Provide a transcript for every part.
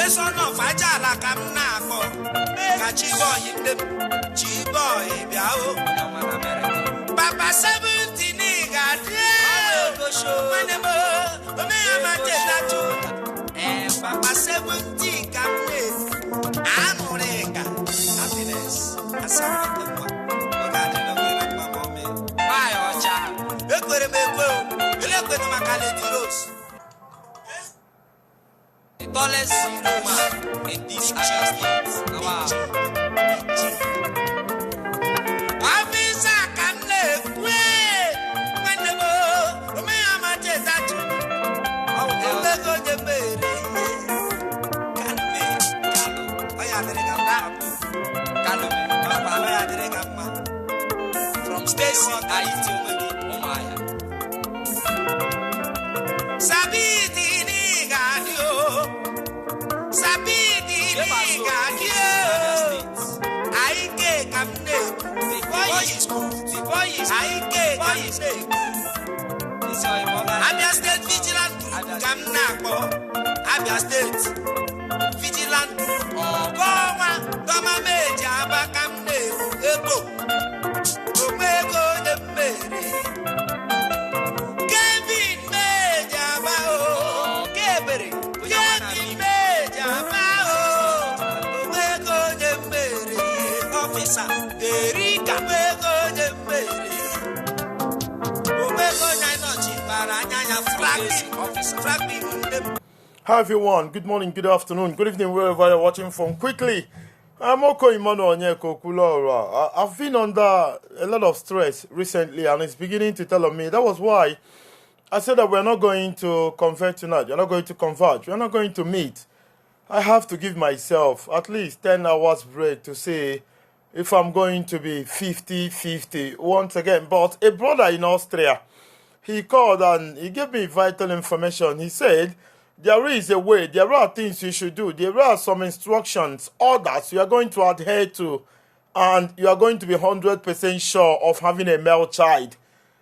son of Ajala Kamnako, Kachiboy, Chiboy, Biao, Papa 70 nigga, Papa 70 Kamnes, Amorega, happiness, the tallest woman in this Austria. Afisa can live way. When the me am at that. Oh, the baby. Can me. I had from Stacy, I eat you. Sabiti nigadio, sabiti nigadio. I get kamne, the boy is I get kamne. Abia State Vigilant Kamnako, Abia State Vigilant. Goma meja bakamne, ego, omego de mere. Hi everyone, good morning, good afternoon, good evening, wherever you're watching from. Quickly, I'm Oko Imano Onyeko Kulora. I've been under a lot of stress recently and it's beginning to tell on me. That was why I said that we're not going to convert tonight, we're not going to converge, we're not going to meet. I have to give myself at least 10 hours break to see if I'm going to be 50-50 once again. But a brother in Austria, he called and he gave me vital information. He said, there is a way, there are things you should do, there are some instructions, orders you are going to adhere to, and you are going to be 100% sure of having a male child.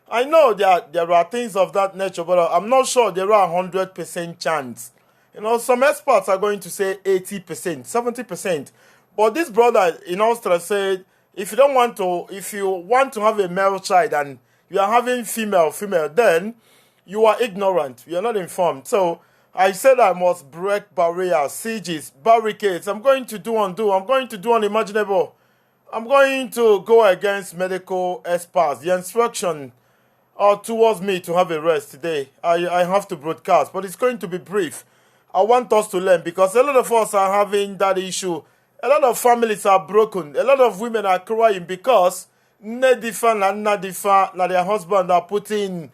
I know that there are things of that nature, but I'm not sure there are 100% chance. You know, some experts are going to say 80%, 70%. But this brother in Austria said, if you want to have a male child and you are having female, then you are ignorant. You are not informed. So I said I must break barriers, sieges, barricades. I'm going to do undo. I'm going to do unimaginable. I'm going to go against medical experts. The instruction towards me to have a rest today, I have to broadcast, but it's going to be brief. I want us to learn because a lot of us are having that issue. A lot of families are broken. A lot of women are crying because Nadifa, their husband are putting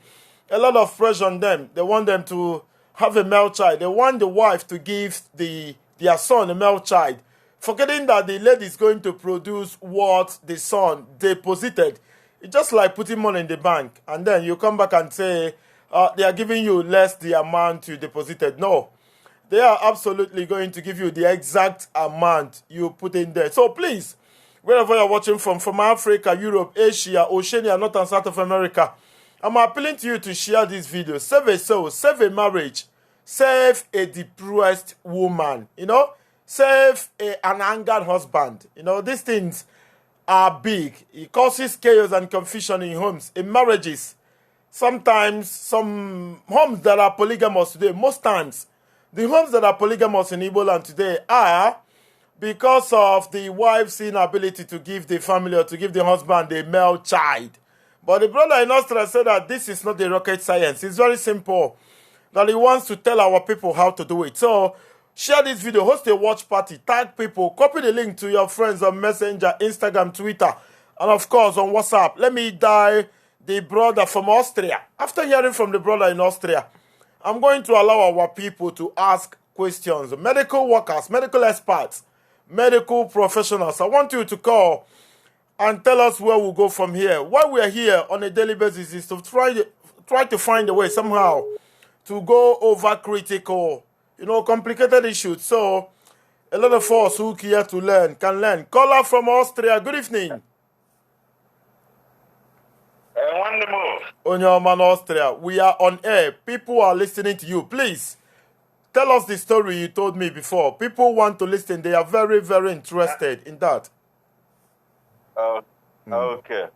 a lot of pressure on them. They want them to have a male child. They want the wife to give their son a male child, forgetting that the lady is going to produce what the son deposited. It's just like putting money in the bank, and then you come back and say they are giving you less the amount you deposited. No. They are absolutely going to give you the exact amount you put in there. So please, wherever you're watching from Africa, Europe, Asia, Oceania, North and South of America, I'm appealing to you to share this video. Save a soul, save a marriage, save a depressed woman, save an angered husband. These things are big. It causes chaos and confusion in homes, in marriages. Sometimes, some homes that are polygamous today, most times, the homes that are polygamous in Igbo land today are because of the wife's inability to give the family or to give the husband a male child. But the brother in Austria said that this is not the rocket science. It's very simple. That he wants to tell our people how to do it. So share this video, host a watch party, tag people, copy the link to your friends on Messenger, Instagram, Twitter, and of course on WhatsApp. Let me dial the brother from Austria. After hearing from the brother in Austria, I'm going to allow our people to ask questions. Medical workers, medical experts, medical professionals. I want you to call and tell us where we'll go from here. Why we are here on a daily basis is to try to find a way somehow to go over critical, complicated issues. So a lot of us who care to learn can learn. Caller from Austria, good evening. On your man Austria, we are on air. People are listening to you. Please Tell us the story you told me before. People want to listen. They are very, very interested in that. Okay.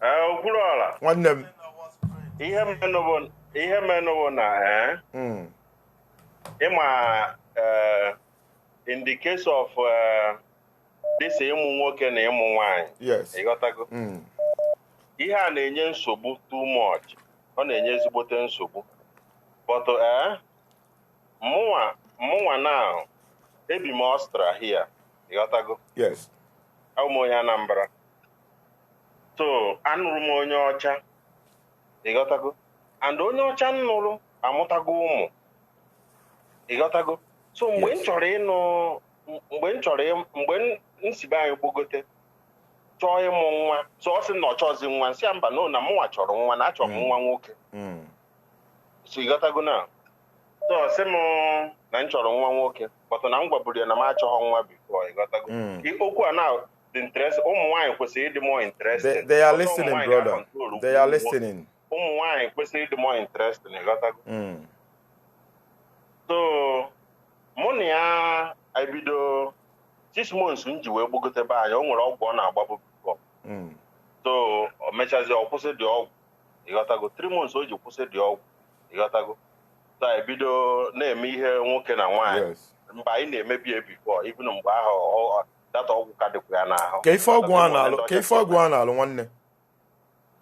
Okwuluola. One name. Ihe menụ na ịma in the case of this ịmụ nwoke na ịmụ nwanyị. Yes. Ịghọtago? Ihe a na-enye nsogbu too much. Ọ na-enye ezigbote nsogbu. But mụnwa now ebi m Austria here. Ịghọtago? Yes. Abụ m onye Anambra. So anụrụ m onye ọcha. Ịghọtago? And onye ọcha nụrụ amụtago ụmụ. Ịghọtago? So mgbe m chọrọ mgbe nsibe anyị gbogote chọọ ịmụ nwa, so ọ sị na ọ chọzi nwa, nsị mba no na mụnwa chọrọ nwa na achọrọ m nwa nwoke. So ịghọtago na? So ọ sị m na m chọrọ nwa nwoke, but na m gwaburu ya na m achọghọ nwa before. Ịghọtago? Okwu a na the interest ụmụ nwaanyị kwesịrị ịdị more interested. They are listening, brother. They are listening. Ụmụ nwaanyị kwesịrị ịdị more interested. Ịghọtago? So mụ na ya ebido 6 months m ji wee gbogote be anyị. O nwere ọgwụ ọ na-agbabu before. So o mechazi ọ kwụsị dị ọgwụ. Ịghọtago? 3 months o ji kwụsị dị ọgwụ. Ịghọtago? So ebido na-eme ihe nwoke na nwaanyị. Mgbe anyị na-emebi before, even mgbe ahụ data ọgwụ ka dịkwa ya n'ahụ. Ka ife ọgwụ a na-alụ nwanne?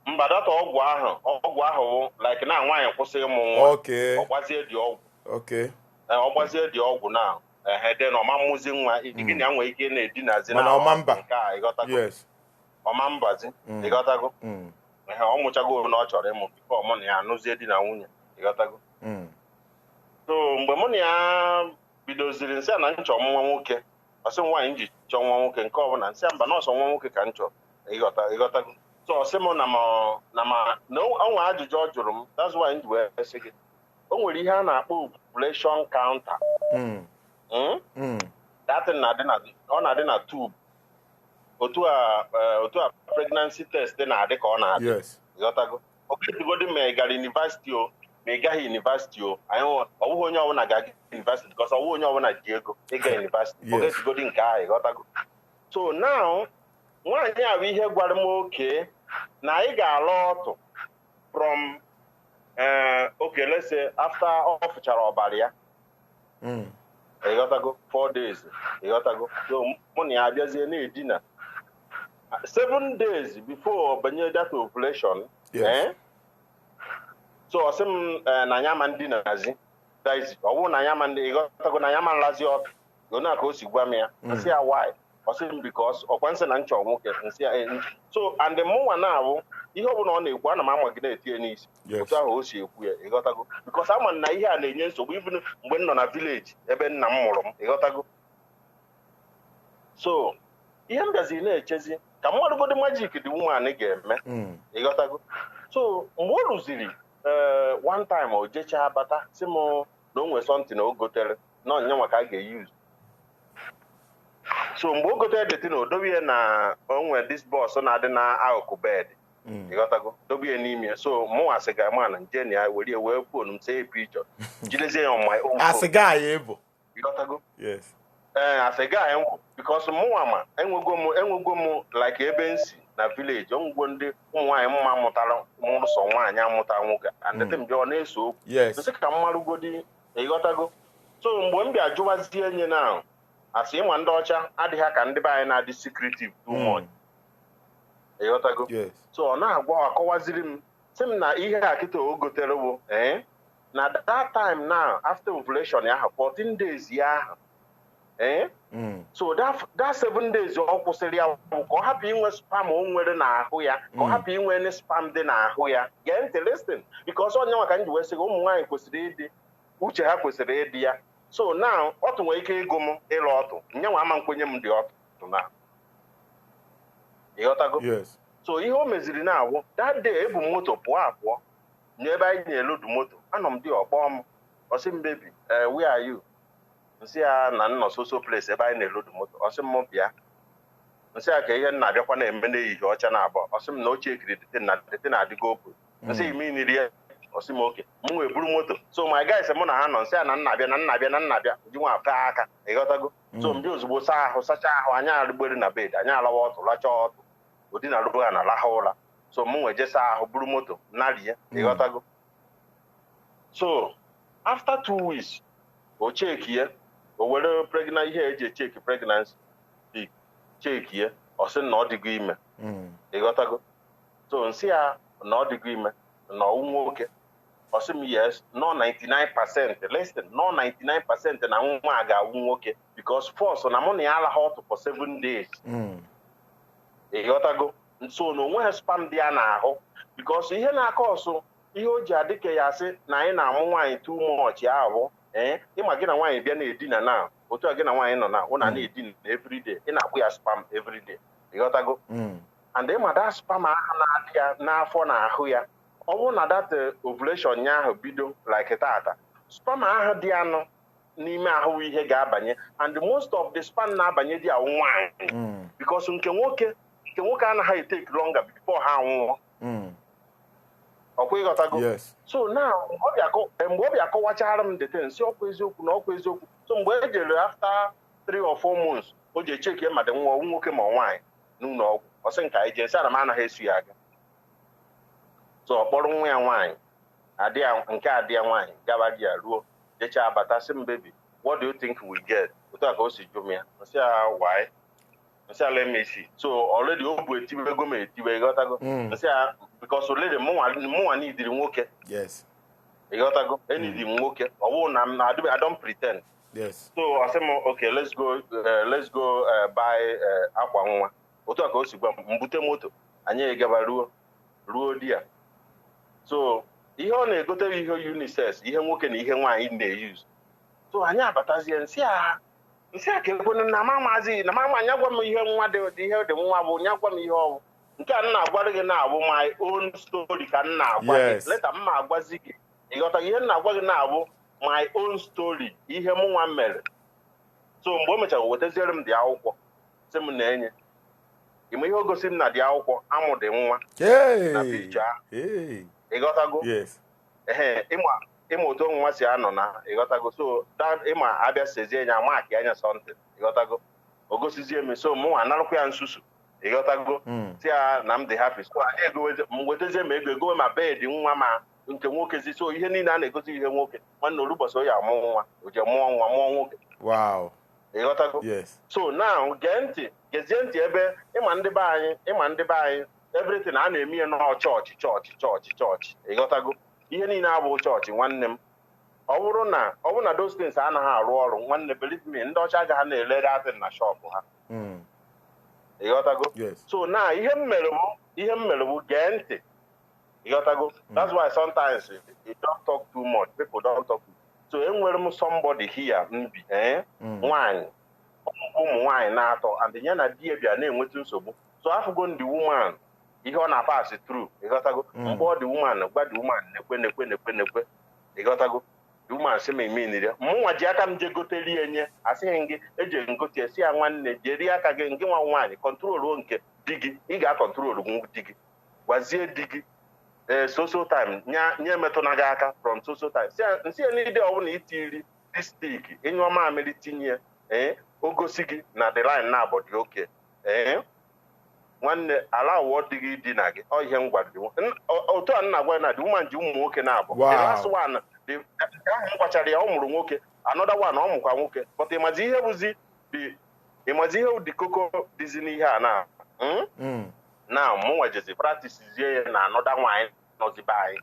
Mba, data ọgwụ ahụ like na nwaanyị kwụsị ịmụ nwa. Ọ gbazie dị ọgwụ. Ọ gbazie dị ọgwụ na then ọma mmụzi nwa gị na nwere ike na-edinazi na nke a. Ịghọtago? Ọma mbazi. Ịghọtago? Ọ mụchago na ọ chọrọ ịmụ bifo mụ na ya anụzie di na nwunye. Ịghọtago? So mgbe mụ na ya bidoziri nsị a na nchọ nwa nwoke, ọsị nwaanyị ji chọọ nwa nwoke nke ọbụla, nsị mba nọọsọ nwa nwoke ka m chọrọ. Ịghọtago? So ọsị m na onwe ajụjụ ọ jụrụ m, that's why m ji wee sị gị o nwere ihe a na-akpọ population counter. That ọ na-adị na tube. Otu a pregnancy test na-adị ka ọ na-adị. Ịghọtago? Okechigodi ma ị gara university o ma ị gaghị university o, ọ bụghị onye ọbụla ga-aga university because ọ bụghị onye ọbụla ji ego ịga university. Okechigodi nke ahụ. Ịghọtago? So now nwaanyị a bụ ihe gwara m oke na anyị ga-alụ ọtụ from okay, let's say after ọ fụchara ọbara ya. Ịghọtago? 4 days. Ịghọtago? So mụ na ya abịazie na-edina 7 days before banye that ovulation. So ọsị m na ya ma ndị na-azi daizi ọ bụrụ na ya ma ndị. Ịghọtago? na ya ma nlazi ọtụ gona ka o si gwa m ya. Nsị ya why? Ọsị m because ọkwa nsị na nchọ nwoke. Nsị ya so and mụnwa na-abụ ihe ọbụla ọ na-ekwu ana m amagide etinye n'isi otu ahụ o si ekwu ya. Ịghọtago? Because ama na ihe a na-enye nsogbu even mgbe m nọ na village ebe nna m mụrụ m. Ịghọtago? So ihe m bịaziri na-echezi ka mmadụgodi majik dị woman ga-eme. Ịghọtago? So mgbe o rụziri one time o jechaa bata si m na o nwere something o gotere na onyenwa ka a ga-eyuzu. So mgbe o gotere deti na o dobe ya na o nwere this bus na-adị na akụkụ bed. Ịghọtago? Dobe ya n'ime. So mụ asị ga ma na nje na ya wee phone m say picture jidezie ya on my own phone. Asị ga ya ebo. Ịghọtago? Yes. Asị ga ya mbụ because mụnwa ma enwego m like ebe nsi na village onwugwo ndị ụmụ nwaanyị mma mụtara mụrụsọ nwaanyị amụta nwoke and them bịa ọ na-eso okwu. Sị ka mmarụgodi. Ịghọtago? So mgbe m bịa jụwazie enye na asị ịma ndị ọcha adịghị ka ndị be anyị na-adị secretive too much. Ịghọtago? So ọ na-agwa akọwaziri m sị m na ihe a kịta o gotere bụ na that time now after ovulation ya ahụ 14 days ya ahụ. So that 7 days ọ kwụsịrị ya ka ọ hapụ inwe spam o nwere n'ahụ ya, ka ọ hapụ inwe spam dị n'ahụ ya. Gee ntị listen because onye nwa ka m ji wee sị ụmụ nwaanyị kwesịrị ịdị uche ha kwesịrị ịdị ya. So now ọtụ nwere ike ịgụ m ịlụ ọtụ nyenwa ama nkwenye m dị ọtụ na. Ịghọtago? So ihe o meziri na-awụ that day ebu moto pụọ nye ebe anyị na-elodu moto. Anọ m dị ọkpọ m ọsị m baby where are you? Nsị ya na nọ so place ebe anyị na-elodu moto. Ọsị m bịa. Nsị ya ka ihe nna abịakwa na-eme n'ehihie ọcha na abụọ. Ọsị m na ochie ekiri dete na adịgo open. Nsị ime nri ya Osimo okay. Mu eburu moto. So my guys mo na ha nọ nsị na nna abịa ji nwa afa aka. Ịghọtago. So mbi ozugbo saa ahụ sacha ahụ anya arugbere na bed, anya alawa ọtụ lacha ọtụ. Odi na rugo na laha ụla. So mu nwe je saa ahụ buru moto nari ya. Ịghọtago. So after 2 weeks, o check here, o were pregnant ihe eji check pregnancy. Check here, o sị na ọ dịgo ime. Ịghọtago. So nsị ya na ọ dịgo ime na ọwụ nwoke. O sị m yes, no 99%, less than no 99% na nwa ga-awụ nwoke because first na mụ na ya alaha ọtụ for 7 days. Ịghọtago. So na onwe ha spam dị ya n'ahụ because ihe na-akọ ọsụ ihe o ji adị ka ya sị na anyị na-amụ nwaanyị too much ahụ ịma gị na nwaanyị bịa na-edina na otu a gị na nwaanyị nọ na ụna na-edina everyday ị na-akpụ ya spam everyday. Ịghọtago. And ịma that spam ahụ na-adị ya n'afọ na ahụ ya ọ bụrụ na that ovulation ya ahụ bido like tata spam ahụ dị anụ n'ime ahụ ihe ga-abanye and most of the spam na-abanye dị ahụ nwaanyị because nke nwoke anaghị take longer before ha nwụọ. Ọkwa ịghọtago. So now mgbe ọ bịa kọwachara m the thing si ọkwa eziokwu na ọkwa eziokwu. So mgbe e jere after 3 or 4 months o ji echeki ma dị nwa nwoke ma nwaanyị n'ụlọ ọgwụ ọ sị nka eje nsị ana m anaghị esu ya aga. So ọ kpọrọ nwa ya nwaanyị nke adị ya nwaanyị gaba di ya ruo jecha abata sị m baby what do you think we get? Otu a ka o si jụ m ya nsị ya why? Nsị ya let me see. So already o bu etiwego m etiwe ịghọtago. Nsị ya because already mụnwa nidiri nwoke. Yes. Ịghọtago. Enidiri m nwoke ọ bụrụ na I don't pretend. Yes. So I said okay let's go buy akwa nwa. Otu a ka o si gwa m mbute moto anyị gaba ruo di ya. So ihe ọ na-egotere ihe unisex ihe nwoke na ihe nwaanyị na-use. So anyị abatazie nsị a ka ekwenu na mamazi na mama anya gwa m ihe nwa dị ihe dị nwa bụ nya gwa m ihe ọwụ nke a na-agwara gị na-abụ my own story ka m na-agwa gị leta m agwazi gị ịghọta ihe m na-agwa gị na-abụ my own story ihe m nwa mere. So mgbe o mechara wetaziere m dị akwụkwọ sị m na-enye ime ihe o gosi m na dị akwụkwọ amụ dị nwa na picture ahụ. Ịghọtago. Ịma otu nwa si anọ na ịghọtago. So ịma abịa sezie nya maakị anya something ịghọtago. O gosizie m so mụ analụkwa ya nsusu ịghọtago. Si ya na m dị happy. So anyị wetezie m ego egowe ma bed nwa ma nke nwoke zi. So ihe niile a na-egosi ihe nwoke nwanne olubọsị oyi amụ nwa o je mụọ nwa mụọ nwoke. Wow. Ịghọtago. So now gezie ntị ebe ịma ndị be anyị everything a na-eme nọ chọọchị ịghọtago. Ihe niile abụ chọọchị nwanne m ọ bụrụ na those things anaghị arụ ọrụ nwanne believe me ndị ọcha agaghị na-elere atị na shop ha. Ịghọtago. So na ihe m mere bụ gee ntị ịghọtago. That's why sometimes you don't talk too much, people don't talk. So enwere m somebody here mbi nwaanyị ụmụ nwaanyị na-atọ and ya na di bịa na-enweta nsogbu. So afụgo ndị woman ihe ọ na-pass through ịghọtago. Mgbe ọ dị woman gwa dị woman nekwe ịghọtago. The woman sị m emeniri mụnwa ji aka m je gotelie enye asịghị gị eje ngote esi ya nwanne jeri aka gị nke nwa nwaanyị kọntrolu nke di gị ị ga-akọntrolu di gị gwazie di gị social time nye metụna gị aka from social time nsị ya n'ide ọbụla itiri distik ịnyụọ mamịrị tinye o gosi gị na the line na-abọ dị oke nwanne ala ụwa dị gị dị na gị ọ ihe m gwara gị otu a nna gwa na dị woman ji ụmụ nwoke na-abụ the last one ahụ m gwachara ya ọ mụrụ nwoke another one ọ mụkwa nwoke but ịmazi ihe ụdị koko dịzi n'ihe a na mụnwa jezi practicezie ya na another nwaanyị nọzibe anyị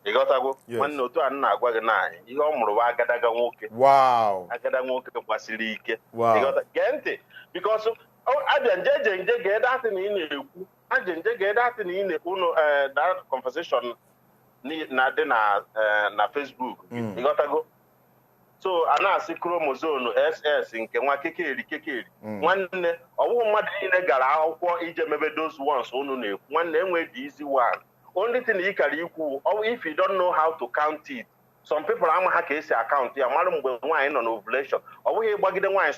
ịghọtago. Nwanne otu a nna agwa gị na ihe ọ mụrụ bụ agadaga nwoke. Agada nwoke gbasiri ike ịghọta. Gee ntị because abịa nje gee datị na ị na-ekwu nje gee datị na ị na-ekwu that conversation na-adị na Facebook ịghọtago. So a na-asị chromosome SS nke nwa kekeri nwanne ọ bụghị mmadụ niile gara akwụkwọ ije mebe those ones unu na-ekwu nwanne enwe the easy one. Only thing ị kara ikwu if you don't know how to count it. Some people ama ha ka esi account ya mara mgbe nwaanyị nọ na ovulation ọ bụghị gbagide nwaanyị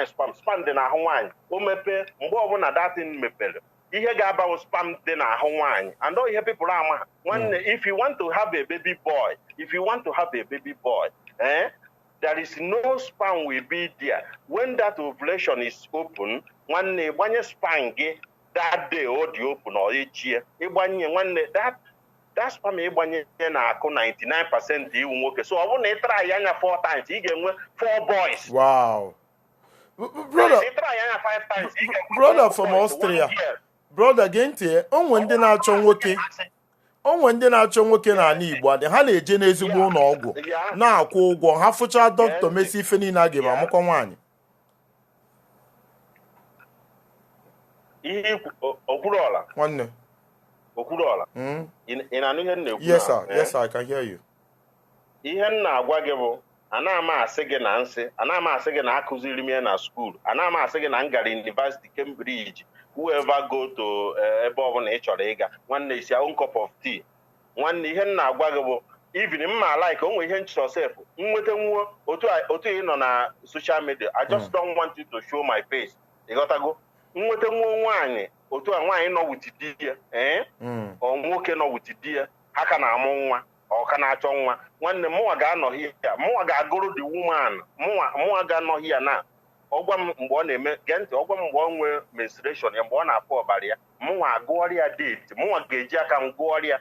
spam spam dị n'ahụ nwaanyị o mepee mgbe ọbụla datin mepere ihe ga-aba spam dị n'ahụ nwaanyị. And all ihe people ama when if you want to have a baby boy, there is no sperm will be there. When that ovulation is open, one sperm that day or the open or each year, that sperm na 99% iwu nwoke. So I want to try yanya 4 times. He get 4 boys. Wow. Brother, try yanya 5 times. Brother from Austria. Brother, gente, onwe ndị na-achọ nwoke. Onwe ndị na-achọ nwoke n'ala Igbo adị ha na-eje n'ezigbo ụlọ ọgwụ na-akwụ ụgwọ ha fụcha dọkịta mesi ife niile a ga-eme amụkọ nwaanyị. Ihe Okwuluọla. Nwanne. Okwuluọla. Ị na-anụ ihe m na-ekwu? Yes sir, yes sir, I can hear you. Ihe m na-agwa gị bụ ana m asị gị na nsị, ana m asị gị na akụziri m ya na skuul, ana m asị gị na m gara University Cambridge. Whoever go to ebe ọbụla ị chọrọ ịga, nwanne isi own cup of tea. Nwanne ihe m na-agwa gị bụ even mma like onwe ihe nchọ sef nweta nwo otu ị nọ na social media. I just don't want you to show my face. Ị ghọtago? Nweta nwo nwaanyị otu a nwaanyị nọ with di ya ọ nwoke nọ with di ya ha ka na-amụ nwa ọ ka na-achọ nwa. Nwanne mụnwa ga-anọghị ya, mụnwa ga-agụrụ the woman, mụnwa ga-anọghị ya na ọgwa m mgbe ọ na-eme gee ntị, ọgwa m mgbe ọ nwee menstruation ya, mgbe ọ na-afụ ọbara ya, mụnwa agụọrị ya date, mụnwa ga-eji aka m gụọrị ya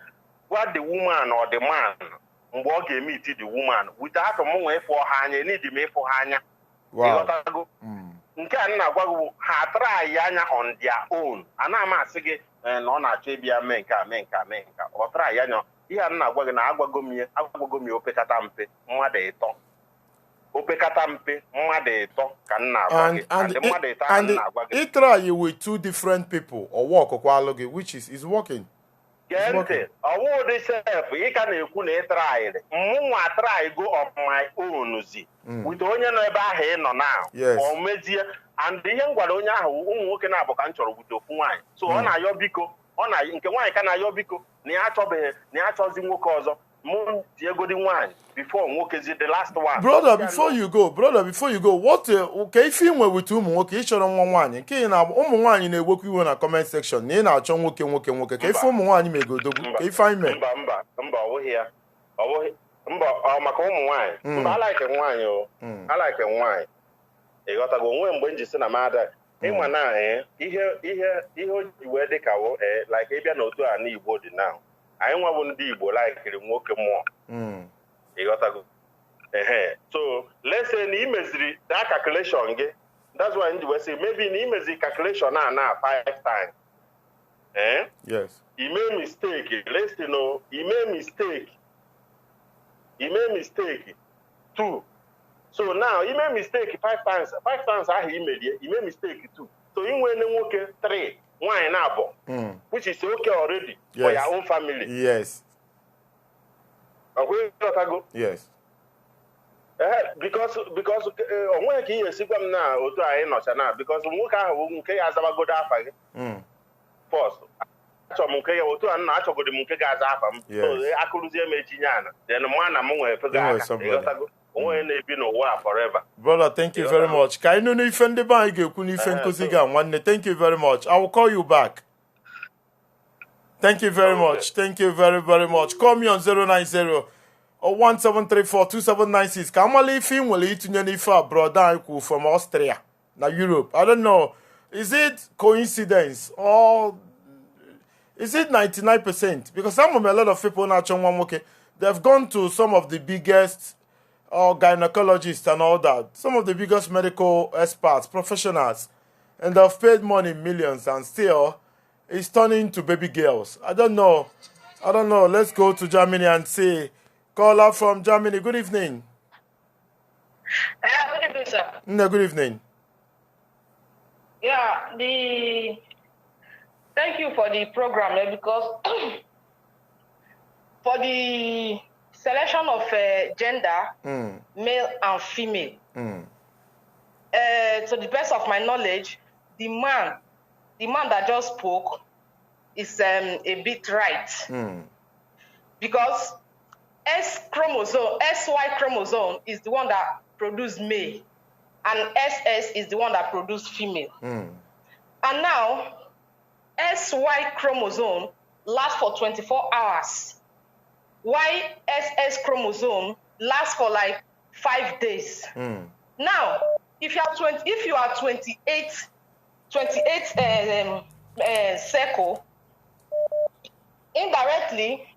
gwa the woman or the man mgbe ọ ga-emeti the woman without mụnwa ịfụ ha anya, need m ịfụ ha anya. Ịghọtago? Nke a na-agwa gị ha try anya on their own. Ana m asị gị na ọ na-achọ ịbịa mee nke a mee nke a mee nke ọ try anya. Ihe a na-agwa gị na agwago m ya opekata mpe mmadụ ịtọ. Opekata mpe mmadụ ịtọ ka m na-agwa gị. And it try you with 2 different people or work ọkwalụ gị which is working. Gee ntị, ọwụ dị sef ị ka na-ekwu na ị trayịrị. Mụnwa try go of my own zi with onye nọ ebe ahụ ị nọ now. Ọ mezie and ihe m gwara onye ahụ ụmụ nwoke na-abụ ka m chọrọ wute ofu nwaanyị. So ọ na-ayọ biko, nke nwaanyị ka na-ayọ biko na ya achọbeghị na ya achọzi nwoke ọzọ. Diegodi nwaanyị before nwokezi the last one. Brother, before you go, what ka ife inwe with ụmụ nwoke ị chọrọ nwa nwaanyị nke na ụmụ nwaanyị na-ewekwa iwe na comment section na ị na-achọ nwoke ka ife ụmụ nwaanyị megodogwu ka ife anyị mee. Mba ọwụghị ya. Mba maka ụmụ nwaanyị. Mba alaike nwaanyị o. Alaike nwaanyị. Ị ghọtago onwe mgbe m ji sị na mada ịma na ihe o ji wee dị ka like ịbịa n'otu a n'Igbo dị now. Anyị nwa bụ ndị Igbo laikiri nwoke mmụọ. Ị ghọtago? So let's say na imeziri that calculation gị. That's why ndị wee say maybe na imeziri calculation na 5 times. Yes. You made mistake. Let's say no, you made mistake 2. So now you made mistake 5 times. 5 times ahụ you made mistake 2. So you nwere nwoke 3. Why na which is okay already for your own family. Yes. Yes. Because onwe ka ihe sikwa m na otu anyị nọcha na because nwoke ahụ nke ya azabagodo afa gị. First, achọ m nke ya otu a nna achọgodo m nke ga-aza afa m. So akụrụzie m echi nyana. Then mụ na m nwere fega aka. Onwe na-ebi n'ụwa forever. Brother, thank you very much. Ka inu n'ife ndị be anyị ga-ekwu n'ife nkuzi ga nwanne. Thank you very much. I will call you back. Thank you very much. Thank you very, very much. Call me on 090 or 1734-2796. Ka amala ife nwere itinye n'ife a brother anyị kwu from Austria na Europe. I don't know. Is it coincidence or is it 99%? Because some of a lot of people na-achọ nwa nwoke. They've gone to some of the biggest gynecologists and all that, some of the biggest medical experts, professionals, and they've paid money, millions, and still it's turning to baby girls. I don't know. Let's go to Germany and see. Caller from Germany. Good evening. Good evening, sir. No, good evening. Yeah, thank you for the program because for the selection of gender, male and female. To the best of my knowledge, the man that just spoke is a bit right. Because SY chromosome is the one that produces male, and SS is the one that produces female. And now, SY chromosome lasts for 24 hours. YSS chromosome lasts for like 5 days. Now, if you are 28 circle, indirectly,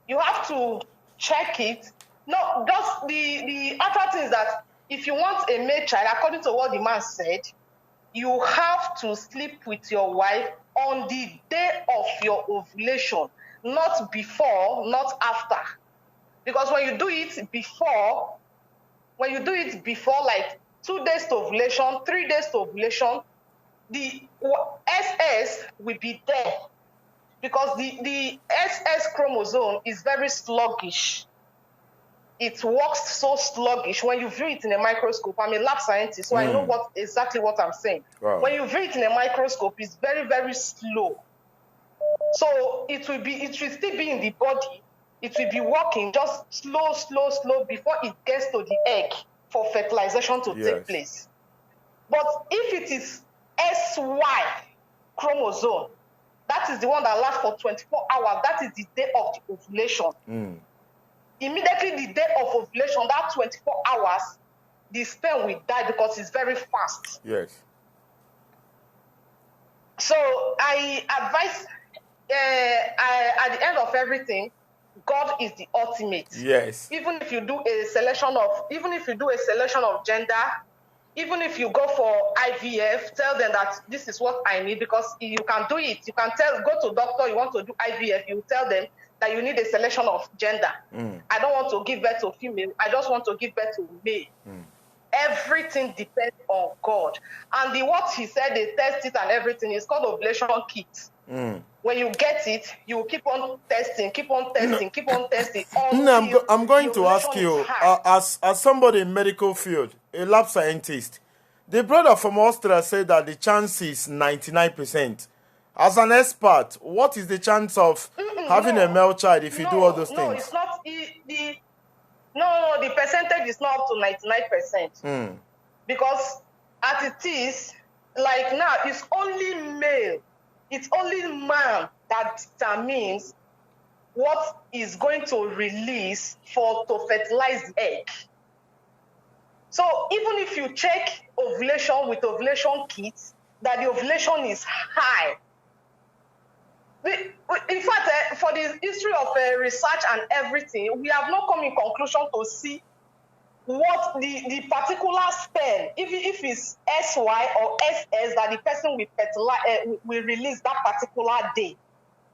you have to check it. No, just the other thing is that if you want a male child, according to what the man said, you have to sleep with your wife on the day of your ovulation, not before, not after. Because when you do it before, like 2 days to ovulation, 3 days to ovulation, the SS will be there. Because the SS chromosome is very sluggish. It works so sluggish. When you view it in a microscope, I'm a lab scientist, so I know exactly what I'm saying. Wow. When you view it in a microscope, it's very, very slow. So it will still be in the body. It will be working just slow before it gets to the egg for fertilization to take place. But if it is SY chromosome, that is the one that lasts for 24 hours. That is the day of the ovulation. Immediately the day of ovulation, that 24 hours, the sperm will die because it's very fast. Yes. So I advise, at the end of everything, God is the ultimate. Yes. Even if you do a selection of gender, even if you go for IVF, tell them that this is what I need, because you can do it. You can go to doctor, you want to do IVF, you tell them that you need a selection of gender. I don't want to give birth to female, I just want to give birth to male. Everything depends on God. And what he said, they test it and everything, is called ovulation kit. When you get it, you keep on testing. I'm going to ask you, as somebody in medical field, a lab scientist, the brother from Austria said that the chance is 99%. As an expert, what is the chance of having a male child if you do all those things? No, it's not. The percentage is not up to 99%. Because as it is, like now, it's only male. It's only man that determines what is going to release to fertilize the egg. So even if you check ovulation with ovulation kits, that the ovulation is high. In fact, for the history of research and everything, we have not come in conclusion to see what the particular sperm, if it's SY or SS, that the person will release that particular day.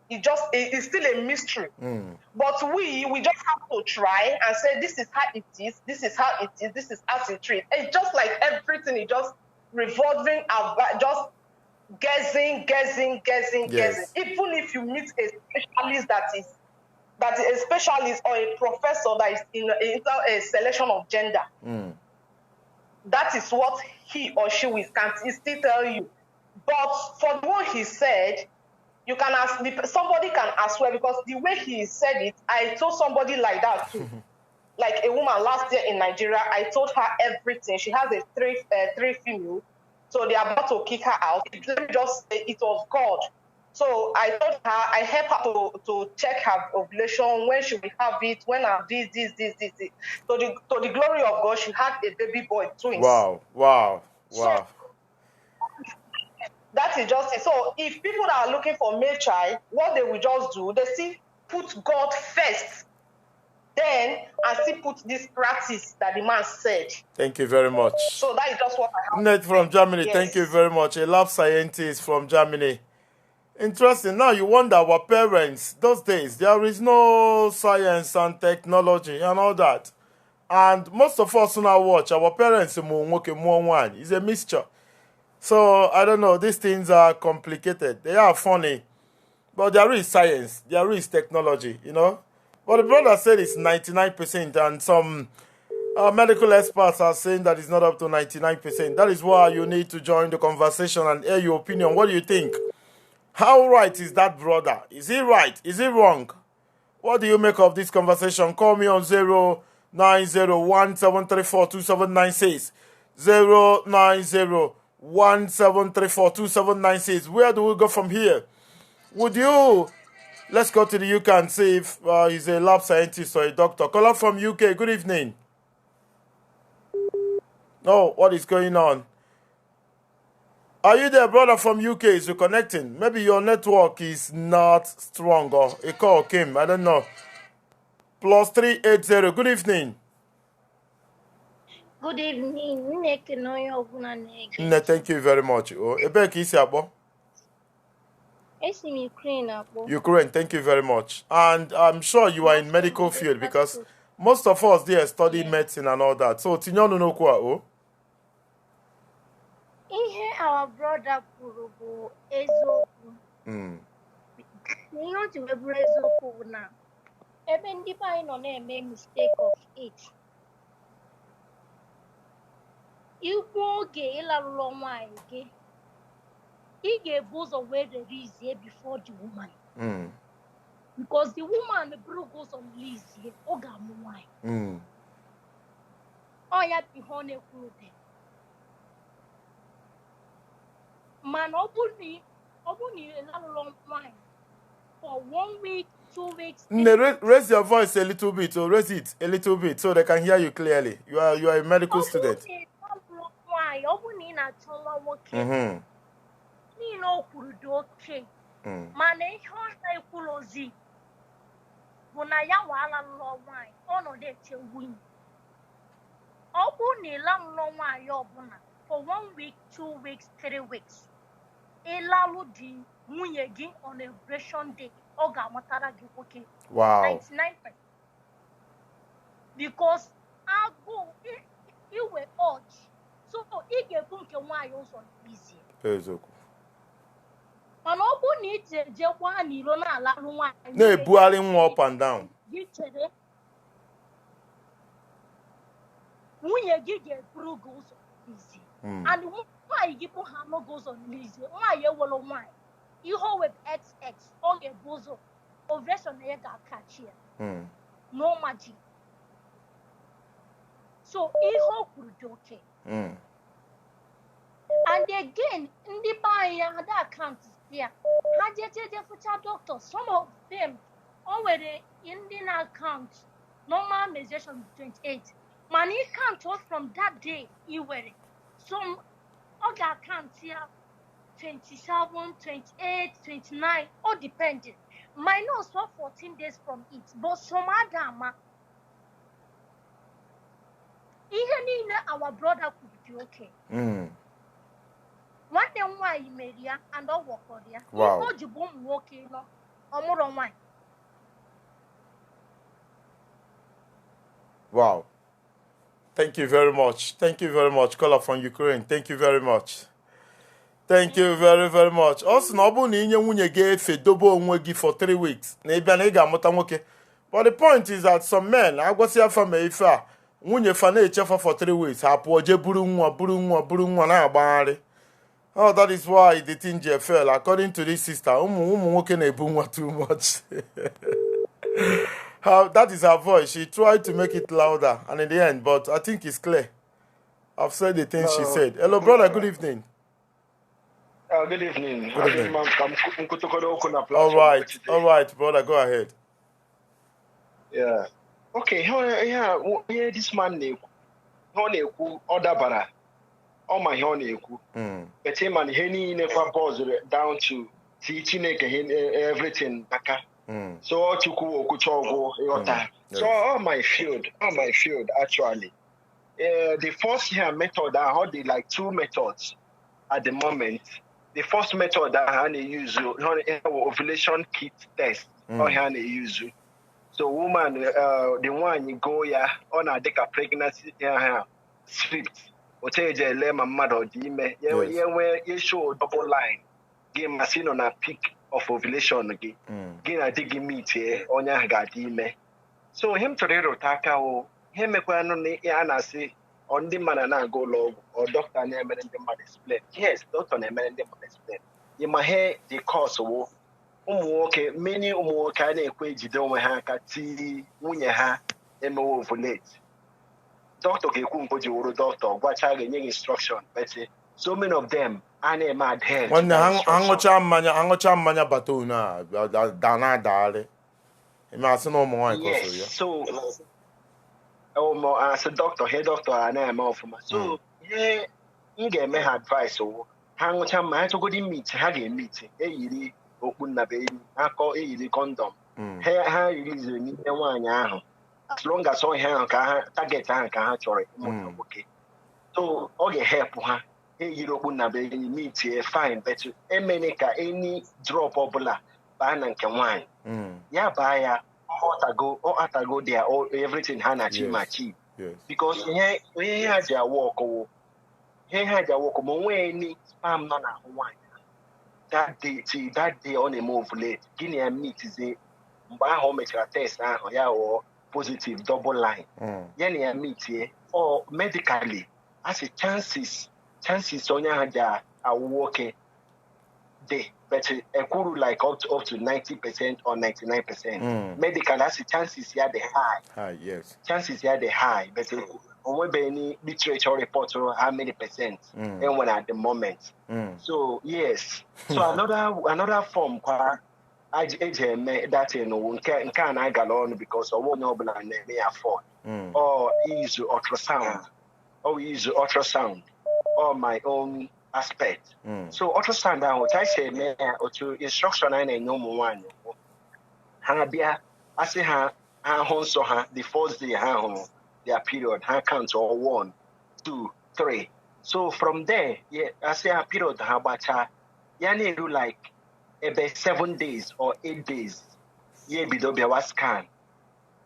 It's still a mystery. But we just have to try and say, this is how it is, this is how it is, this is how it is. It's just like everything, it's just revolving about, just guessing. Even if you meet a specialist that is a specialist or a professor that is in a selection of gender, that is what he or she will still tell you. But for the one he said, you can ask, somebody can as well, because the way he said it, I told somebody like that too. Like a woman last year in Nigeria, I told her everything. She has a three female, so they are about to kick her out. Let me just say it was God. So I told her, I helped her to check her ovulation, when she will have it, when I this. To the glory of God, she had a baby boy, twins. Wow. So, that is just it. So if people are looking for male child, what they will just do, they still put God first, then and still put this practice that the man said. Thank you very much. So that is just what I have. Ned from Germany, yes. Thank you very much. A lab scientist from Germany. Interesting. Now you wonder, our parents, those days, there is no science and technology and all that. And most of us now watch, our parents, it's a mixture. So, I don't know, these things are complicated. They are funny. But there is science. There is technology, you know. But the brother said it's 99%. And some medical experts are saying that it's not up to 99%. That is why you need to join the conversation and hear your opinion. What do you think? How right is that brother? Is he right? Is he wrong? What do you make of this conversation? Call me on 09017342796. 09017342796. Where do we go from here? would you... Let's go to the UK and see if he's a lab scientist or a doctor. Caller from UK, good evening. Oh, what is going on? Are you there, brother from UK? Is you connecting? Maybe your network is not strong or a call came. I don't know. +380. Good evening. Good evening. Thank you very much. It's in Ukraine. Ukraine, thank you very much. And I'm sure you are in medical field because most of us there study medicine and all that. So, Tinyonu no kwa o? Ihe our brother Kurubu Ezoku. You want to be Ezoku now. Even if I don't make mistake of it. You go get a long way. He gave both away the reason here before the woman. Because the woman goes on lease here. Oh, yeah, be honey clothing. Man, obuni a long wine for 1 week, 2 weeks. Raise your voice a little bit, or raise it a little bit so they can hear you clearly. You are a medical student. No okay. Mane hon kulozi. Buna ya wala lo wine. Ono de che win. Obu ni lang lo wine yo buna for 1 week, 2 weeks, 3 weeks. Elalu di munyegi on a operation day. Oga matara gi okay. Wow. 99%. Because I go you were urge. So ige bunke wine also easy. Ezoku. Mana ọ bụ na ije jekwa n'iro na-alarụ nwaanyị na-ebugharị nwa up and down. Nwunye gị ga-eburu gị ụzọ n'izi. And nwaanyị gị bụ ha n'oge ụzọ n'izi. Nwaanyị ewere nwaanyị. Ihe o web XX ọ ga-ebu ụzọ. Ovulation ya ga-akachi ya. No magic. So ihe o kwuru dị oke. And again, ndị be anyị ada akaụntụ ya ha jeje fucha doctors, some of them already in the account normal measure 28 money count from that day you were some other account here 27, 28, 29 all depending minus for 14 days from it but some other ihe niile our brother could be okay. One day why you made ya and all work for ya. Wow. You boom walking no or more on wine. Wow. Thank you very much. Thank you very much. Caller from Ukraine. Thank you very much. Thank you very, very much. Also, no bu ni nye nwunye ge efe dobo onwe gi for 3 weeks. Na ibia na iga amụta nwoke. But the point is that some men agwasi afa me ife a nwunye fa na echefa for 3 weeks. Ha pụọ je buru nwa na agbagharị. Oh, that is why the thing fell. According to this sister, too much. That is her voice. She tried to make it louder, and in the end, but I think it's clear. I've said the things she said. Hello, brother. Good evening. Good evening. Good evening. All right, brother. Go ahead. Yeah. Okay. Yeah. This man, Odabara. All my honey, but him and Henny never goes down to teaching everything. So all to go, so all my field actually. The first year method I had like 2 methods at the moment. The first method I had use ovulation kit test. Or had use. So woman, the one you go on a take a pregnancy script. Oteje lema mmadụ dị ime where you show double line gị machine on a peak of ovulation gị na dị gị meet onye ahụ ga-adị ime so him tụrụ ịrụta aka o ihe mekwa nụ na a na-asị ndị mmadụ na-aga ụlọ ọgwụ ọ dọkịta na-emere ndị mmadụ explain yes dọkịta na-emere ndị mmadụ explain ịma he the cause wo ụmụ nwoke many ụmụ nwoke a na-ekwe ejide onwe ha aka ti nwunye ha emewe ovulate doctor ga-ekwu mgbe ji wuru doctor gwacha ga-enye instruction but so many of them are mad here. When the hangocha manya batona dana dale. Imagine no more. Yes, so as a doctor, head doctor, and I'm off from so yeah, you get me advice. So hangocha man to go to meet, having meeting, a open na baby, I call a condom. Here, how you is a one yaho. As long as all hair target and can okay. So, all your help, you don't na baby meet here, fine, but any drop of blood, ban and can wine. Yeah, buy or atago there, all everything Hannah achieve. Yes. Because he had their walk, when spam none wine. That day on a move late, Guinea meet is a biometric test or positive double line. Yenya meet here or medically as a chances on your working day, but a could like up to 90% or 99%. Medical as a chances here the high. Yes. Chances here the high, but on any literature report how many percent and when at the moment. So yes. So another form I that can I go on because I won't know but may afford. Or use ultrasound. Or use ultrasound or my own aspect. So ultrasound what I say me or to instruction I know one. Hanabia I say her so her the first day their period her count or 1, 2, 3. So from there, yeah, I say a period how about yani do like about 7 days or 8 days. Yeah, be do scan.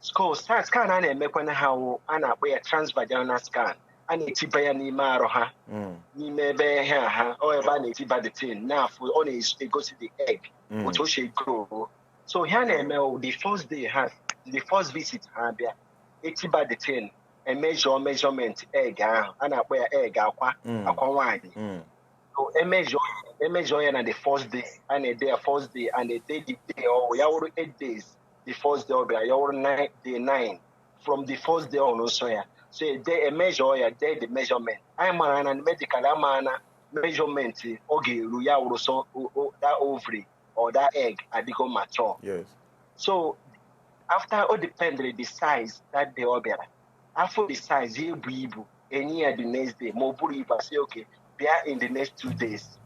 Scan and make one how and a transvaginal scan. And it's by any maroha. Ni maybe here, or a vanity by the tin. Now for only it goes to the egg, which will she grow. So here the first day the first visit there. 80 by the 10 and measurement egg and I wear egg aqua wine. So a measure and the first day and a day first day and a day the day or your 8 days the first day or your 9 from the first day on also. So a day a measure a day the measurement. I'm an medical measurement okay so that ovary or that egg I become mature. Yes. So after all depends the size that they all better. After the size, you breathe, and the next day, more breathe, say, okay, we are in the next 2 days.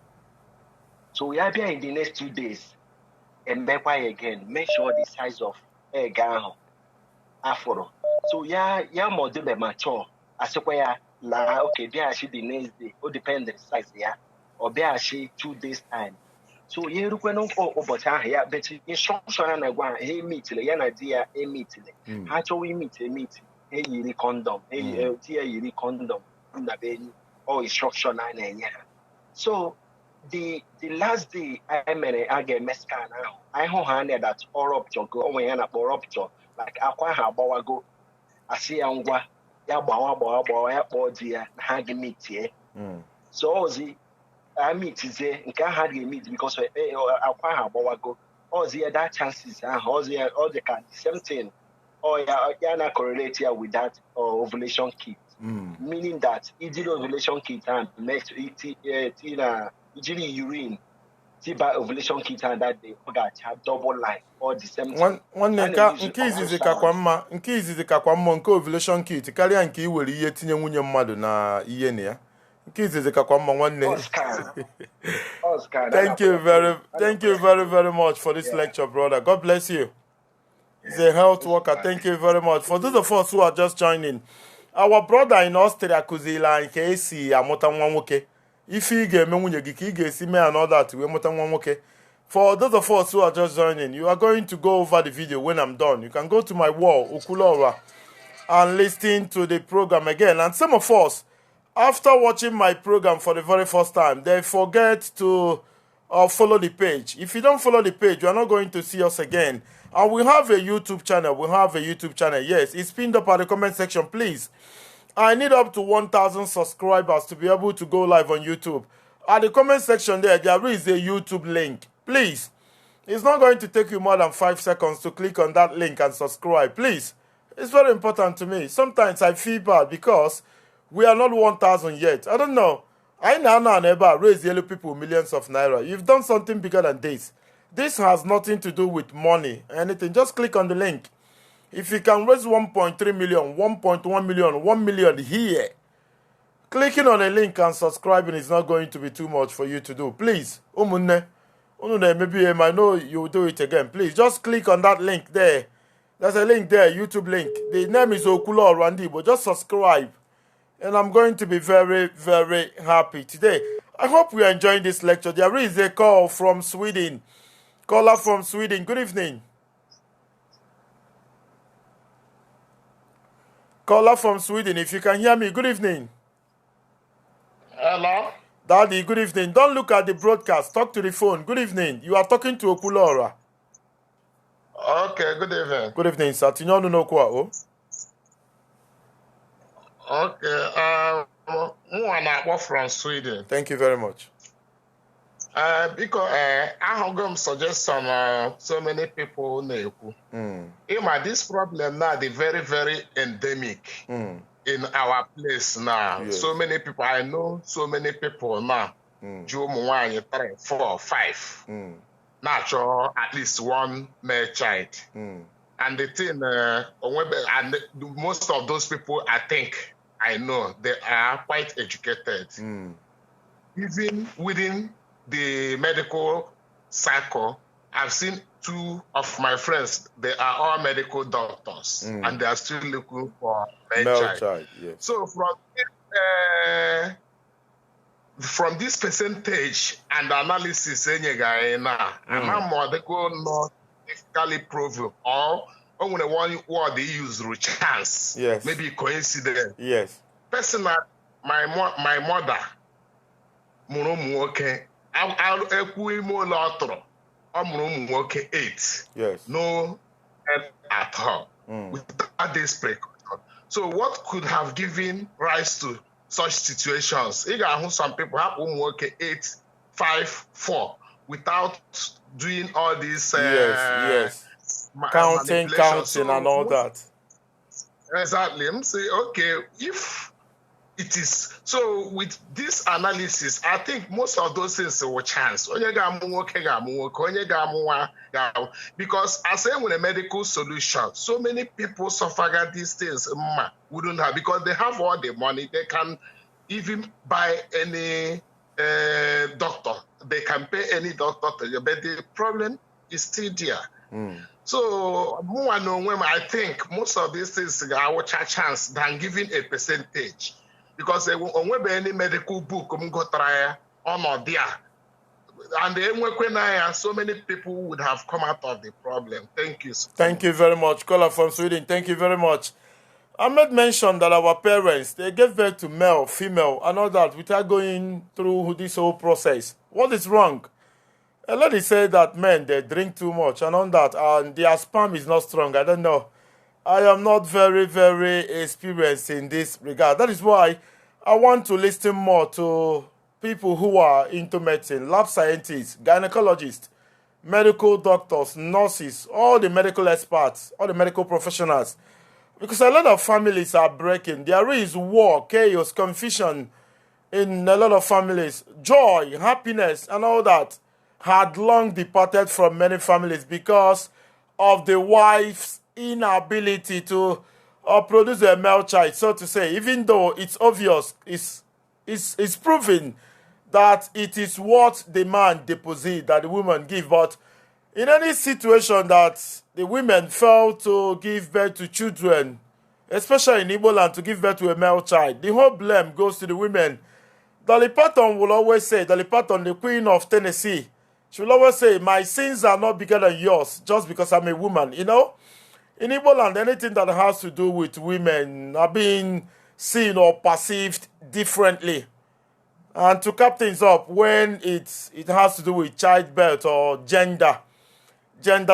So we are in the next 2 days, and make again, make sure the size of egg afro. So yeah, more do mature. I say, okay, be actually the next day, all depends the size, yeah, or be actually 2 days time. So you look when but instruction and I want hey meet the idea a meet how do we meet hey you condom hey condom or instruction and so the last day I get mescan now I handed that or rupture go when rupture like aqua go I see angwa ya dear hang meet here so I meet is there and can't hardly meet because I'll quite have go. All the that chances all the can same thing. Or you're correlate here with that ovulation kit. Meaning that easy ovulation kit and makes it usually urine. See by ovulation kit and that they have double line or the same thing. One nke izizi kakwa mma nke ovulation kit karịa nke iwere ihe tinye nwunye mmadụ na ihe na ya. Thank you very much for this lecture, brother. God bless you. He's a health worker. Thank you very much. For those of us who are just joining, our brother in Austria kuzila nke esi amụta nwa nwoke. If you get nwunye gị ka ị ga-esi mee and all that we amụta nwa nwoke. For those of us who are just joining, you are going to go over the video when I'm done. You can go to my wall, Okulora, and listen to the program again. And some of us, after watching my program for the very first time, they forget to follow the page. If you don't follow the page, you are not going to see us again. And we have a YouTube channel. Yes, it's pinned up at the comment section. Please, I need up to 1,000 subscribers to be able to go live on YouTube. At the comment section there is a YouTube link. Please, it's not going to take you more than 5 seconds to click on that link and subscribe. Please, it's very important to me. Sometimes I feel bad because we are not 1,000 yet. I don't know. I now never raise yellow people millions of naira. You've done something bigger than this. This has nothing to do with money, anything. Just click on the link. If you can raise 1.3 million, 1.1 million, 1 million here, clicking on a link and subscribing is not going to be too much for you to do. Please, maybe I know you will do it again. Please, just click on that link there. There's a link there, YouTube link. The name is Okulo Randy, but just subscribe. And I'm going to be very, very happy today. I hope we are enjoying this lecture. There is a call from Sweden. Caller from Sweden. Good evening. Caller from Sweden, if you can hear me, good evening. Hello? Daddy, good evening. Don't look at the broadcast. Talk to the phone. Good evening. You are talking to Okulora. Okay, good evening. Good evening, sir. Okay, I'm from Sweden. Thank you very much. Because I have suggest so many people this problem now is very, very endemic in our place now. Yes. So many people, I know so many people now, 3, 4, 5, natural, at least one male child. And the thing, and most of those people, I think, I know, they are quite educated. Even within the medical cycle, I've seen 2 of my friends, they are all medical doctors, and they are still looking for male child. Yes. So from this percentage and analysis, I'm more not difficultly proven, or only one word they use through chance, yes, maybe coincidence. Yes. Personally, my mother, I'll 8. Yes. No at all. Without this precaution. So what could have given rise to such situations? Some people have 8, 5, 4 without doing all this yes. Counting and all that. Exactly. I'm saying, okay, if it is so with this analysis, I think most of those things were chance. Because as I with a medical solution, so many people suffer these things wouldn't have, because they have all the money, they can even buy any doctor, they can pay any doctor to you, but the problem is still there. So I think most of these things are a chance than giving a percentage. Because on any medical book, on there, and so many people would have come out of the problem. Thank you. Thank you very much. Caller from Sweden, thank you very much. Ahmed mentioned that our parents, they gave birth to male, female, and all that without going through this whole process. What is wrong? A lady said that men, they drink too much and all that, and their sperm is not strong. I don't know. I am not very, very experienced in this regard. That is why I want to listen more to people who are into medicine, lab scientists, gynecologists, medical doctors, nurses, all the medical experts, all the medical professionals. Because a lot of families are breaking. There is war, chaos, confusion in a lot of families. Joy, happiness, and all that had long departed from many families because of the wife's inability to produce a male child, so to say, even though it's obvious, it's proven that it is what the man deposit that the woman give. But in any situation that the women fail to give birth to children, especially in Igbo land, to give birth to a male child, the whole blame goes to the women. Dolly Parton will always say, Dolly Parton, the Queen of Tennessee, she will always say, my sins are not bigger than yours just because I'm a woman, you know? In Igbo land, anything that has to do with women are being seen or perceived differently. And to cap things up, when it has to do with childbirth or gender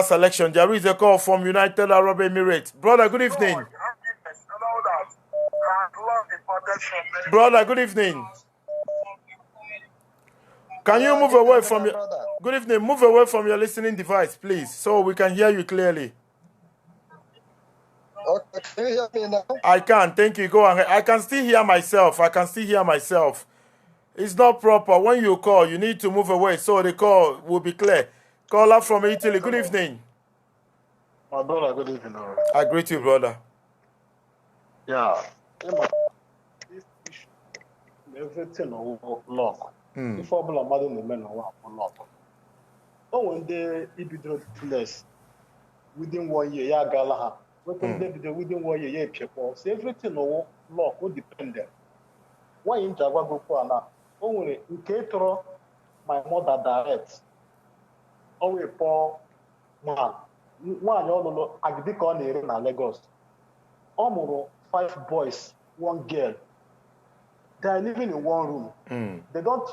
selection, there is a call from United Arab Emirates. Brother, good evening. Brother, good evening. Can you move away from your... Good evening. Move away from your listening device, please, so we can hear you clearly. Okay, can you hear me now? I can. Thank you. Go ahead. I can still hear myself. It's not proper. When you call, you need to move away so the call will be clear. Caller from Italy, good evening. My brother, good evening. I greet you, brother. Yeah. This issue, everything will lock. If all the mother and the men will lock. Oh, when they less within 1 year, yeah, Galaha. Within 1 year, yeah, people. So everything will lock, will depend. Why in Java go for now? Only in Cato, my mother direct. Only poor man. One, you know, I did call in Lagos. Almost 5 boys, 1 girl. They are living in 1 room. They don't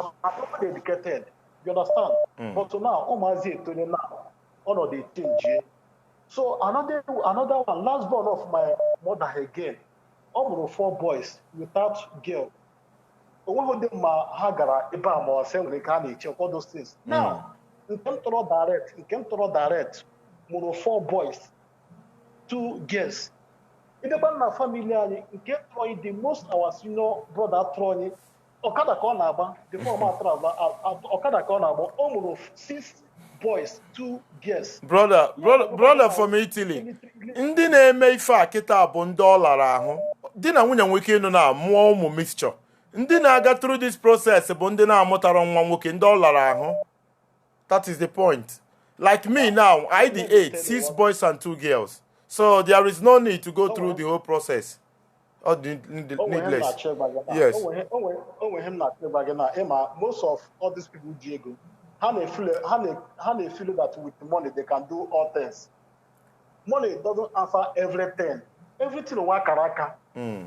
are not educated. You understand? But now, Omazi to now, all of the change. So another one, last born of my mother again. Almost 4 boys without girl. One of them Hagara, Ibam or Assembly all those things. Now, in Kemtoro direct, more 4 boys, 2 girls. In the Bana family, nke throwing the most our senior brother throwing Okada Konaba, the former traveler, Okada Konaba, almost 6 boys, 2 girls. Brother from Italy. Ndị na-eme ife a kịta bụ ndị ọ lara ahụ. Di na nwunye nwoke nọ na mụọ ụmụ mixture. Ndị na-aga through this process bụ ndị na-amụtara nwa nwoke ndị ọ lara ahụ. That is the point. Like me now, I the 8, 6 boys and 2 girls. So there is no need to go through the whole process. Or needless. Yes. Most of all these people, Diego, how they feel that with money they can do all things. Money doesn't answer everything. Everything work karaka.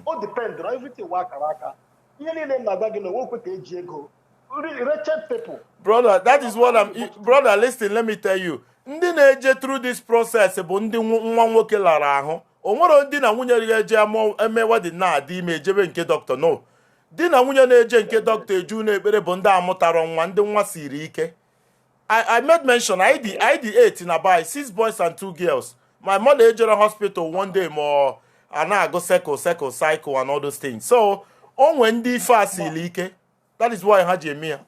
All depends on everything work karaka. Wretched people. Brother, that is what brother, listen, let me tell you. Ndị na-eje through this process bụ ndị nwa nwoke lara ahụ. O nwere ndị na nwunye ga-eje emewa dị na-adị ime ejebe nke doctor. No. Di na nwunye na-eje nke doctor eju na-ekpere bụ ndị amụtara nwa, ndị nwa siri ike. I made mention, I the 8 in Abai, 6 boys and 2 girls. My mother ejere hospital one day more and I go cycle and all those things. So, onwe ndị ife a siri ike. That is why ha ji eme ya.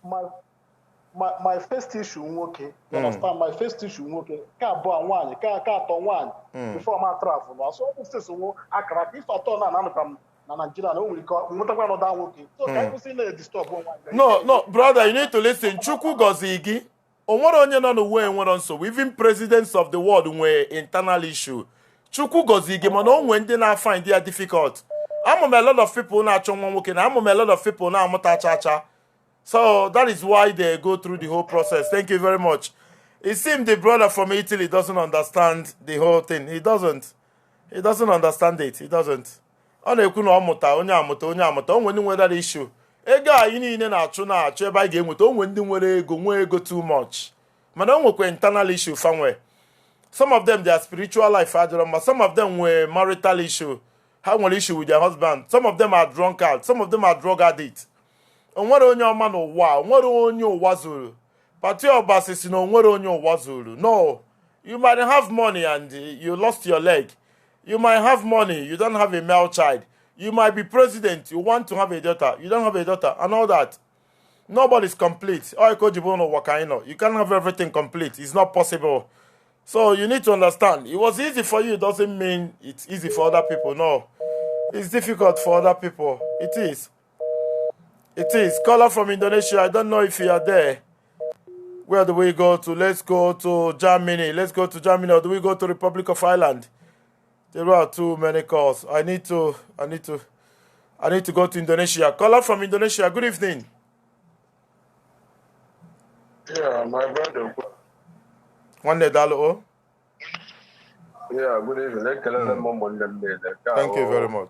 My first issue nwoke, you understand? My first issue nwoke, ka abụọ nwaanyị, ka atọ nwaanyị, before my travel. So this is akara if atọ na anụkam na Nigeria na o nwere ka nwetakwa another nwoke. So ka anyị kwụsị na-disturb nwaanyị. No, brother, you need to listen. Chukwu gozi gị. O nwere onye nọ n'uwe enwere nsogbu. Even presidents of the world nwere internal issue. Chukwu gozi gị mana o nwere ndị na-find it difficult. I'm a lot of people na-achọ nwa nwoke na I'm a lot of people na-amụta cha-cha. So that is why they go through the whole process. Thank you very much. It seems the brother from Italy doesn't understand the whole thing. He doesn't understand it. He doesn't. Ọ na-ekwu na onye amụta. O nwere nwere that issue. Ego anyị niile na-achụ ebe anyị ga-enweta. O nwere ndị nwere ego too much. Mana o nwekwa internal issue somewhere. Some of them, their spiritual life adịrọ, some of them were marital issue. Ha nwere issue with their husband. Some of them are drunkard. Some of them are drug addicts. Onwere onye ọma n'ụwa, onwere onye ụwa zuru. Pati ọbasi si na onwere onye ụwa zuru. No, you might have money and you lost your leg. You might have money, you don't have a male child. You might be president, you want to have a daughter, you don't have a daughter, and all that. Nobody's complete. You can't have everything complete. It's not possible. So you need to understand. It was easy for you doesn't mean it's easy for other people. No, it's difficult for other people. It is. It is. Caller from Indonesia. I don't know if you are there. Where do we go to? Let's go to Germany. Let's go to Germany. Or do we go to Republic of Ireland? There are too many calls. I need to go to Indonesia. Caller from Indonesia. Good evening. Yeah, my brother. One day, Dalo. Yeah, good evening. Thank you very much.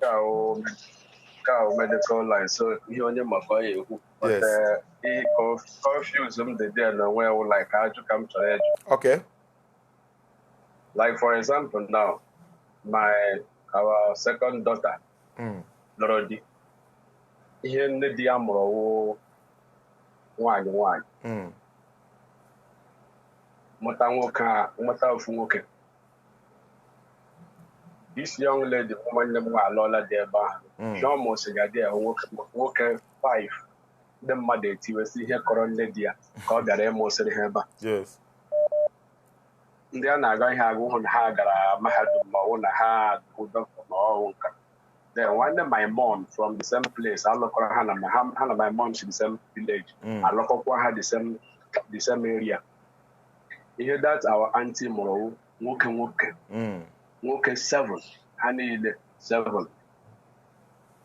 Medical line, so he only but he confused him the day and where like how to come to edge. Okay. Like for example now, our second daughter, Lorodi, he in the diamro one. Mota this young lady, woman, Lola, there, she almost got there, working 5. ndị mmadụ etiwesị ihe kọrọ nne di ya ka ọ bịara ịmụsịrị ha ebe a. Yes. Ndị a na-aga ihe agụ hụ na ha gara mahadum ma ọ bụ na ha bụ dọkịta na ọrụ nka. Then one my mom from the same place, I look at Hannah, my mom, she's the same village. I look at her the same area. You hear that our auntie Moro, woke 7, honey 7.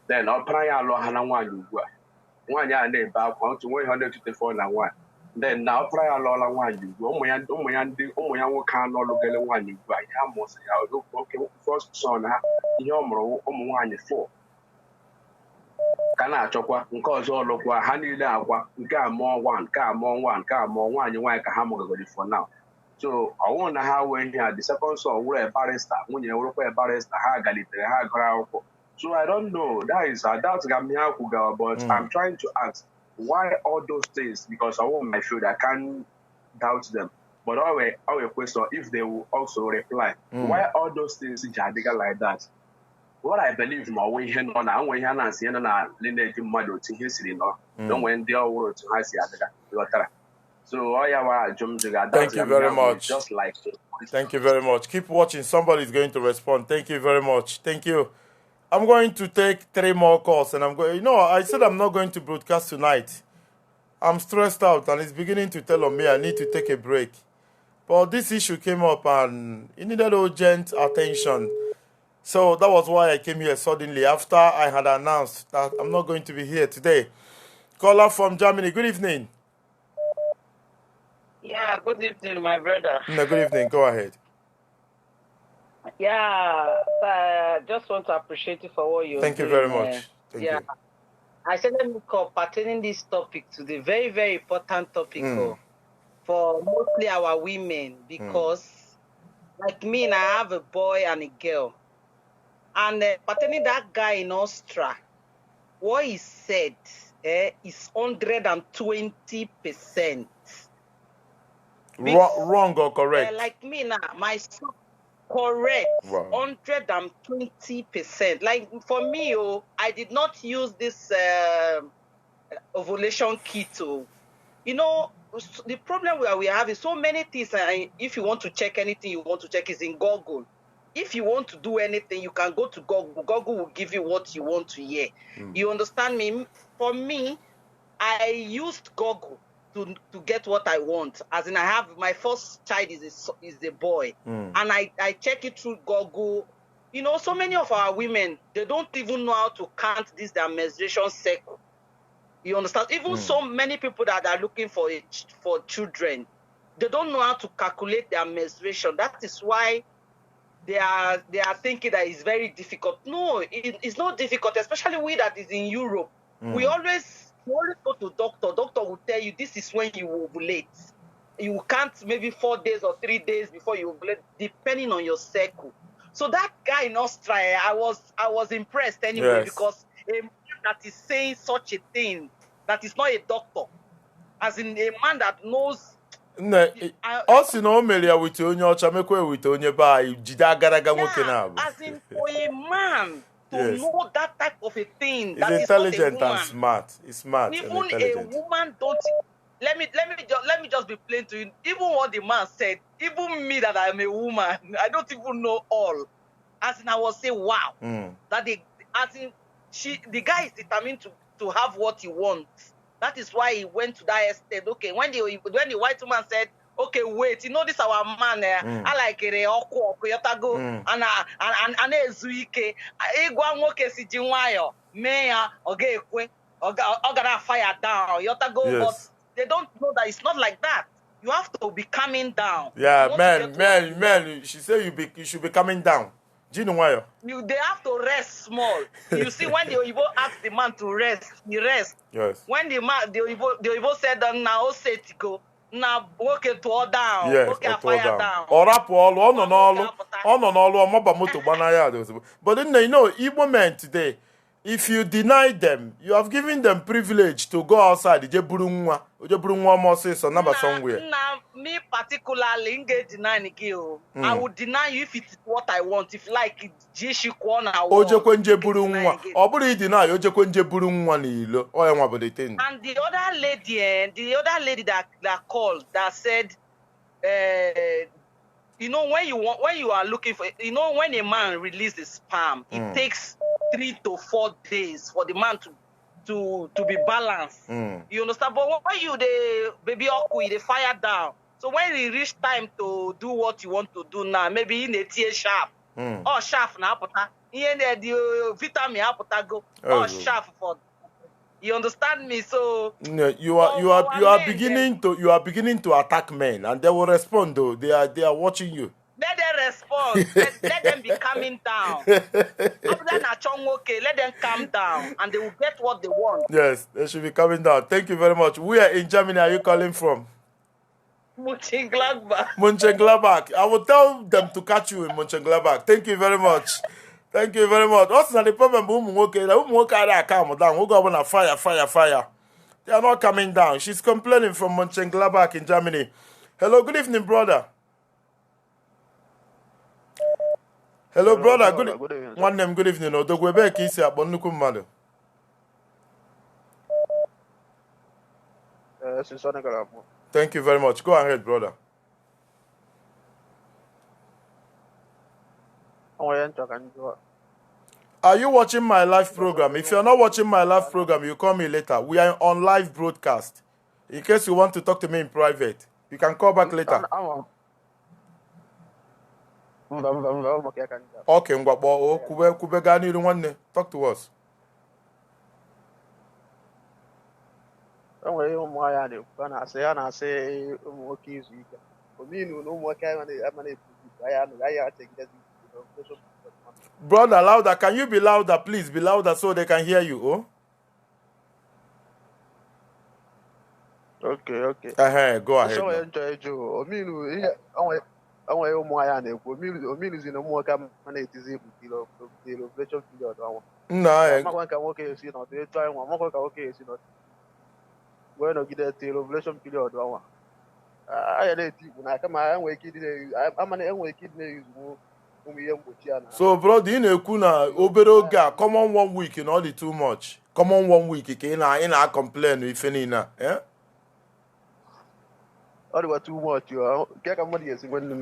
Then I'll try a lot Hannah 1 year and about 124 and 1. Then now try a lot of 1 you go. Oh, can't look at 1 you buy. I must say, okay, first son, Yomro, 4. Can I chokwa? Because all look what honey aqua, car more 1, you like a hammer for now. So I wonder how when you had the second son, we're a barrister, when you were a barrister, so I don't know. That's got me out, but I'm trying to ask. Why all those things? Because I want my food, I can't doubt them. But our question, if they will also reply, why all those things like that? What I believe my way here on our way here and see lineage model to history, don't when they all wrote to high. So thank you very much. Just like thank you very much. Keep watching. Somebody is going to respond. Thank you very much. Thank you. I'm going to take 3 more calls, and I'm going. I said I'm not going to broadcast tonight. I'm stressed out, and it's beginning to tell on me I need to take a break. But this issue came up, and it needed urgent attention. So that was why I came here suddenly after I had announced that I'm not going to be here today. Caller from Germany. Good evening. Yeah, good evening, my brother. No, good evening. Go ahead. Yeah, just want to appreciate you for what you're doing. Thank you very much. Thank you. I said let me call pertaining this topic to the very, very important topic for mostly our women, because like me, and I have a boy and a girl. And pertaining that guy in Austria, what he said is 120%. Wrong or correct? Like me now, my son. Correct. Wow. 120%. Like for me, I did not use this ovulation kit. The problem we have is so many things. If you want to check anything you want to check is in Google. If you want to do anything, you can go to Google. Google will give you what you want to hear. You understand me? For me, I used Google to get what I want. As in, I have my first child is a boy, and I check it through Google. So many of our women, they don't even know how to count their menstruation cycle. You understand? Even so many people that are looking for children, they don't know how to calculate their menstruation. That is why they are thinking that it's very difficult. No, it's not difficult, especially we that is in Europe. We always go to doctor. Doctor will tell you this is when you ovulate. You can't maybe 4 days or 3 days before you ovulate, depending on your cycle. So that guy in Austria, I was impressed anyway, because a man that is saying such a thing, that is not a doctor, as in a man that knows. As in for a man to know that type of a thing, that is intelligent not a and smart. It's smart. Even a woman don't. Let me just be plain to you. Even what the man said, even me that I'm a woman, I don't even know all. As in, I was saying, wow, that the guy is determined to have what he wants. That is why he went to that estate. Okay, when the white woman said, okay, wait, this our man. I like it. And ezuike. Igwa nwoke si jinwayo. Meya ogekwe. Ogara fire down. Yotago, but they don't know that it's not like that. You have to be coming down. Yeah, man. She said you should be coming down. They have to rest small. You see, when the Oyibo asked the man to rest, he rests. Yes. When the Oyibo said that now set to go. Now work it all down. Yes, fire down. But then Igbo men today, if you deny them, you have given them privilege to go outside. Me particularly, I would deny you if it's what I want. If like Jishi Kwana, I want. And the other lady that called that said, you know, when you are looking for, you know, when a man releases sperm, it takes 3 to 4 days for the man to be balanced. You understand? But when you the baby okui, they fire down. So when it reach time to do what you want to do now, maybe in a tear sharp or sharp now, in the vitamin go or sharp for. You understand me? So you are beginning to attack men, and they will respond though. They are watching you. Let them respond. let them be calming down. Let them calm down, and they will get what they want. Yes, they should be calming down. Thank you very much. Where in Germany are you calling from? Mönchengladbach. I will tell them to catch you in Mönchengladbach. Thank you very much. Thank you very much. What's the problem? Fire. They are not coming down. She's complaining from Mönchengladbach in Germany. Hello, good evening, brother. Hello, brother. Good evening. One name, good evening. Thank you very much. Go ahead, brother. Are you watching my live program? If you're not watching my live program, you call me later. We are on live broadcast. In case you want to talk to me in private, you can call back later. Okay, talk to us. Brother, louder. Can you be louder? Please be louder so they can hear you. Oh? Okay. Go ahead. So, bro, do you know Obero common 1 week in all the too much? Common 1 week, in a complain if any na. Yeah? All too much, you get a money as when you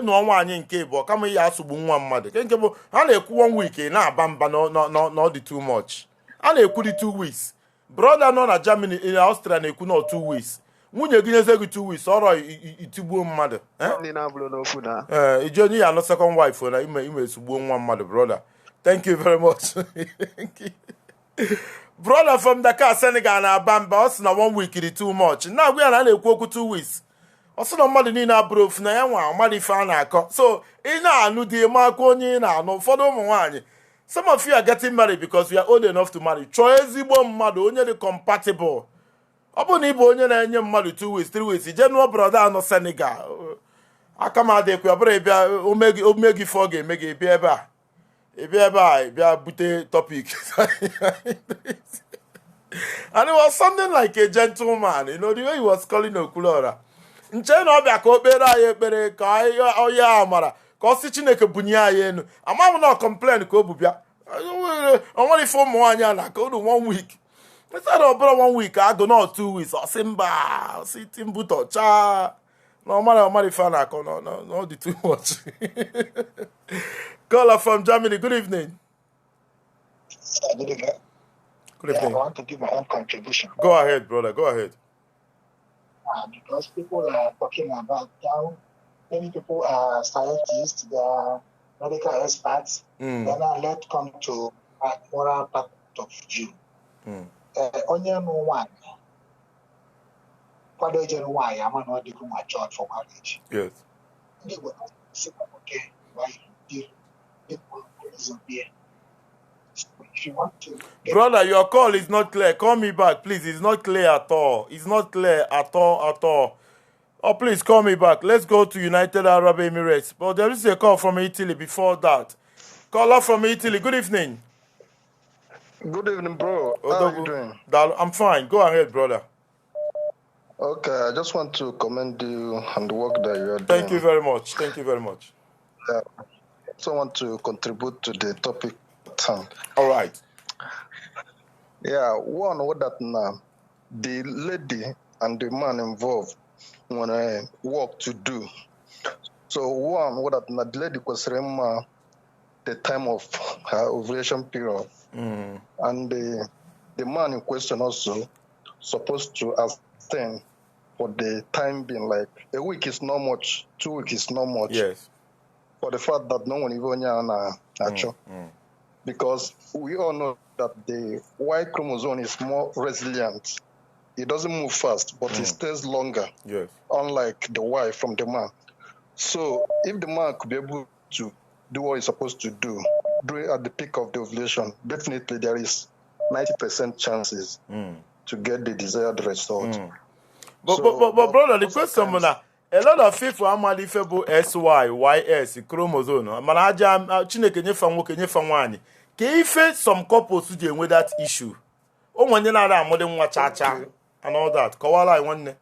no one in cable. Come here, Subu 1 month. Can't give 1 week in a bamba, not the too much. And they could 2 weeks. Brother, no, na Germany, in Austria, they could not 2 weeks. When you give 2 weeks, all right, it's a boom mother. Eh? Johnny, I'm not second wife, and I may boom 1 mother, brother. Thank you very much. Brother from Dakar, Senegal, and Bamba, also na 1 week is too much. Now we are not a 2 weeks. Also, no money in our proof, na yawa, money fan. So, in our new dear Marconi, no, for no one. Some of you are getting married because we are old enough to marry. Choice one mother, only the compatible. Upon Ibo, only married 2 weeks, 3 weeks. General brother, no Senegal. I come out there, Omega Foggy, make a beer. If you ever put topic. And it was something like a gentleman, you know, the way he was calling Okulora. In China, I go better, oh, yeah, Mara. Cause Chineke bunya yenu. I'm not complaining, Kobubia. I want it for more, I go to 1 week. Instead of 1 week, I go not 2 weeks. Or Simba, sitting buto, cha. No matter fan, I go, no, the too much. Caller from Germany, good evening. Good evening. Good evening. I want to give my own contribution. Go ahead, brother, go ahead. Because people are talking about how many people are scientists, they are medical experts, then I let come to a moral part of view. Only one. What do you know why I'm not doing my job for marriage? Yes. They will not say, okay, why you people disappear. If you want to brother, your call is not clear. Call me back, please. It's not clear at all. It's not clear at all. Oh, please call me back. Let's go to United Arab Emirates. But there is a call from Italy before that. Caller from Italy. Good evening. Good evening, bro. How are you doing? I'm fine. Go ahead, brother. Okay, I just want to commend you on the work that you are doing. Thank you very much. Thank you very much. I also want to contribute to the topic. All right. Yeah, one, what that now, the lady and the man involved want to work to do. So one, what that now, the lady was the time of her ovulation period, and the man in question also supposed to abstain for the time being. Like a week is not much, 2 weeks is not much. Yes. For the fact that no one even because we all know that the Y chromosome is more resilient. It doesn't move fast, but it stays longer. Yes. Unlike the Y from the man. So if the man could be able to do what he's supposed to do during at the peak of the ovulation, definitely there is 90% chances to get the desired result. But brother, the question is, a lot of people are malifable SY, YS, chromosome. Manaja, Chineke nyefa nwoke nyefa nwanyị. Ka ife some couples dey with that issue. O nwanye na ara amode nwa cha and all that. Kọwara anyị nwanne.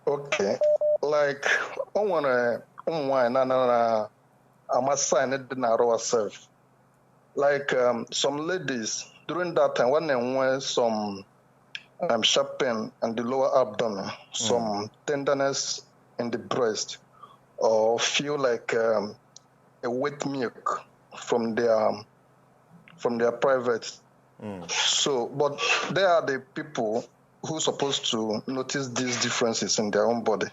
Okay. Like, I want to na sign it in ourselves. Like some ladies during that time when they wear some sharp pain and the lower abdomen, some tenderness in the breast, or feel like a wet milk from their private. So, but they are the people who are supposed to notice these differences in their own body,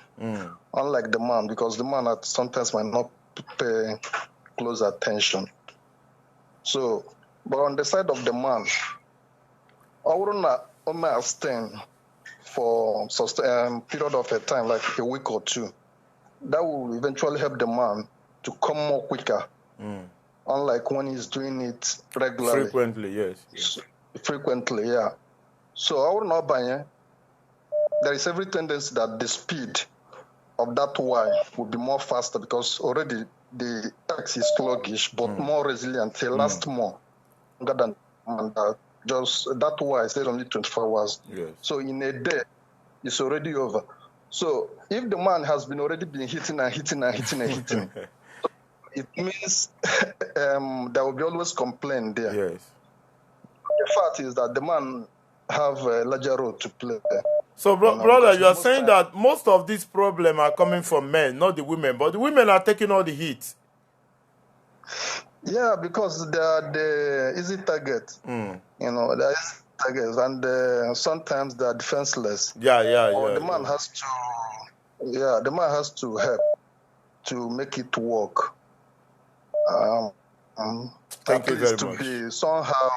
unlike the man, because the man sometimes might not pay close attention. So, but on the side of the man, I wouldn't abstain for a period of a time, like a week or two. That will eventually help the man to come more quicker, unlike when he's doing it regularly. Frequently, yes. Frequently, yeah. So I would not buy it. There is every tendency that the speed of that Y will be more faster because already the X is sluggish but more resilient. They last more longer than just that Y stays only 24 hours. Yes. So in a day, it's already over. So if the man has already been hitting, it means there will be always complaint there. Yes. The fact is that the man have a larger role to play. So, brother, you are saying that most of these problems are coming from men, not the women, but the women are taking all the heat. Yeah, because they are the easy target. You know, they are easy targets, and sometimes they are defenseless. The man has to, the man has to help to make it work. Thank you very much. To be somehow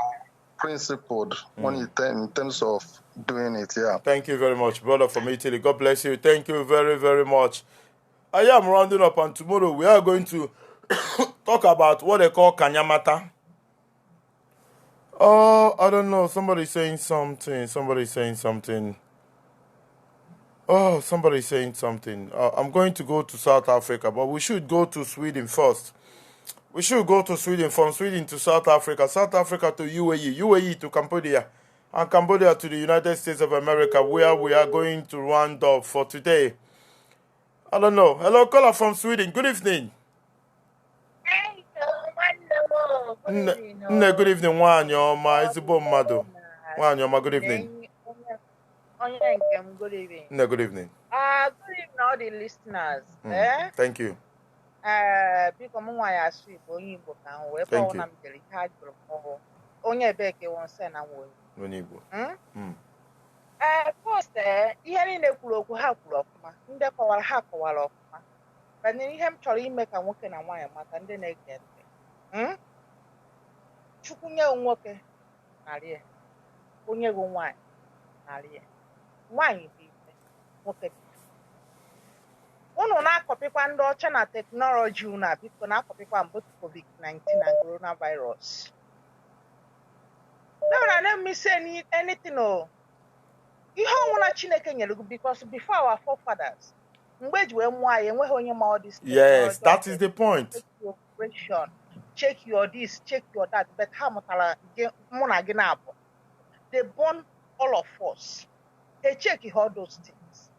principled when in terms of doing it, Thank you very much, brother from Italy. God bless you. Thank you very, very much. I am rounding up, and tomorrow we are going to talk about what they call Kanyamata. Oh, I don't know. Somebody's saying something. Oh, somebody's saying something. I'm going to go to South Africa, but we should go to Sweden first. We should go to Sweden, from Sweden to South Africa, South Africa to UAE, UAE to Cambodia, and Cambodia to the United States of America, where we are going to round up for today. I don't know. Hello, caller from Sweden. Good evening. Good evening, Wanyoma. Ezigbo mmadụ. Wanyoma, good evening. Good evening. Good evening. Good evening, all the listeners. Thank you. Biko mwa ya asụ Igbo onye Igbo ka m wee Thank kpọọ na m jere ihe a jụrụ m onye ebe ka ịwụ nsị na onye Igbo. First, ihe niile kwuru okwu ha kwuru ọfụma, ndị kọwara ha kọwara ọfụma. Banyere ihe m chọrọ ime ka nwoke na nwaanyị mata ndị na-ege ntị. Chukwu nye nwoke narị ya, onye gụ nwaanyị narị ya. Nwaanyị bụ ife, nwoke bụ unu na-akọpịkwa ndị ọcha na teknọlọji unu biko na-akọpịkwa mbụ COVID-19 na coronavirus. Let me say anything. Ihe ọnwụna Chineke nyere gị because before our forefathers, mgbe ji wee mụọ anyị enweghị onye ma ọ dị. Yes, that is the point. check your this, check your that, but how much they born all of us. They check all those things.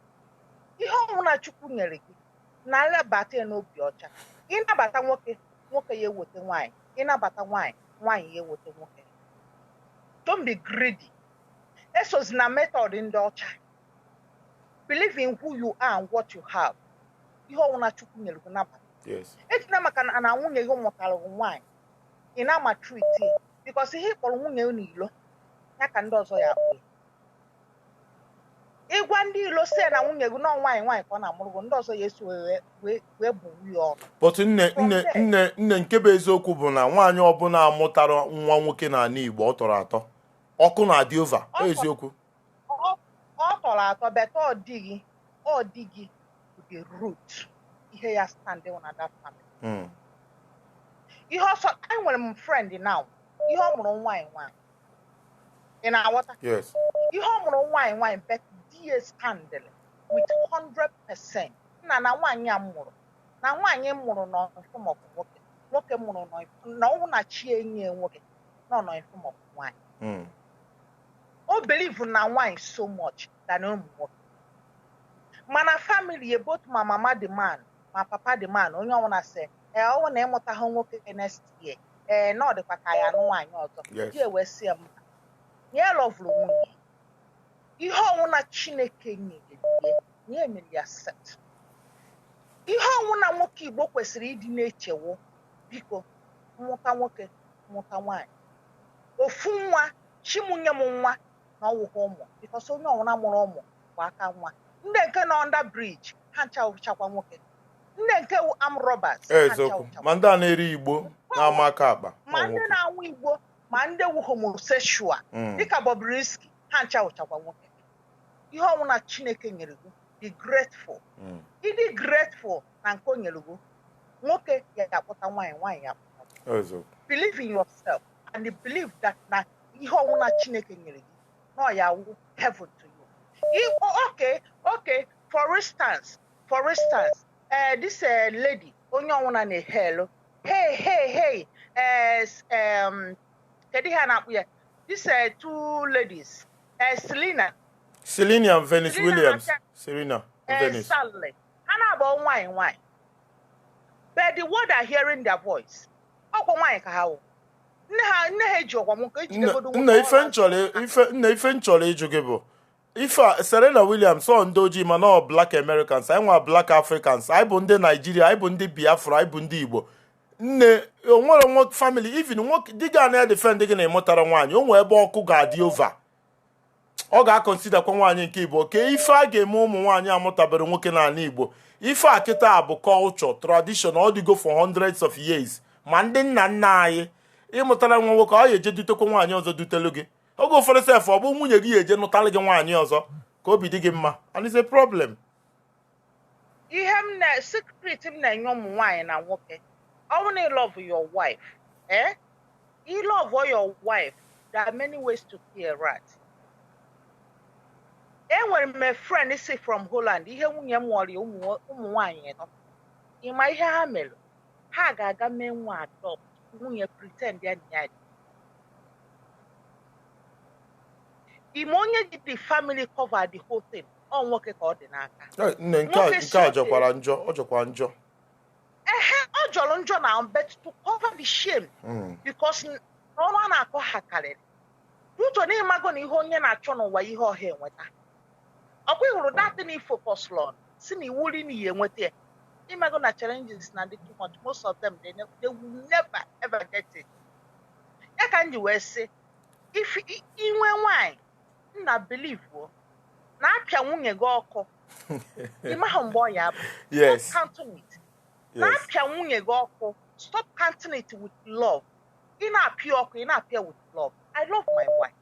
Ihe ọmụna Chukwu nyere gị na alabata n'obi ọcha. Ịnabata nwoke, nwoke ya ewete nwaanyị. Ịnabata nwaanyị, nwaanyị ya ewete nwoke. Don't be greedy. Esozi na method ndị ọcha. Believe in who you are and what you have. Ihe ọmụna Chukwu nyere gị nabata. Yes. Ejina maka na nwunye gị mụtara nwaanyị. Ị na-ama treat because ihe kpọrọ nwunye n'ilo ya ka ndị ọzọ ya akpọ. Ịgwa ndị ilo se na nwunye gị nọ nwaanyị ka ọ na-amụrụ gị ndị ọzọ ya esi wee bụ nwunye ọnụ. But nne nke bụ eziokwu bụ na nwaanyị ọbụla amụtara nwa nwoke n'ala Igbo ọ tọrọ atọ. Ọkụ na-adị over eziokwu. Ọ tọrọ atọ beta ọ dịghị the root ihe ya stand na that family. Ihe ọsọ enwere m friend now ihe ọ mụrụ nwaanyị. Ị na-aghọta? Yes. Ihe ọ mụrụ nwaanyị bet die scandal with 100%. Na nwaanyị a mụrụ. Na nwaanyị mụrụ nọ form of nwoke. Nwoke mụrụ na ọ na chi enyi nwoke nọ form of nwaanyị. O believe na nwaanyị so much than ụmụ nwoke. Mana family both my mama the man, my papa the man, onye ọwụna sị ọ na ịmụta ha nwoke next year. Na ọ dịkwa ka ya nwaanyị ọzọ. Ji ewe sie m. Nye lovelu nwunye. Ihe ọnwụna Chineke nyere nye emere ya set. Ihe ọnwụna nwoke Igbo kwesịrị ịdị na-echewo biko mmụta nwoke mmụta nwaanyị. Ofu nwa chimunye m nwa na ọwụghị ụmụ because onye ọnwụna mụrụ ụmụ bụ aka nwa. Ndị nke nọ under bridge ha nchawụchakwa nwoke. Ndị nke arm robbers ha nchawụchakwa. Ma ndị a na-eri Igbo na-ama aka akpa. Ma ndị na-anwụ Igbo ma ndị wu homosexual dịka Bobrisky ha nchawụchakwa nwoke. Ihe ọnwụna Chineke nyere gị be grateful. Ịdị grateful na nke o nyere gị nwoke ya akpọta nwaanyị ya akpọta. Believe in yourself and believe that na ihe ọnwụna Chineke nyere gị na ya wụ heaven to you. Okay, for instance, this lady onye ọnwụna na hell. Hey, kedu ha na-akpụ ya? These two ladies, Selena and Venice Williams. Serena and Venice. Sally. Ha na-abụ nwaanyị. But the word are hearing their voice. Ọkwa nwaanyị ka ha wụ. Nne ha eji ọkwa nwoke ejidegodo nwoke. Nne ife nchọrọ ịjụ gị bụ ife Serena Williams ọ ndị ojii mana ọ black Americans, anyị nwa black Africans, anyị bụ ndị Nigeria, anyị bụ ndị Biafra, anyị bụ ndị Igbo. Nne onwere nwoke family even nwoke di ga na-defend gị na ịmụtara nwaanyị o nwee ebe ọkụ ga-adị over. Ọ ga-akọnsida kwa nwaanyị nke Igbo ke ife a ga-eme ụmụ nwaanyị amụtabere nwoke n'ala Igbo. Ife a kịta bụ culture, tradition, ọ dịgo for hundreds of years. Ma ndị nna nna anyị ịmụtara nwa nwoke ọ ga-eje dutekwa nwaanyị ọzọ dutelu gị. Oge ụfọdụ sef ọ bụ nwunye gị eje nụtara gị nwaanyị ọzọ ka obi dị gị mma. And it's a problem. Ihe m na secret m na-enye ụmụ nwaanyị na nwoke. I want to love your wife. You love your wife. There are many ways to kill a rat. When my friend is from Holland, ihe nwunye m nwere ụmụ nwaanyị nọ. Ịma ihe ha mere? Ha ga-aga mee nwa adopt. Nwunye pretend ya nya. Ime onye ji the family cover the whole thing. Ọ nwoke ka ọ dị n'aka. Nne nke a jọkwara njọ, ọ jọkwa njọ. Ọ jọrọ njọ na but to cover the shame because ọnụ na-akọ ha karịrị. Uto na ịmago na ihe onye na-achọ n'ụwa ihe ọha enweta. Ọkwa ịhụrụ datin focus on si na iwu ri na ihe enweta ya. Ịmago na challenges na dị too much, most of them they will never ever get it. Ya ka m ji wee sị if inwe nwaanyị nna believe na apịa nwunye gị ọkụ ịmaghị mgbe ọ ya bụ. Yes. Na-apịa nwunye gị ọkụ, stop counting it with love. Ị na-apịa ọkụ, ị na-apịa with love. I love my wife.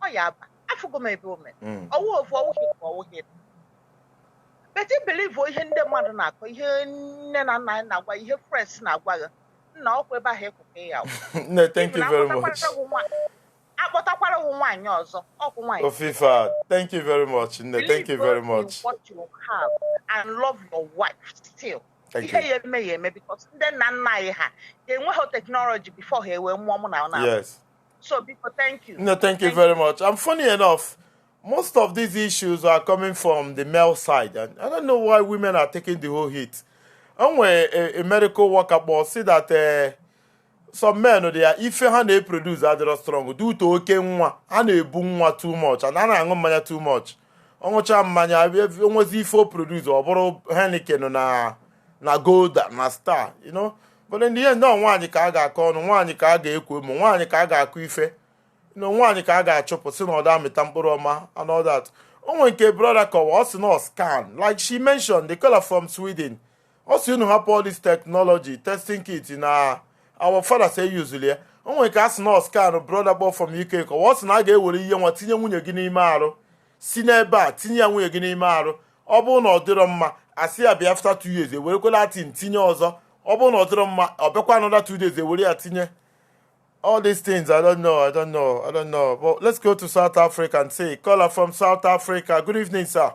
Ọ ya aba. Afụgo m ebe o mere. Ọwụ ofu ọwụghị. But I believe ihe ndị mmadụ na-akọ, ihe nne na nna na-agwa, ihe friends na-agwa gị. Nna ọkwa ebe ahụ ekwuke ya. No, thank you very much. Akpọtakwara nwaanyị ọzọ, ọkụ nwaanyị. Ofifa, thank you very much. Thank you very much. What you have and love your wife still. ihe ya eme because ndị nna nna anyị ha enweghị technology before ha ewe mmụọ mụ na yes. So people, thank you. No, thank you very much. And funny enough, most of these issues are coming from the male side, and I don't know why women are taking the whole hit. And when a medical worker boss see that some men, they are if they produce are strong due to okay and they boom too much and I manya too much. Ongocha manya almost if produce or borrow Heineken na gold na star, you know. But in the end, no one you can get corn, one you can get equipment, one you can get quife. You know, one you can get chop, so no damn tamporoma and all that. Oh, when brother call also no scan. Like she mentioned, they call her from Sweden. Also, you know, have all this technology, testing kits in our father say usually. Oh, when cast no scan, brother boy from UK, what's not get with you want to when you guinea maro. Sineba, Tinya when you guinea maro. Obo no dirama. I see I be after 2 years. They will go that in Tinya. Obo no drama, another 2 days they will attend. All these things, I don't know. But let's go to South Africa and say, caller from South Africa. Good evening, sir.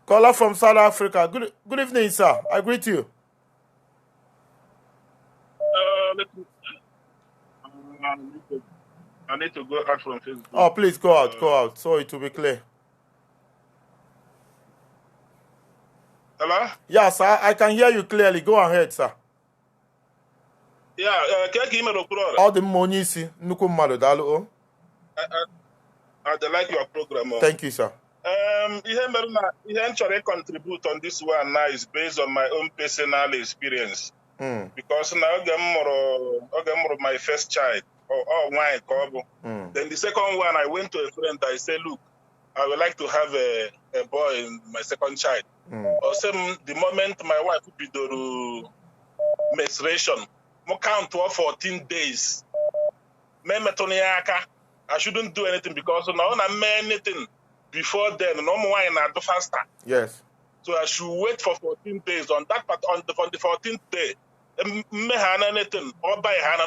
Caller from South Africa. Good evening, sir. I greet you. I need to go out from Facebook. Oh, please go out, so it will be clear. Hello? Yes, I can hear you clearly. Go ahead, sir. Yeah, all the money see nuku mmadụ daalụ. I like your program. Thank you, sir. Ihe chọrọ contribute on this one now is based on my own personal experience. Because now oge m mụrụ my first child or nwaanyị ka ọ bụ. Then the second one I went to a friend, I said, look, I would like to have a boy, my second child. Or the moment my wife bidoro menstruation, mo count to 14 days. I shouldn't do anything because now I'm anything before then. No more I do faster. Yes. So I should wait for 14 days. On that part, on the 14th day, anything or by and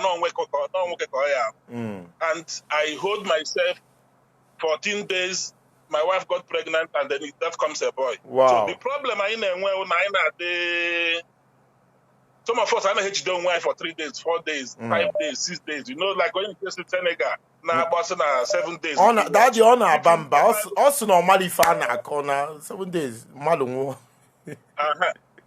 I hold myself 14 days. My wife got pregnant, and then that comes a boy. Wow. So the problem some of us I know don't wife for 3 days, 4 days, 5 days, 6 days. You know, like when you go to Senegal, now about 7 days. Daddy on a bamba. Also normally fan 7 days. Malungo.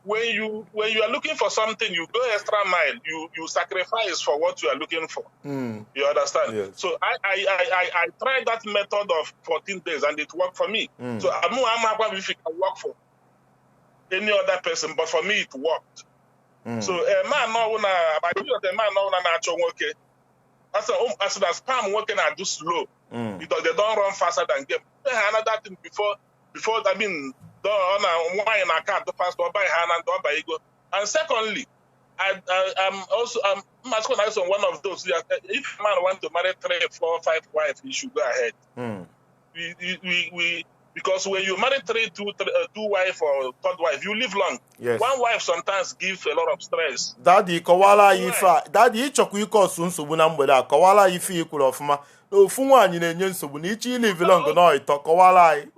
When you are looking for something, you go extra mile. You sacrifice for what you are looking for. You understand? Yes. So I tried that method of 14 days and it worked for me. So I'm happy if it can work for any other person, but for me it worked. So a man no okay. As soon as spam working and do slow because they don't run faster than game. Another thing before I mean. And secondly, I'm also one of those. If a man wants to marry 3, 4, 5 wives, he should go ahead. Because when you marry 2 wives or 3rd wife, you live long. Yes. 1 wife sometimes gives a lot of stress. Daddy, kowala ifa. Daddy, ichokwu iko nsogbu na mgbede a. Kowala ife ikwuru ọfụma. Ofu nwaanyị na-enye nsogbu na ichi live long no ito. Kowala ai.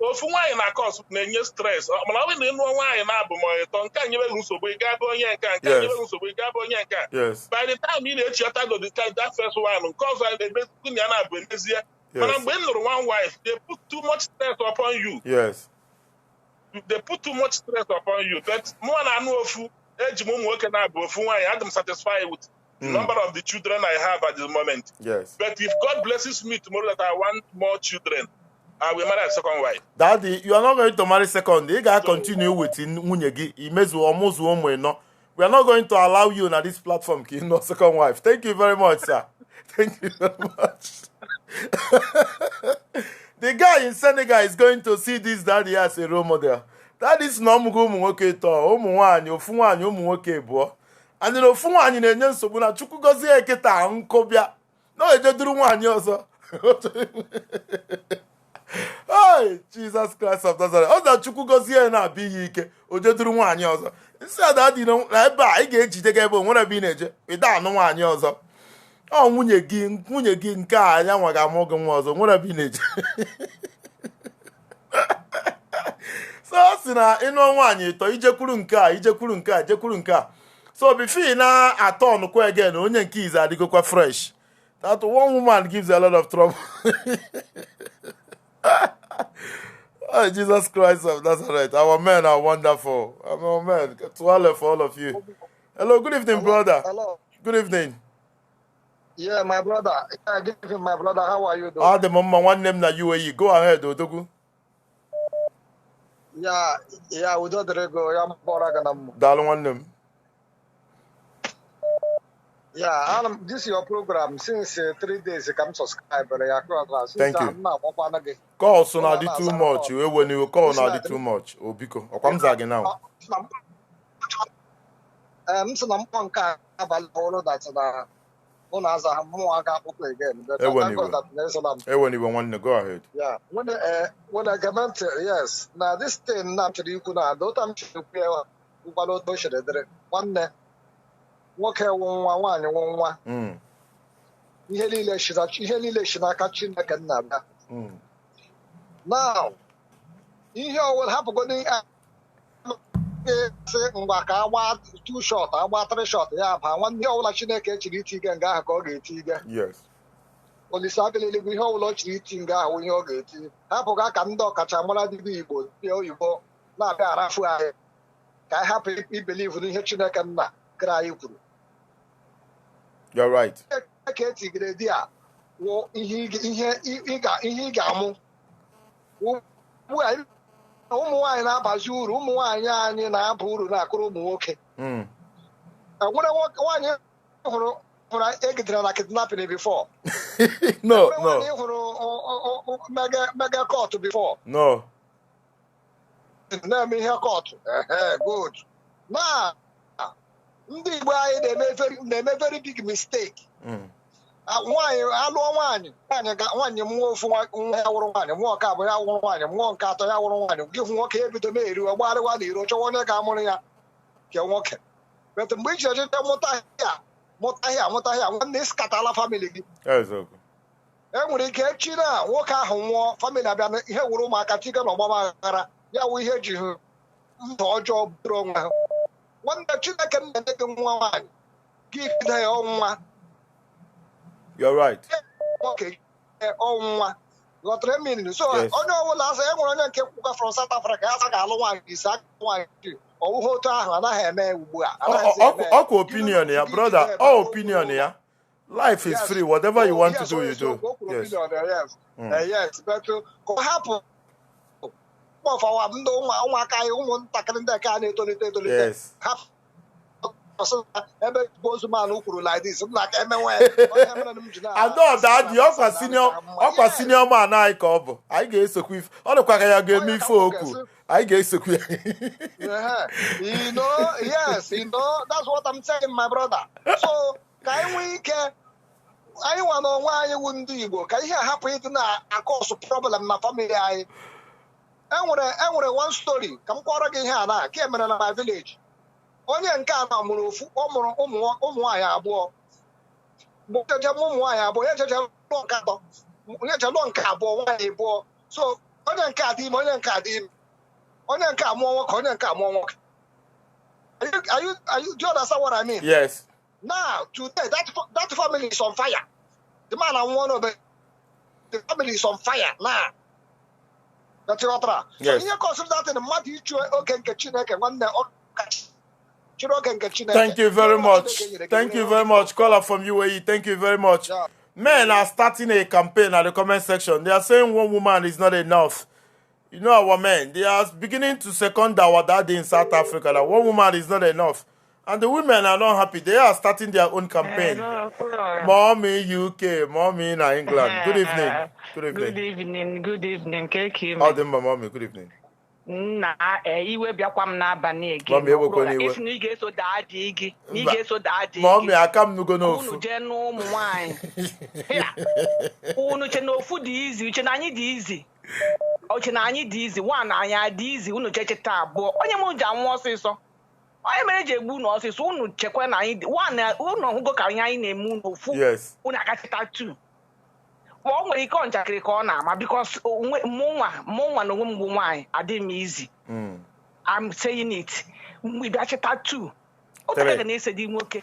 Ofu nwaanyị na cause na-enye stress. Mana ọ bụ na ịnụ nwaanyị na-abụ ma ịtọ nke a nyebe nsogbu ị ga-abụ onye nke a, nke a nyebe nsogbu ị ga-abụ onye nke a. Yes. By the time ị na-echiọta go that first one, nke ọzọ ebe ya na-abụ emezie. Mana mgbe ị nụrụ 1 wife, they put too much stress upon you. Yes. They put too much stress upon you. But mụ na anụ ofu eji m ụmụ nwoke na-abụ ofu nwaanyị, I'm satisfied with the number of the children I have at the moment. Yes. But if God blesses me tomorrow that I want more children, I will marry a second wife. Daddy, you are not going to marry second. You gotta continue with Munyegi. We are not going to allow you on this platform to know second wife. Thank you very much, sir. Thank you very much. The guy in Senegal is going to see this daddy as a role model. That is not Mugomuke to Omuani, Ofuani, Omuke bo. And then Ofuani and Sobuna Chukugozi Eketa, Unkobia. No, I just do one also. Hey, Jesus Christ of Nazareth. Oh, that Chukugozi and I be Ike, or just do one also. Instead that you know, I get you take one of Bineja without no one also. Oh, Munyegin car, young Morgan was on one of Bineja. So sina ino nwanyi to ijekwuru nke a ijekwuru nke a ijekwuru nke a. So before na aton kwa again onye nke iza adigokwa fresh. That one woman gives a lot of trouble. Oh, Jesus Christ of Nazareth. Our men are wonderful. Our men. To for all of you. Hello, good evening, brother. Hello. Good evening. Yeah, my brother. Yeah, good evening, my brother. How are you doing? Ah, the mama one name na UAE. Go ahead, Odogu. Yeah, we do the go. Yeah, Dalu one name. Yeah, this is your program since 3 days. I come subscribe. Thank you. Call so now too much. When you call now too much. Obiko. Okwamzage now. So I'm one car about all of that. One as I have more again. But when you want to go ahead. Yeah. When I comment, yes. Now this thing naturally you could not. Don't I'm sure one nwoke nwa nwaanyị nwa ihe niile shi n'aka Chineke nna bịa now ihe ọwụla hapụgodi sị ngwa ka agba 2 shot agba 3 shot ya ba nwanne ihe ọwụla Chineke echiri iti ige nga ahụ ka ọ ga-eti ige Olise abịaleligwe ihe ọwụla ọ chiri iti nga ahụ ihe ọ ga-eti hapụga ka ndị ọkachamara dịbe Igbo ndị oyibo na-abịa arafu anyị ka anyị hapụ ibelivu n'ihe Chineke nna kere anyị kwuru. You're right. Ụmụ nwaanyị na-abazi uru ụmụ nwaanyị anyị na-aba uru na-akụrụ ụmụ nwoke nwere nwaanyị hụrụ egidere na kidnapping before no nwaanyị hụrụ mega court before no na-eme ihe court good na ndị Igbo anyị na-eme very big mistake. Nwaanyị alụọ nwaanyị mmụọ ofu nwa ya wụrụ nwaanyị mmụọ nke abụọ ya wụrụ nwaanyị mmụọ nke atọ ya wụrụ nwaanyị gị hụ nwoke ebido na-eriwe gbagharịwa na iro chọwa onye ga-amụrụ ya nke nwoke but mgbe i ji ejide mụta ihe nwanne ịskatala famili gị enwere ike echi na nwoke ahụ nwụọ famili abịa ihe wụrụ ụmụaka tiga na ọgbama aghara ya wụ ihe ji ndụ ọjọọ bụrụ onwe ha nwanne Chineke na-enye gị nwa nwaanyị gị kide ya ọnwụnwa. You're right. Okay, ọnwụnwa ghọtara mmiri so onye ọbụla asị enwere onye nke kwụga from South Africa ya asa ga-alụ nwaanyị ise aka nwaanyị ọwụhụ otu ahụ anaghị eme ugbu a ọkwa opinion ya brother all opinion ya life is free whatever you want to do you do. Yes but ka hapụ ọfawa ndị ụmụaka anyị ụmụntakịrị ndị ka na-etolite hapụ ebe ozumanụ kwuru like this ka emenwe adọdadị ọkwa senior man anyị ka ọ bụ anyị ga-esokwu ife ọ dịkwa ka ya ga-eme ife okwu anyị ga-esokwu ya yes that's what I'm saying my brother so ka anyị nwee ike anyị nwa n'onwe anyị wu ndị Igbo ka ihe hapụ ịdị na-akọsụ problem na family anyị enwere one story ka m kọrọ gị ihe a na ka emere na my village onye nke a na mụrụ ụmụ nwaanyị abụọ ụmụ nwaanyị abụọ onye jeje lụọ nke abụọ nwaanyị abụọ so onye nke a dị ime onye nke a dị ime onye nke amụọ nwoke onye nke amụọ nwoke do you understand what I mean? Yes. Now today that family is on fire. The man and one of the family is on fire now. That's your so you consider that in the mad you okay Chineke one Thank you very much. Thank you very much. Caller from UAE. Thank you very much. Yeah. Men are starting a campaign at the comment section. They are saying one woman is not enough. You know our men. They are beginning to second our daddy in South Africa that one woman is not enough. And the women are not happy. They are starting their own campaign. Mommy UK, mommy in England. Good evening. Good evening. Good evening. Good evening. How do mommy? Good evening. Na iwe bịakwa m n'abalị ege esi na ị ga-eso daa dị gị na ị ga-eso daa dị gị aka m nugo n'ofu unu jee n'ụmụ nwaanyị unu che na ofu dị izi uche na anyị dị izi uche na anyị dị izi nwa na anyị adị izi unu checheta abụọ onye m ji anwụ ọsịsọ onye mere ji egbu unu ọsịsọ unu chekwa na anyị dị unu hụgo ka ihe anyị na-eme unu ofu unu akachita tu ọ nwere ike njakịrị ka ọ na-ama because mụnwa na onwe m bụ nwaanyị adịghị m easy. I'm saying it. We bịa cheta too. Okay, ga na-ese di nwoke.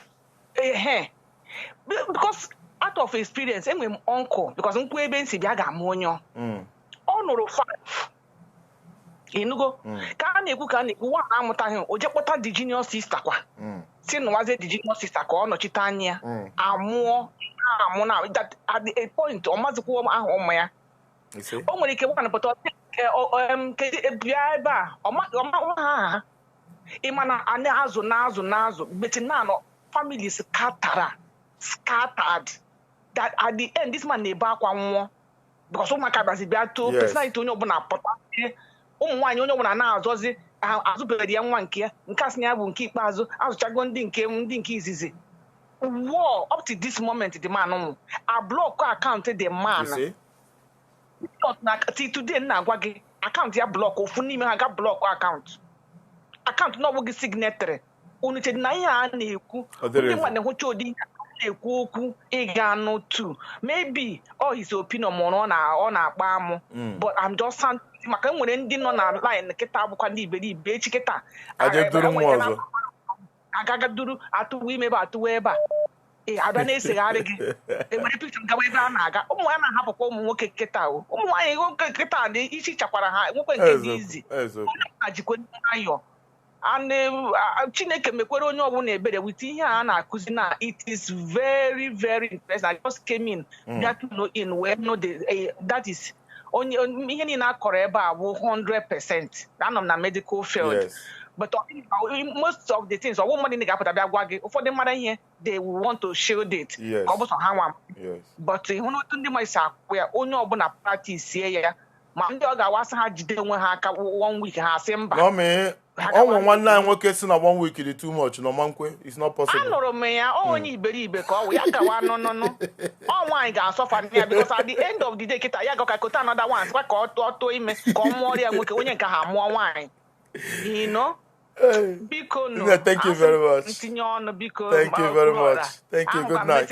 Because out of experience, enwe m uncle because nkwu ebe nsi bịa ga-amụ onye ọ nụrụ 5. Inugo ka a na-ekwu nwa na-amụtaghị o je kpọta the junior sister kwa si nwazie the junior sister ka ọ nọchite anya amụ na at the point ọ mazikwa ahụ ụmụ ya o nwere ike nwa pụta bịa ebe a ọma ha ịma na a na-azụ betinanọ families scattered that at the end this man na-ebe akwa nwụọ because ụmụaka bazi bịa too personality onye ọbụla pụta ụmụ nwaanyị onye ọbụla na-azọzi azụbere ya nwa nke ya nke asị ya bụ nke ikpeazụ azụchago ndị nke izizi war up to this moment the man nwụ a block account the man today na-agwa gị akaụntụ ya blọk ofu n'ime ha ga blọk akaụntụ na ọbụghị signetary oniche na ihe a na-ekwu ndị mmadụ na-ehụcha ụdị na-ekwu okwu ịga n'otu maybe his opinion mụrụ ọ na-akpa amụ but I'm just maka enwere ndị nọ na line kịta bụkwa ndị iberibe echi kịta agagaduru atụwa ime ebe atụwa ebe a abịa na-esegharị gị enwere pikchọ gawa ebe a na-aga ụmụ ya na-ahapụkwa ụmụ nwoke kịta ụmụ nwaanyị nwoke kịta dị isi chakwara ha nwekwe nke dị izi na jikwe nwayọ Chineke mekwere onye ọbụla ebere wit ihe a na-akụzi na it is very very interesting. I just came in that to know in where know that is onye ihe niile akọrọ ebe a bụ 100%. Anọ m na medical field but most of the things ọwụ mmadụ ga-apụta bịa gwa gị ụfọdụ mmadụ ihe they will want to shield it ka ọ bụ sọ ha nwa but ịhụ n'otu ndị mmadụ si akwụ ya onye ọbụla practice ya ma ndị ọ ga-awasị ha jide onwe ha aka 1 week ha asị mba ọnwụ nwanne anyị nwoke si na 1 week dị too much na ọmankwe it's not possible. Anụrụ m ya onye iberibe ka ọ wụ ya gawa nụnụnụ ọ nwaanyị ga-asọfa ya because at the end of the day kịta ya ga kota another one sịkwa ka ọ tụọ ime ka ọ mụọrọ ya nwoke onye nke ha mụọ nwaanyị biko no. Thank you very much. Thank you very much. Thank you. Good night.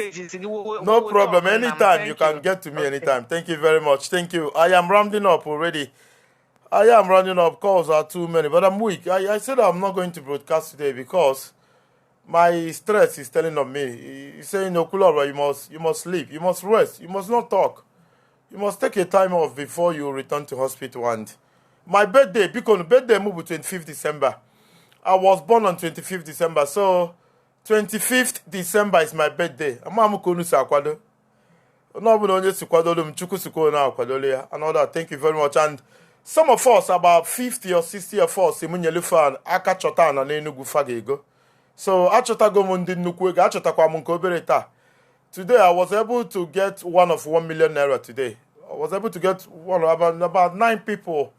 No problem. Anytime you can get to me anytime. Thank you very much. Thank you. I am rounding up already. Calls are too many, but I'm weak. I said I'm not going to broadcast today because my stress is telling on me. He's saying, no, Kulora, you must sleep. You must rest. You must not talk. You must take a time off before you return to hospital. And my birthday, because birthday moved to 25th December. I was born on 25th December, so 25th December is my birthday. And all that. Thank you very much. And some of us, about 50 or 60 of us, so today I was able to get one of 1 million naira today. I was able to get about 9 people.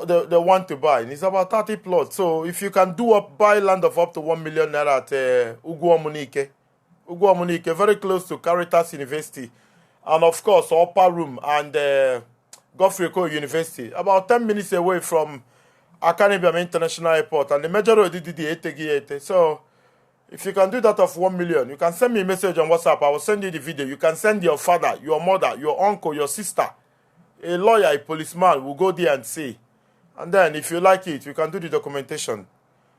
They want to buy. And it's about 30 plots. So if you can buy land of up to 1 million naira at Uguamunike, very close to Caritas University, and of course Upper Room and Godfrey Co University, about 10 minutes away from Akanibiam International Airport, and the major road did. So if you can do that of 1 million, you can send me a message on WhatsApp. I will send you the video. You can send your father, your mother, your uncle, your sister, a lawyer, a policeman will go there and see. And then, if you like it, you can do the documentation.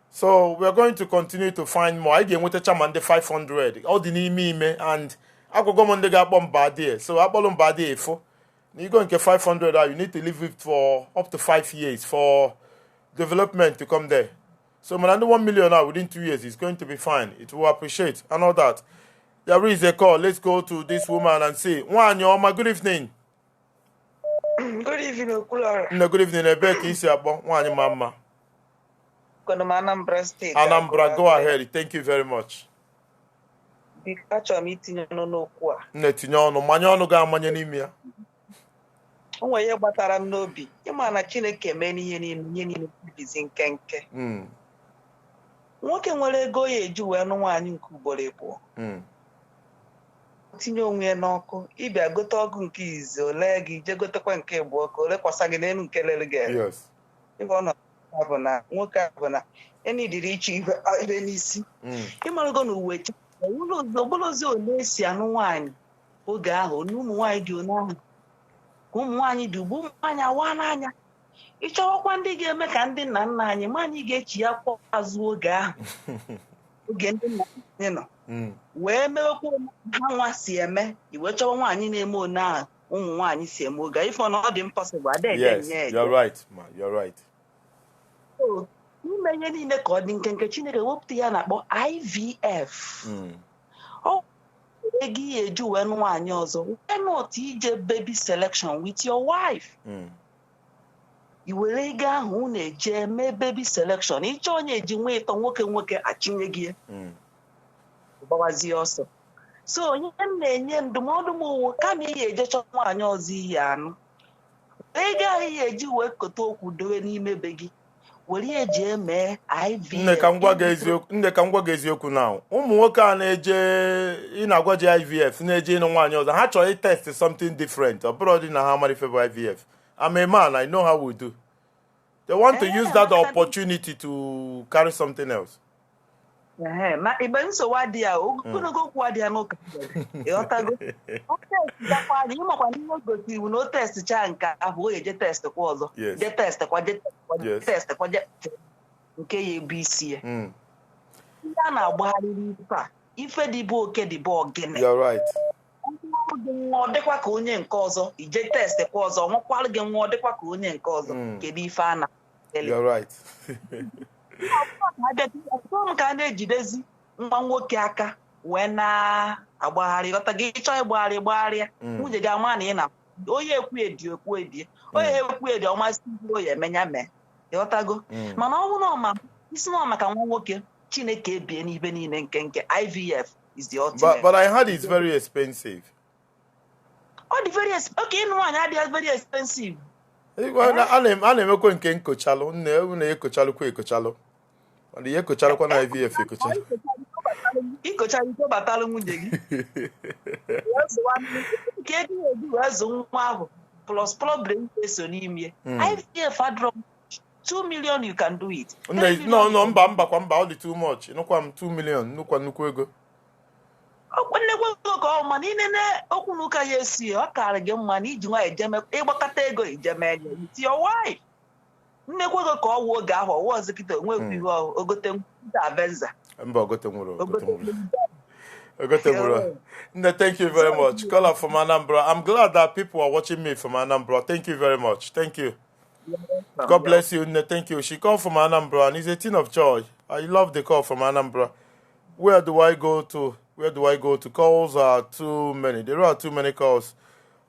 So, we are going to continue to find more. I get with the chairman the 500. All the name and I go on the gap on bad. So, I bought on bad for you go and get 500. You need to live it for up to 5 years for development to come there. So, man, under 1 million now within 2 years is going to be fine. It will appreciate and all that. There is a call. Let's go to this woman and say, my good evening. Good evening, Okulora. No, good evening, Ebeki. Isi abo, nwanyị mama. Anambra State. Anambra, go ahead. Thank you very much. Achọrọ m itinye ọnụ n'okwu a. Na-etinye ọnụ, manye ọnụ ga-amanye n'ime ya. O nwere ihe gbatara m n'obi. Ịma na Chineke mee n'ihe niile bizi nkenke. Nwoke nwere ego ya eji wee nụ nwaanyị nke ugboro abụọ. Tinye onwe ya n'ọkụ ịbịa gote ọgụ nke izi ole gị je gotekwa nke abụọ ka ole kwasa gị n'elu nke lere gị ebe ọ nọ bụ na nwoke ahụ na enidiri iche ebe n'isi ịmarago na uwe ọbụlụzi ole esi anụ nwaanyị oge ahụ na ụmụ nwaanyị dị one ahụ ka ụmụ nwaanyị dị ugbu ụmụ nwaanyị awa n'anya ịchọwakwa ndị ga-eme ka ndị nna nna anyị ma anyị ga-echi ya kpọ azụ oge ahụ oge ndị nna anyị nọ wee mewekwa ha nwa si eme iwe chọwa nwaanyị na-eme one ahụ ụmụ nwaanyị si eme oge ifo na ọ dị impossible yes, you're right, ma. You're right. So, n'ime ihe niile ka ọ dị nke Chineke wepụta ya na-akpọ IVF. Ọ ego ihe eji wee nwaanyị ọzọ why not ije baby selection with your wife? I were ego ahụ na-eje mee baby selection ịchọ onye eji nwa ịtọ nwoke achinye gị gbawazie ọsọ. So onye m na-enye ndụmọdụ m ụwa kama ihe eje chọọ nwaanyị ọzọ ihe anụ ego ahụ ihe eji wee kote okwu dowe n'ime be gị were eji eme IVF. Nne ka m gwa gị eziokwu na ụmụ nwoke a na-eje ị na-agwa ji IVF na-eje ịnụ nwaanyị ọzọ ha chọrọ test something different ọ bụrụ dị na ha mara ife bụ IVF. I'm a man, I know how we do. They want to use that opportunity to carry something else. Ma igbe nsogbu adị ya ogologo okwu adị ya n'ụka ịghọtago ịmakwa n'ihe gosi iwu na o testchaa nke ahụ o eje test kwa ọzọ je test kwa nke ya ebu isi ya ihe a na-agbagharịrị ife a ife dịbụ oke dịbụ ogene nwa ọ dịkwa ka onye nke ọzọ ije test kwa ọzọ nwekwara gị nwa ọ dịkwa ka onye nke ọzọ kedu ife a na ka a na-ejidezi nwa nwoke aka wee na-agbagharị ghọta gị ịchọ ịgbagharịa nwunye gị ama na ị na onye ekwu edie onye ekwu edi ọmasị oyi emenya mee ịghọtago mana ọ bụrụ na isi na maka nwa nwoke Chineke ebie n'ibe niile nke IVF is the ultimate. But I heard it's very expensive. Oh, the very okay, ịnụ nwaanyị adịghị very expensive. A na-emekwa nke nkochalụ na-ekochalụkwa ekochalụ mana ihe ekochalụkwa na IVF ekochalụ ikochalụ iko batalụ nwunye gị nke ego eji wee zụ nwa ahụ plus problem eso n'ime IVF adrọ 2 million you can do it. No, mba ọ dị too much. Nụkwa m 2 million nnukwu ego. Nnekwu ego ka ọ ma n'ine okwu n'ụka ya esi ọ karị gị mma na iji nwa ejeme ịgbakọta ego ijeme enye with your wife. Nnekwu ego ka ọ wụ oge ahụ ọwụ ọzọ kịta onwe ihe ogote nwute abenza. Mba ogote nwụrụ. Nne, thank you very much. Caller from Anambra. I'm glad that people are watching me from Anambra. Thank you very much. Thank you. God bless you, Nne. Thank you. She called from Anambra and it's a thing of joy. I love the call from Anambra. Where do I go to? Calls are too many. There are too many calls.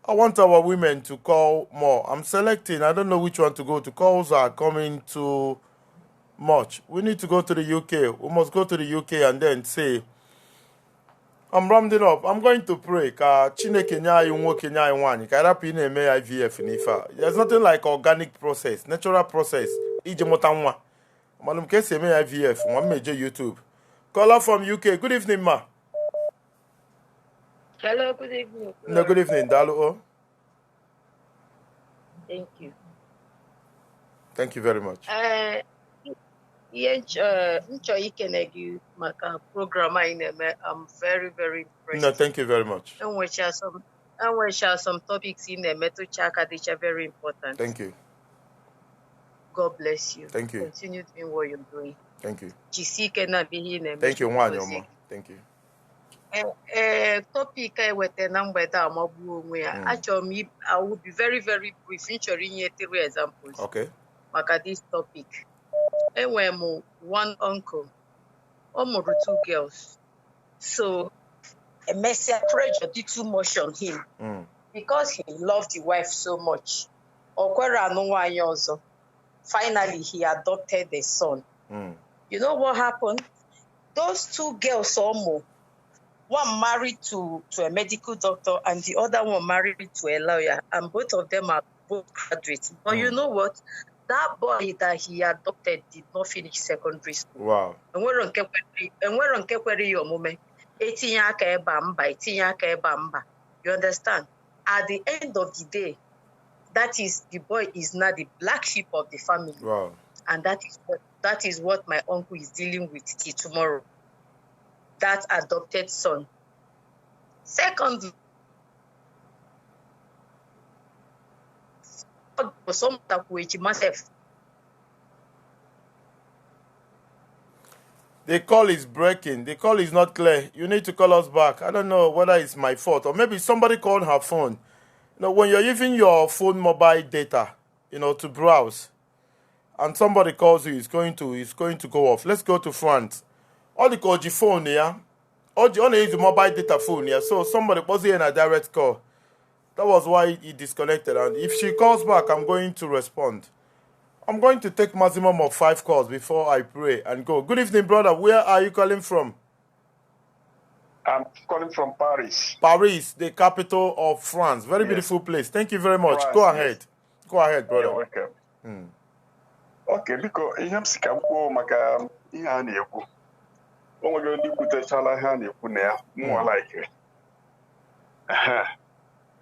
I want our women to call more. I'm selecting. I don't know which one to go to. Calls are coming too much. We need to go to the UK. We must go to the UK and then say, I'm rounding up. I'm going to pray. Chineke nyai nwoke nyai nwanyị. Ka rapi na-eme IVF n'ifa. There's nothing like organic process, natural process. Ije mụta nwa. Malum ka esi eme IVF. Nwa mmeje YouTube. Caller from UK. Good evening, ma. Hello, good evening. No, good evening, Dalu. Thank you. Thank you very much. Maka program I'm very, very impressed. No, thank you very much. And we share some topics in the metal chaka which are very important. Thank you. God bless you. Thank you. Continue doing what you're doing. Thank you. Thank you, Thank you. Thank you. Topic I wete na mgbede amagbu onwe ya. Achọrọ I will be very, very brief. Nchọrọ inye 3 examples. Okay. Maka this topic. Enwere m one uncle. Ọ mụrụ 2 girls. So, Messia pressure did too much on him. Because he loved the wife so much. Ọ kwere anụ nwaanyị ọzọ. Finally, he adopted a son. You know what happened? Those 2 girls almost, one married to a medical doctor and the other one married to a lawyer. And both of them are both graduates. But you know what? That boy that he adopted did not finish secondary school. Wow. Enwero nke kwere ya omume. Etinye aka ebe mba. You understand? At the end of the day, the boy is now the black sheep of the family. Wow. And that is what my uncle is dealing with till tomorrow. That adopted son. Secondly, some that which myself. The call is breaking. The call is not clear. You need to call us back. I don't know whether it's my fault or maybe somebody called her phone. When you're using your phone mobile data, to browse, and somebody calls you, it's going to go off. Let's go to France. All the call your phone, yeah. All the only use the mobile data phone, yeah. So somebody was here in a direct call. That was why he disconnected. And if she calls back, I'm going to respond. I'm going to take maximum of 5 calls before I pray and go. Good evening, brother. Where are you calling from? I'm calling from Paris. Paris, the capital of France. Very beautiful place. Thank you very much. Go ahead. Yes. Go ahead, brother. You're welcome. Okay, because ihe m si ka m kwuo maka ihe a na-ekwu. O nwere ndị kwutechala ihe a na-ekwu na ya, mụnwa like.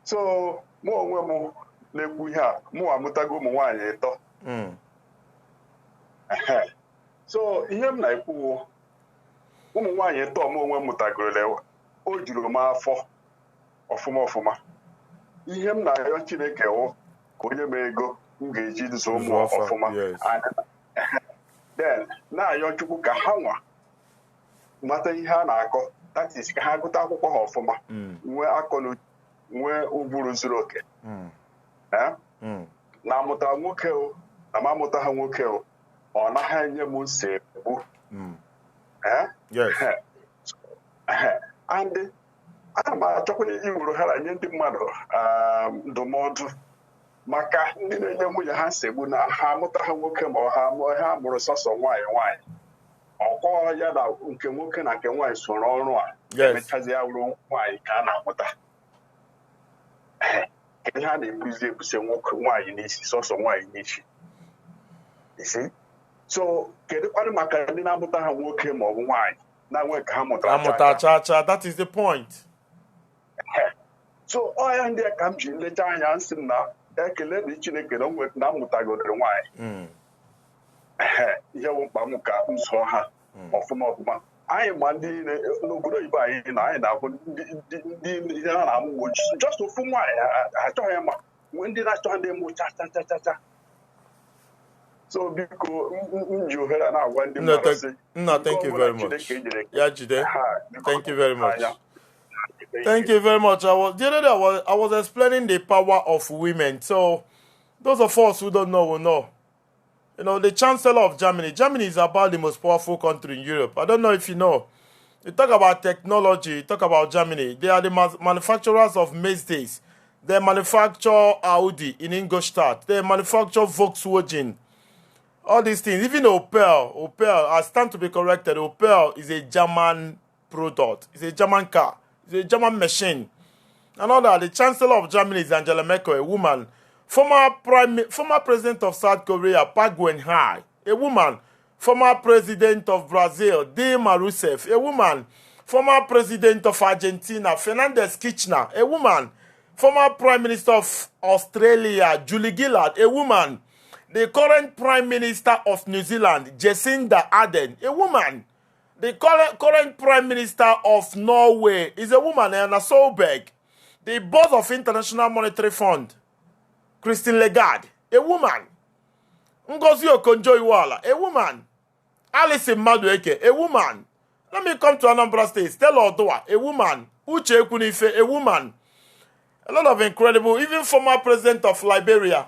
So, mụ onwe m na-ekwu ihe a, mụ amụtago ụmụ nwaanyị 3. So, ihe m na-ekwu ụmụ nwaanyị 3 m onwe m mụtagoro o juru m afọ ọfụma. Ihe m na-arịọ Chineke wụ ka onye m ego m ga-eji zụọ ụmụ ọfụma. Then, na-arịọ Chukwu ka ha nwa mata ihe a na-akọ, that is ka ha gụta akwụkwọ ha ọfụma, nwee akọ nwee ụbụrụ zuru oke. Na-amụta nwoke o na m amụta ha nwoke o, ọ naghị enye m nsogbu. And ana m achọkwa iwuru ha nye ndị mmadụ ndụmọdụ maka ndị na-enye nwunye ha nsogbu na ha amụta ha nwoke ma ha mụrụ sọsọ nwaanyị. Ọkọ ya na nke nwoke na nke nwaanyị soro ọrụ a emechazi ya wụrụ nwaanyị ka a na-amụta. Ihe a na-ebuzi ebuse nwoke nwaanyị n'isi sọsọ nwaanyị n'isi. So kedu kwanụ maka ndị na-amụta ha nwoke ma ọ bụ nwaanyị na-enwe ka ha mụta cha. That is the point. So ọya ndị a ka m ji nlecha anya nsị m na ekele dị Chineke na amụtagodere nwaanyị. Ihe bụ mkpa m ka m zụọ ha ọfụma. Anyị ma ndị n'obodo oyibo anyị na-ahụ ndị ihe ha na-amụ just ofu nwaanyị achọghị ya ma nwee ndị na-achọ ndị mụ cha. So biko m ji ohere na-agwa ndị mmadụ sị. Thank you very much. Yeah, Jide. Thank you very much. Thank you very much. The other day I was explaining the power of women. So those of us who don't know will know. The Chancellor of Germany. Germany is about the most powerful country in Europe. I don't know if you know. You talk about technology, you talk about Germany. They are the manufacturers of Mercedes. They manufacture Audi in Ingolstadt. They manufacture Volkswagen. All these things. Even Opel, I stand to be corrected. Opel is a German product. It's a German car. It's a German machine. And all that. The Chancellor of Germany is Angela Merkel, a woman. Former President of South Korea, Park Geun-hye, a woman. Former President of Brazil, Dilma Rousseff, a woman. Former President of Argentina, Fernandez Kirchner, a woman. Former Prime Minister of Australia, Julie Gillard, a woman. The current Prime Minister of New Zealand, Jacinda Ardern, a woman. The current Prime Minister of Norway is a woman, Anna Solberg. The boss of International Monetary Fund, Christine Lagarde, a woman. Ngozi Okonjo-Iweala, a woman. Alison Madueke, a woman. Let me come to Anambra State. Stella Odoa, a woman. Uche Ekwunife, a woman. A lot of incredible, even former president of Liberia,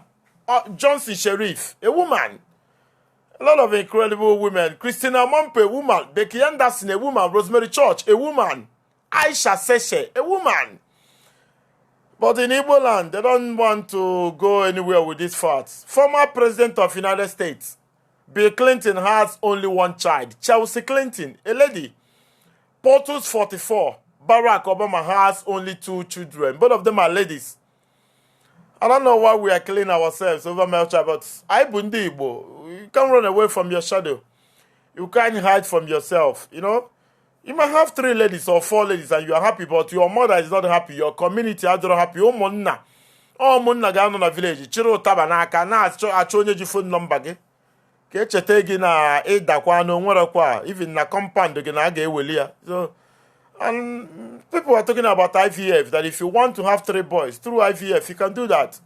Johnson Sherif, a woman. A lot of incredible women. Christina Mompe, a woman. Becky Anderson, a woman. Rosemary Church, a woman. Aisha Seshe, a woman. But in Igbo land, they don't want to go anywhere with these facts. Former president of United States, Bill Clinton, has only one child. Chelsea Clinton, a lady. Portus 44, Barack Obama has only 2 children. Both of them are ladies. I don't know why we are killing ourselves over male child, but I Bundi Igbo. You can't run away from your shadow. You can't hide from yourself, You might have 3 ladies or 4 ladies and you are happy, but your mother is not happy. Your community is not happy. Umunna ga no na village. Chiro taba na aka na acho onye ji phone number gị. Ka echete gị na ịdakwa no nwere kwa even na compound gị na ga eweli ya. So and people are talking about IVF, that if you want to have 3 boys through IVF, you can do that.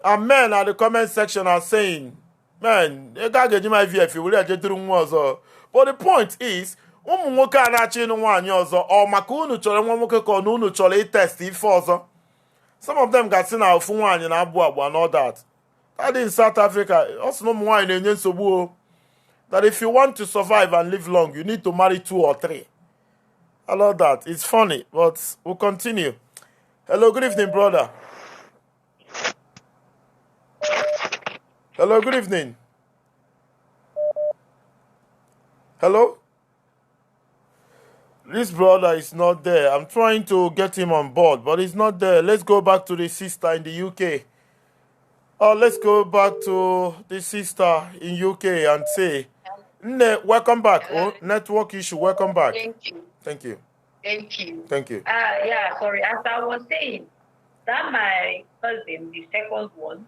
And men at the comment section are saying, man, you can't get my VF, you will let you do more. But the point is, nwoke a na-achọ ịnụ nwaanyị ọzọ ọ maka unu chọrọ nwa nwoke ka unu chọrọ itest ife ọzọ. Some of them got seen ofu nwaanyị na-abụ agba and all that. That in South Africa, also no nwaanyị na-enye nsogbu. That if you want to survive and live long, you need to marry 2 or 3. I love that. It's funny, but we'll continue. Hello, good evening, brother. Hello, good evening. Hello? This brother is not there. I'm trying to get him on board, but he's not there. Let's go back to the sister in the UK. Oh, let's go back to the sister in UK and say, welcome back. Oh, network issue. Welcome back. Thank you. Thank you. Thank you. Thank you. Yeah, sorry. As I was saying, that my cousin, the second one,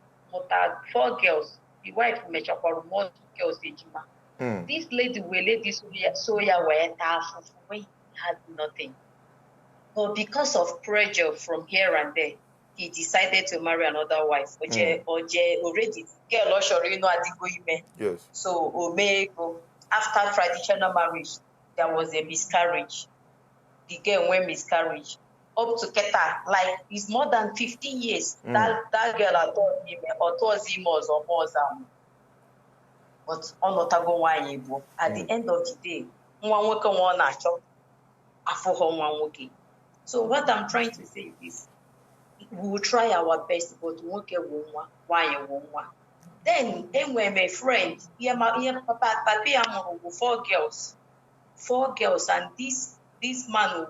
had 4 girls. The wife Mechapor, 1 girls. This lady will let this soya went half had nothing. But because of pressure from here and there, he decided to marry another wife. Already, girl, yes. So, after traditional marriage, there was a miscarriage. The girl went miscarriage. Up to Keta, like it's more than 15 years. That girl had told him, or told him or more. But on not at the end of the day, so what I'm trying to say is we will try our best, but we won't get one. Then when my friend, papa, 4 girls. 4 girls, and this man,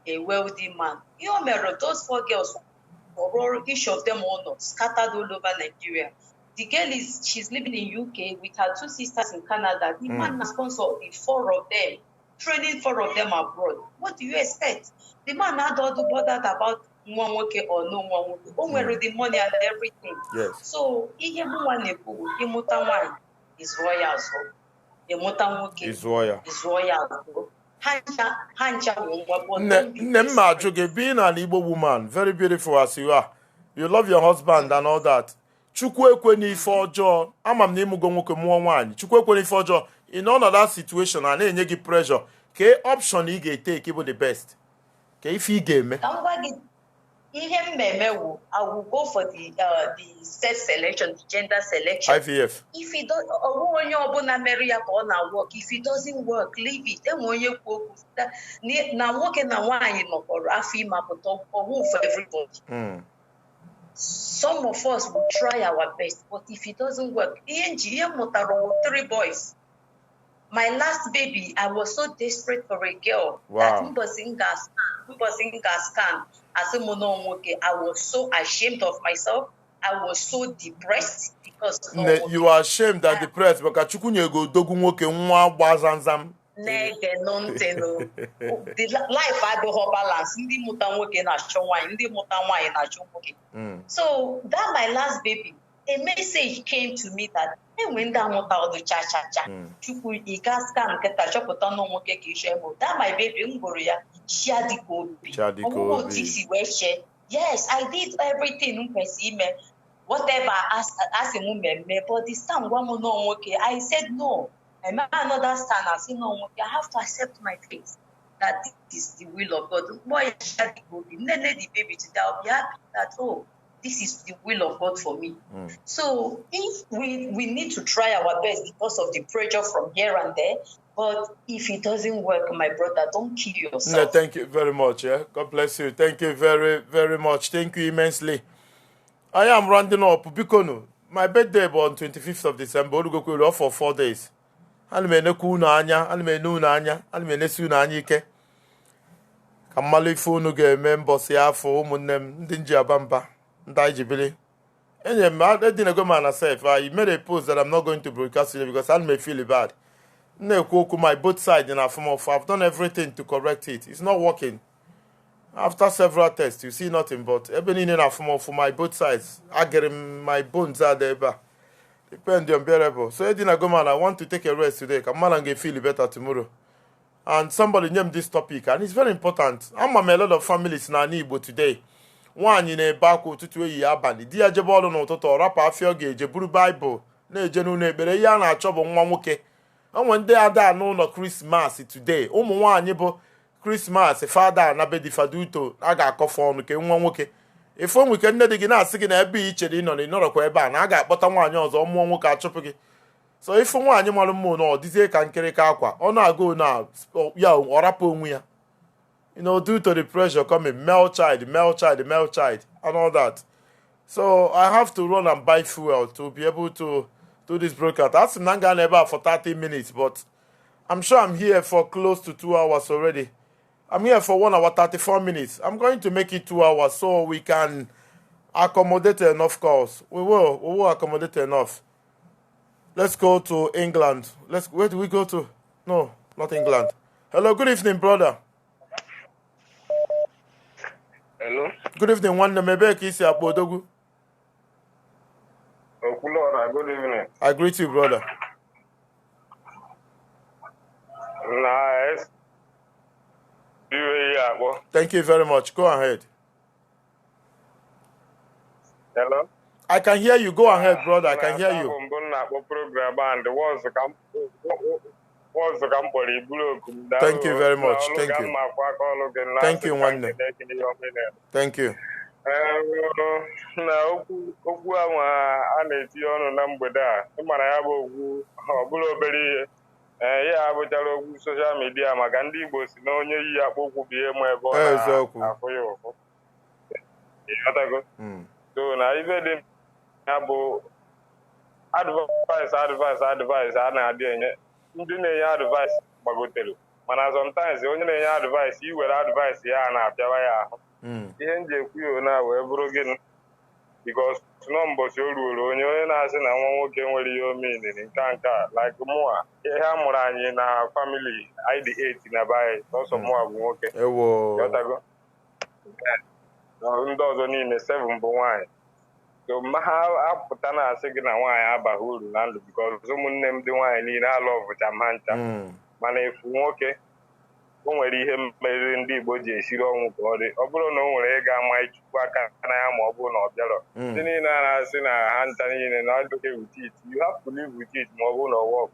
a wealthy man. Those 4 girls, each of them scattered all over Nigeria. The girl she's living in UK with her 2 sisters in Canada. The man has sponsored the 4 of them, training 4 of them abroad. What do you expect? The man had all the bothered about one work or no one work. The money and everything. Yes. So is royal. Is royal. Is royal. Being an Igbo woman, very beautiful as you are. You love your husband and all that. Chukwekweni for joy. Amam nemugo nwoke muo nwanyi. Chukwekweni for joy. In all of that situation, and then you give pressure. Ke option you get take even the best. Ke if you game me. I will go for the sex selection, the gender selection. IVF. If it don't, work. If it doesn't work, leave it. Then when you go, now working now why you know for everybody. Some of us will try our best, but if it doesn't work, 3 boys. My last baby, I was so desperate for a girl that I was so ashamed of myself. I was so depressed because you are ashamed and depressed because you go the life I do balance. So that my last baby, a message came to me that when that my baby yes, I did everything. Whatever as a woman, but this time I said no. I understand. I say no. I have to accept my fate. That this is the will of God. Boy, the baby today. I'll be happy that this is the will of God for me. So if we need to try our best because of the pressure from here and there. But if it doesn't work, my brother, don't kill yourself. No, thank you very much. Yeah, God bless you. Thank you very, very much. Thank you immensely. I am rounding up. Bikono, my birthday on 25th of December. We'll go off for 4 days. Almene kuna anya, almene nuna anya, almene suna anya ike. Kamali funu ge members ya for umunem ndinji abamba ndajibili. I didn't go man myself. I made a post that I'm not going to broadcast it because I may feel bad. My both sides in a form of I've done everything to correct it. It's not working. After several tests, you see nothing but even in a form of my both sides. I get my bones are there. Depend unbearable. So Edina Goman, I want to take a rest today. Come on and get feel better tomorrow. And somebody named this topic, and it's very important. I'm a lot of families in Igbo today. nwaanyị na-ebe akwa ụtụtụ ehihie abalị di ya jebe ọrụ n'ụtụtụ ọ rapụ afịa ọ ga-eje buru baịbụl na-eje n'ụlọ ekpere ihe a na-achọ bụ nwa nwoke. Onwe ndị ada n'ụlọ krismas today ụmụ nwaanyị bụ krismas fada na be di fada uto a ga-akọfe ọnụ ke nwa nwoke ife onwe ike nne dị gị na-asị gị na ebe i chere ịnọ na ịnọrọkwa ebe a na a ga-akpọta nwaanyị ọzọ mụọ nwoke achụpụ gị. So ife nwaanyị mara mma na ọ dịzie ka nkịrịka akwa ọ na-agụ na ya ọ rapụ onwe ya due to the pressure coming, male child, and all that. So I have to run and buy fuel to be able to do this broadcast. That's Nangan about for 30 minutes, but I'm sure I'm here for close to 2 hours already. I'm here for 1 hour 34 minutes. I'm going to make it 2 hours so we can accommodate enough calls. We will accommodate enough. Let's go to England. Where do we go to? No, not England. Hello, good evening, brother. Hello. Good evening, one maybe Kisi Apodogu. Good evening. I greet you, brother. Nice. Thank you very much. Go ahead. Hello. I can hear you. Go ahead, brother. I can hear you. Thank you very much. Thank you. Thank you, Wanda. Thank you. Na okwu ahụ a na-eti ọnụ na mgbede a ịmara ya bụ okwu ọ bụla obere ihe ya abụchara okwu soshal midia maka ndị Igbo si na onye yi akpụ ụkwụ bụ ihe ma ebe ọ na-afụ ya ụfụ ịghọtago so na ibe dị ya bụ advice a na-adị enye ndị na-enye advice gbagotere mana sometimes onye na-enye advice iwere advice ya na-apịawa ya ahụ ihe nji ekwu ya na wee bụrụ gịnị because nọ mbọchị o ruoro onye na-asị na nwa nwoke nwere ihe omeniri nke a like mụa ihe a mụrụ anyị na family ID8 na baị sọsọ mụa bụ nwoke ghọtago ndị ọzọ niile 7 bụ nwaanyị so ma ha apụta na-asị gị na nwaanyị abaghị uru na ndụ because ụmụnne m dị nwaanyị niile alụ ọbụcha ma ncha mana efu nwoke o nwere ihe mere ndị Igbo ji esiri ọnwụ ka ọ dị ọ bụrụ na o nwere ịga ama ichukwu aka na ya ma ọ bụrụ na ọ bịarọ ndị niile a na-asị na ha ncha niile na adịghị with it you have to live with it ma ọ bụrụ na ọ work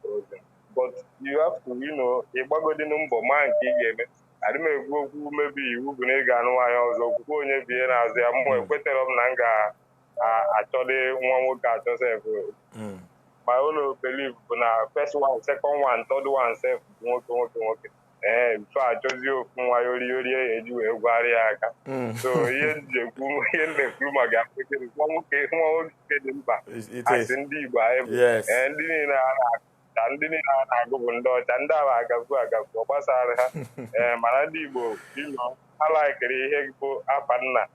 but you have to ịgbagodinu mbọ ma nke ị ga-eme adị m ekwu okwu mebi iwu bụ na ị ga-anụ nwaanyị ọzọ okwukwe onye bie n'azụ ya mụ ekwetere m na m ga-achọdị nwa nwoke achọsef my own belief bụ na first one, second one, third one sef bụ nwoke mfe achọzi ofu nwa yori eji wee gwara ya aka so ihe na-ekwu ma ga-akpekere nwa nwoke dị mkpa asị ndị Igbo anyị bụ ndị niile a na-agụ bụ ndị ọcha ndị agha agafu ọ gbasara ha mana ndị Igbo ha laikiri ihe bụ afa nna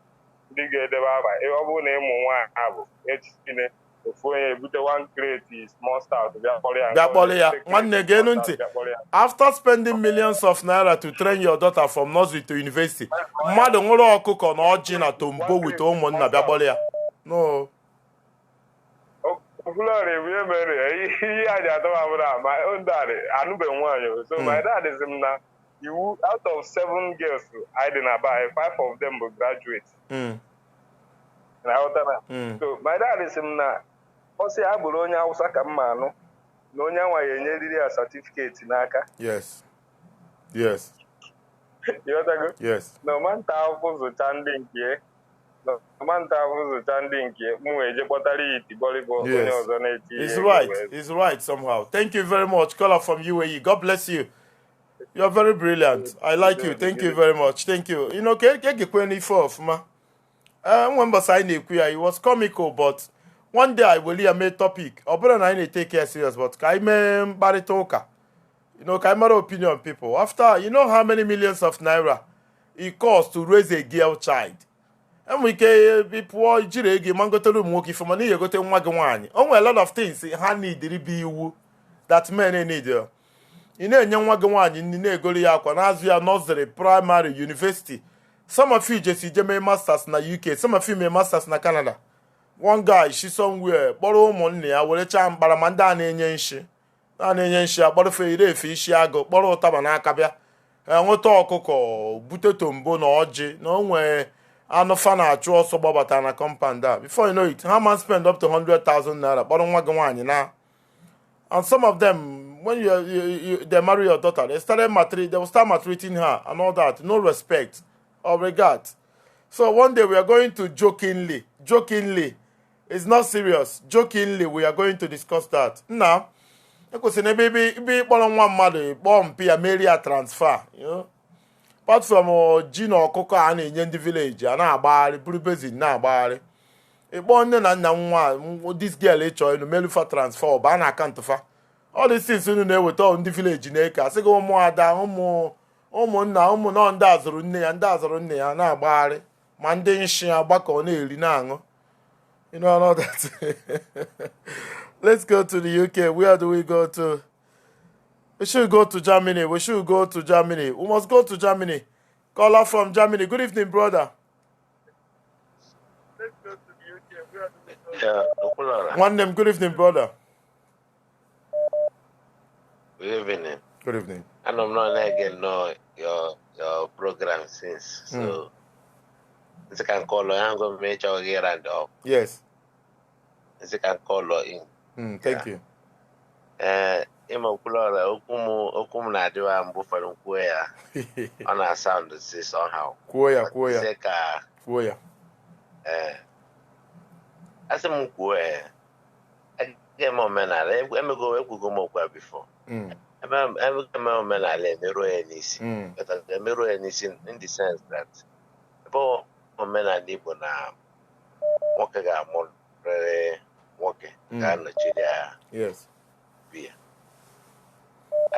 ndị ga-edebe afa ọ bụrụ na ịmụ nwaanyị ha bụ echichine ofu onye ebute 1 crate small stout bịa kpọrọ ya nwanne genu ntị after spending millions of naira to train your daughter from nursery to university mmadụ nwụrụ ọkụkọ na ọjị na tombo wit ụmụnna bịa kpọrọ ya no Fulani we mere ihe a ji atọ abụrụ ma ndari anụbeghị nwaanyị so my dad is na iwu out of 7 girls I dị na buy 5 of them bụ graduate so my dad is na ọ sị agbụrụ onye Hausa ka mma anụ na onye anwa ya enyeriri ya certificate n'aka yes na ọmanta afụ zụcha ndị nke mụ eje kpọtara ya iti bọlịbọ onye ọzọ na-eti he's right somehow. Thank you very much, caller from UAE. God bless you. You're very brilliant. I like you. Thank you very much. Thank you. Ka egekwe n'ife ọfụma nwemba sa anyị na-ekwu ya, it was comical but one day I will make topic ọ bụrụ na anyị na-take care serious but ka anyị mee mkparịta ụka ka anyị mara opinion people after how many millions of naira it costs to raise a girl child. Enwere ike pụọ ijiri ego ma ngotere ụmụ nwoke ifema na ihe egote nwa gị nwaanyị o nwere a lot of things ha need be iwu that men need ị na-enye nwa gị nwaanyị nri na-egoro ya akwa na-azụ ya nursery primary university. Some of you just make masters na UK, some of you make masters na Canada. One guy, she somewhere, kpọrọ ụmụnne ya were chaa mkpara ma ndị a na-enye nshi akpọrọ fe ire efe isi agụ kpọrọ ụtaba n'aka bịa nweta ọkụkọ bute tombo na ọjị na onwe And no fan achụ ọsọ gbabata na compound that. Before you know it, how man spend up to 100,000 naira. But nwa gị nwaanyị na. And some of them, when they marry your daughter, they will start maltreating her and all that. No respect or regard. So one day we are going to jokingly, it's not serious, jokingly we are going to discuss that. Now, because in a baby, one mother, bomb, marry a transfer, you know. Apart from Gino Coco and in the village, and I buy pretty busy now, buy a born and this girl, in the mail for transfer, but I can't for all these things you know with all in the village in Eka. Say go more down, no, that's running, and that's running, and I buy Monday back on now. You know, all that. Let's go to the UK. Where do we go to? We should go to Germany. We must go to Germany. Caller from Germany. Good evening, brother. Let's go to the UK. Where do we go? One name. Good evening, brother. Good evening. Good evening. And I'm not again know your program since so. This can call I'm going to make sure here and up. Yes. This can call in. Thank you. Ima kulora okumu na diwa mbufaru kuya. On our sound is somehow. Kuya. Seka. Kuya. Asem kuya. Again more men are. I'm go more before. I'm men are mero enisi. But the mero enisi in the sense that about men are Igbo na working more working Nigeria. Yes.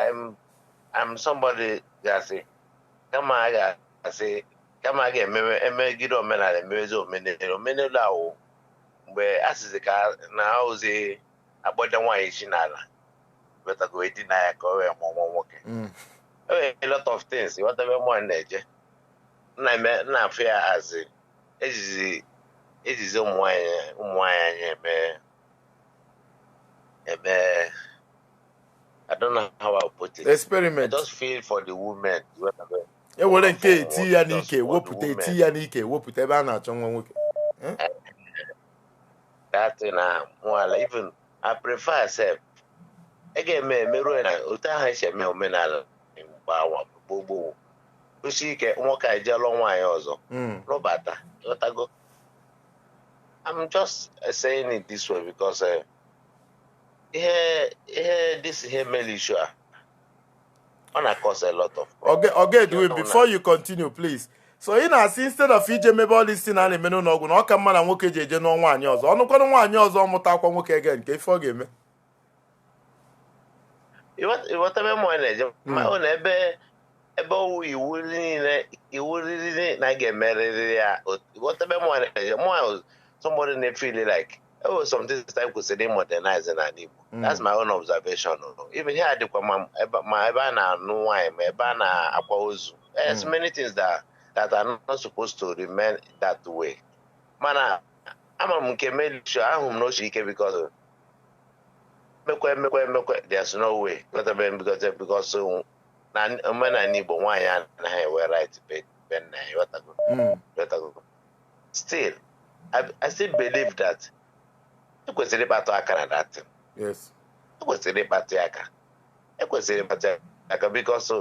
I'm somebody that say come I say come again me gido men are mezo men lao where as the car now say about the one ishinala but I go deny go working. A lot of things whatever more energy na fear as it is I don't know how I'll put it. Experiment. I just feel for the women. That even I prefer self. Again, me bobo. I'm just saying it this way because this militia gonna cause a lot of problems. Okay, do it before you continue, please. So instead of ije mebe all this thing na emenu n'ọgwụ na ọka mma na nwoke ji eje n'ọnwa anyị ọzọ ọnụkwanụ nwaanyị ọzọ mụta akwa nwoke ege nke ife ọ ga-eme iwetabe mụ na-eje ma ọ na ebe owu iwu niile na ga-emerịrị ya iwetabe mụ na-eje mụ somebody na feel like some things time could say modernize in an Igbo. That's my own observation. Even here at the my ebana no wine, my ebana akwaozu. There's many things that are not supposed to remain that way. Man, I'm a mukemeli sure I'm no shike because there's no way. Because when I need one and I were right still I still believe that ekwesịrị ịkpatụ aka na that. Yes. Ekwesịrị ịkpatụ aka because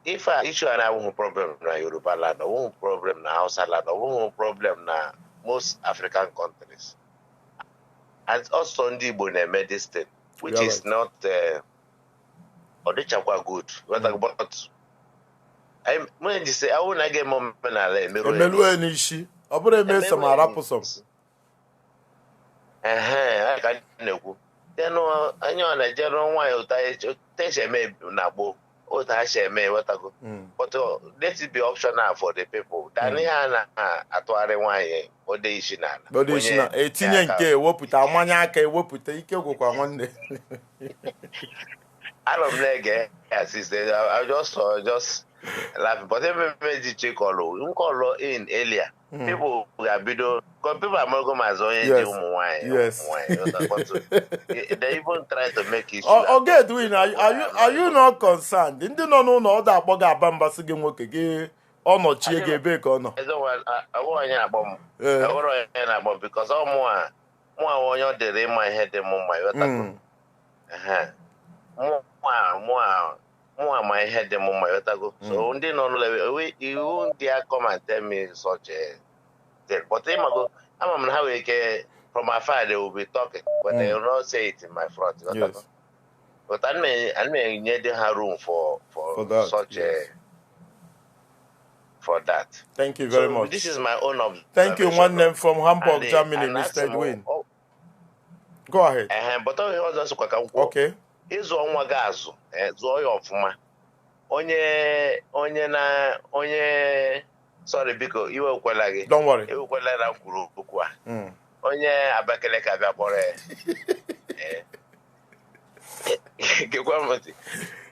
if I issue an awụhụ problem na Yoruba land, awụhụ problem na Hausa land, awụhụ problem na most African countries. And also ndị Igbo na-eme this thing, which is not ọdịchakwa good. But when you say I won't get more emeru enishi ọ bụrụ eme some arapụ some I can't know. Then I know a general while Tasha may nabo or Tasha may what I go. But let it be optional for the people. Daniana atware wine or the Ishina. But the Ishina 18 woput amanyaka woput ike go kwa one. I don't like sister. I just laughing. But every check call in earlier. People are video because people are more as yes. They even try to make it. Okay, doing are you not concerned? Didn't you know that boga bamba sige nwoke ge ono chiege be ka ono. Ezo wa onye abom. Aworo onye na abom because all mo onye dere my head dem my yota. More my head them on my otago. So they no you dare come and tell me such a thing. But they go, I'm how we can from afar they will be talking, but they will not say it in my front. Yes. But I may need to have room for that, such a for that. Thank you very much. This is my own observation. Thank you, one name from Hamburg, Germany, Mr. Edwin. Go ahead. But okay. Ịzụ ọnwa gị azụ zụọ ya ọfụma onye sorry biko iwekwela gị don't worry iwekwela na kwuru okwu a onye Abakaliki abịa kpọrọ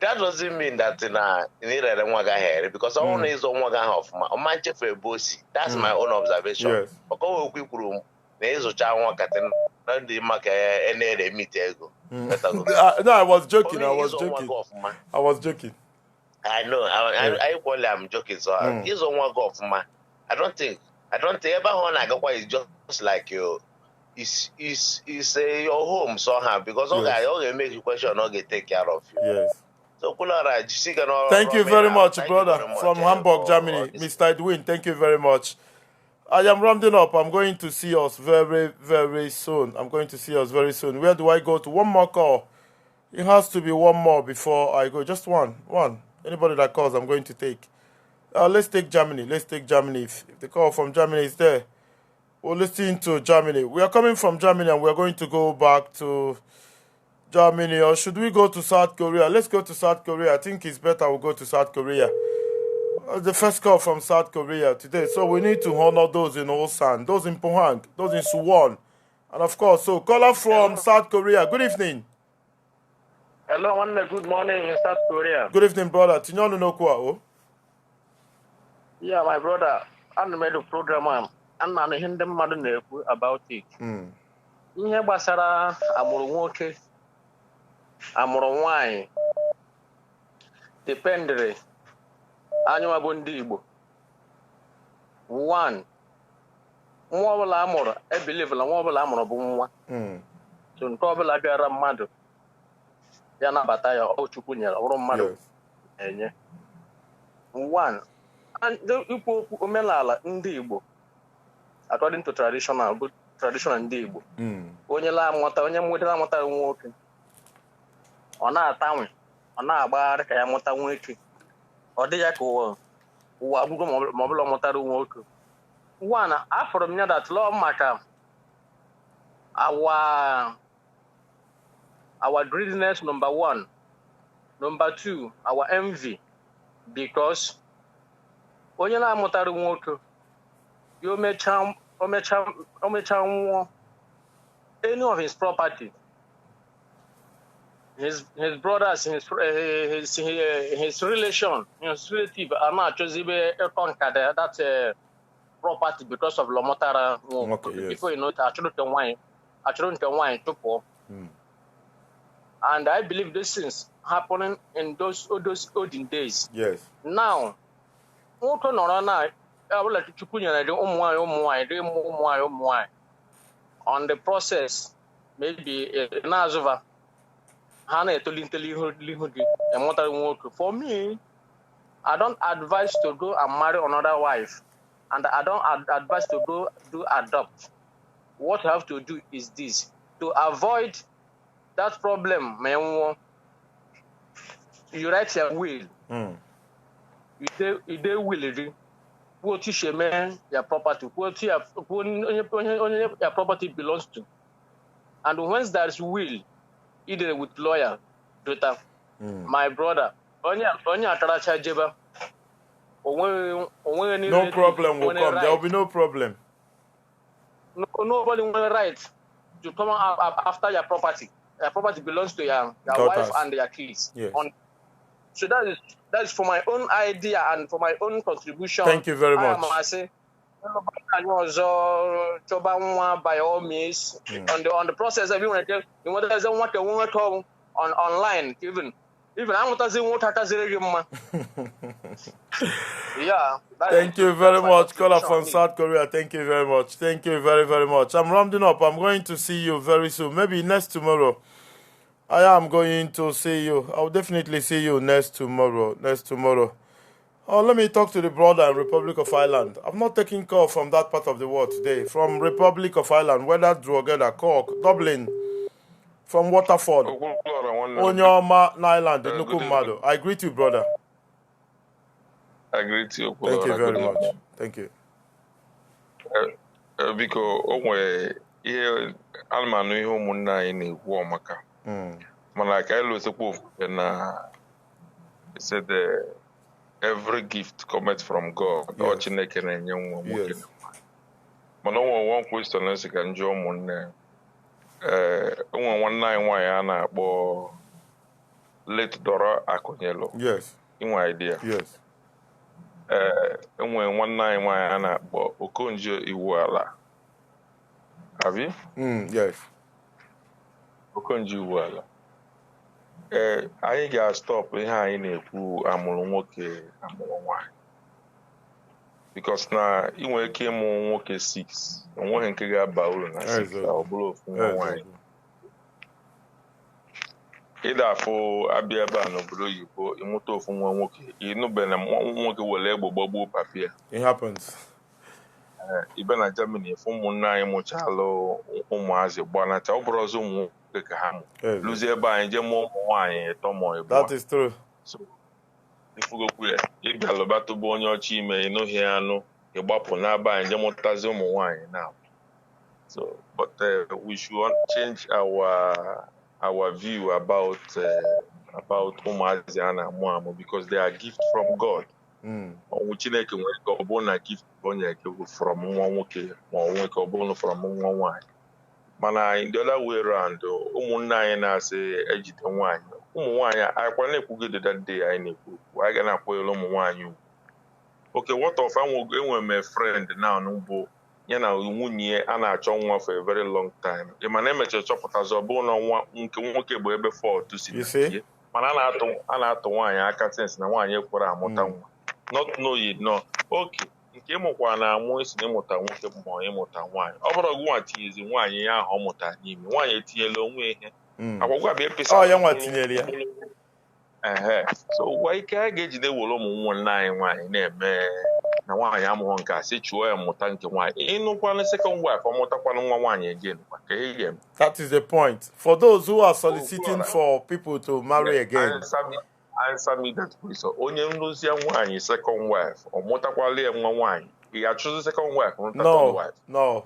that doesn't mean that na irere nwa gị ahịa because ọ na ịzụ nwa gị ahụ ọfụma ọ ma nchefu ebe o si. That's my own observation. Ọkọwa okwu kwuru na ịzụcha nwa katin na ndị maka enere emite ego. No, I was joking. I was joking. I know. I equally am joking. So he's on one golf, man. I don't think ever one I go is just like you. It's your home somehow because all guys all make you question, all get take care of you. Yes. So thank you very much, brother, from Hamburg, Germany, Mr. Edwin. Thank you very much. I am rounding up. I'm going to see us very, very soon. Where do I go to? One more call. It has to be one more before I go. Just one. Anybody that calls, I'm going to take. Let's take Germany. If the call from Germany is there, we'll listen to Germany. We are coming from Germany and we're going to go back to Germany. Or should we go to South Korea? Let's go to South Korea. I think it's better we'll go to South Korea. The first call from South Korea today. So we need to honor those in Ulsan, those in Pohang, those in Suwon. And of course, so caller from South Korea. Good evening. Hello, good morning in South Korea. Good evening, brother. Yeah, my brother. I made a program and I heard them about it. Ihe gbasara amụrụ nwoke, amụrụ nwanyị, dependere anyị bụ ndị Igbo. One, nwa ọbụla amụrụ, I believe na nwa ọbụla amụrụ bụ nwa. So nke ọbụla bịara mmadụ ya nabata ya ọ Chukwu nyere ọrụ mmadụ enye. One, ikwu okwu omenala ndị Igbo according to traditional ndị Igbo. Onye nwetara amụta nwoke ọ na-atanwe ọ na-agbagharị ka ya mụta nwoke. Ọ dị ya ka ụwa abụgo ma ọ bụla mụtara nwoke. One, afọrọ m ya that law maka our greediness, number one. Number two, our envy. Because onye na-amụtara nwoke ya o mechaa nwụọ any of his property, his brothers, his relation, his relative are not choosing that property because of Lomotara. Before you know, I shouldn't wine to pour. And I believe this is happening in those olden days. Yes. Now, on the process, maybe for me, I don't advise to go and marry another wife, and I don't advise to go do adopt. What you have to do is this: to avoid that problem, man. You write your will. You will what you man your property, what your property belongs to, and once there is will, either with lawyer, daughter, my brother, no problem will come. There will be no problem. Nobody will right to come after your property. Your property belongs to your wife and your kids. Yes. So that is for my own idea and for my own contribution. Thank you very much. By all means, on the process, everyone doesn't want to on online even Even I'm not saying what I say. Yeah. Thank you very much, caller from South Korea. Thank you very much. Thank you very, very much. I'm rounding up. I'm going to see you very soon. Maybe next tomorrow. I am going to see you. I'll definitely see you next tomorrow. Oh, let me talk to the brother in Republic of Ireland. I'm not taking call from that part of the world today. From Republic of Ireland, whether Drogheda, Cork, Dublin, from Waterford, Onyoma, Nyland, Nukumado. I greet you, brother. I greet you. Thank you very much. Thank you. Biko o nwere ihe alụmanụ ihe ụmụnne anyị na-ekwu ọmaka mana ka anyị lụsekwa ofufe na said every gift comes from God. Ọ Chineke na-enye nwa nwoke mana o nwere one question nsị ka njụ ụmụnne o nwere nwanne anyị nwaanyị a na-akpọ late Dora Akụnyelu. Inwe idea. Enwere nwanne anyị nwaanyị a na-akpọ Okonjo Iweala. Have you? Yes. Okonjo Iweala. Anyị ga-stop ihe anyị na-ekwu amụrụ nwoke amụrụ nwaanyị. Because na ị nwere ike ịmụ nwoke 6, onweghị nke ga-aba uru na 6 ọ bụrụ ofu nwa nwaanyị. Ịda afọ abịa ebe a n'obodo oyibo ịmụta ofu nwa nwoke ịnụbe na nwoke were egbe gbagbuo papi ya. It happens. Ibe na Germany efu ụmụnne anyị mụchalụ ụmụazị gbanacha ọ bụrụ ọzọ ụmụ nwoke ka ha mụ lụzie ebe anyị jee mụọ ụmụ nwaanyị ịtọ ma ịbụ. That is true. So ifugokwu ya ịbịa lụbatụbụ onye ọcha ime ịnụghị anụ ịgbapụ n'aba anyị jee mụtazi ụmụ nwaanyị na. So but we should change our view about ụmụazị a na-amụ amụ because they are gift from God. Ọnwụ Chineke nwere ka ọ bụrụ na gift onye from nwa nwoke ma ọ nwee ka ọ bụrụ from nwa nwaanyị. Mana in the other way around ụmụnne anyị na-asị ejide nwaanyị ụmụ nwaanyị akwa na-ekwugide that day anyị na-ekwu anyị ga na-akwanyere ụmụ nwaanyị ugwu. Okay, what of enwere m a friend now n'ugbo ya na nwunye a na-achọ nwa for a very long time. Ị ma na emechara chọpụtazi ọ bụrụ na nwa nke nwoke bụ ebe fault si na mana a na-atụ nwaanyị aka since na nwaanyị ekwere amụta nwa. Not knowing no. Okay, nke ịmụkwa na-amụ esi na ịmụta nwoke ma ịmụta nwaanyị. Ọ bụrụ gị nwa tinyezi nwaanyị ya ahụ ọ mụtara n'ime nwaanyị etinyela onwe ihe. Agwagwa bụ epesa. Ya nwa tinyere ya. So gwa ike a ga-ejide were ụmụ nwanne anyị nwaanyị na-eme na nwaanyị amụghọ nke a si chụọ ya mụta nke nwaanyị. Ịnụkwana second wife ọ mụtakwana nwa nwaanyị again. That is the point. For those who are soliciting for people to marry again. Answer me that question. Onye nluzi nwaanyị second wife ọ mụtakwala ya nwa nwaanyị. Ị ga-achụzi second wife or third wife? No.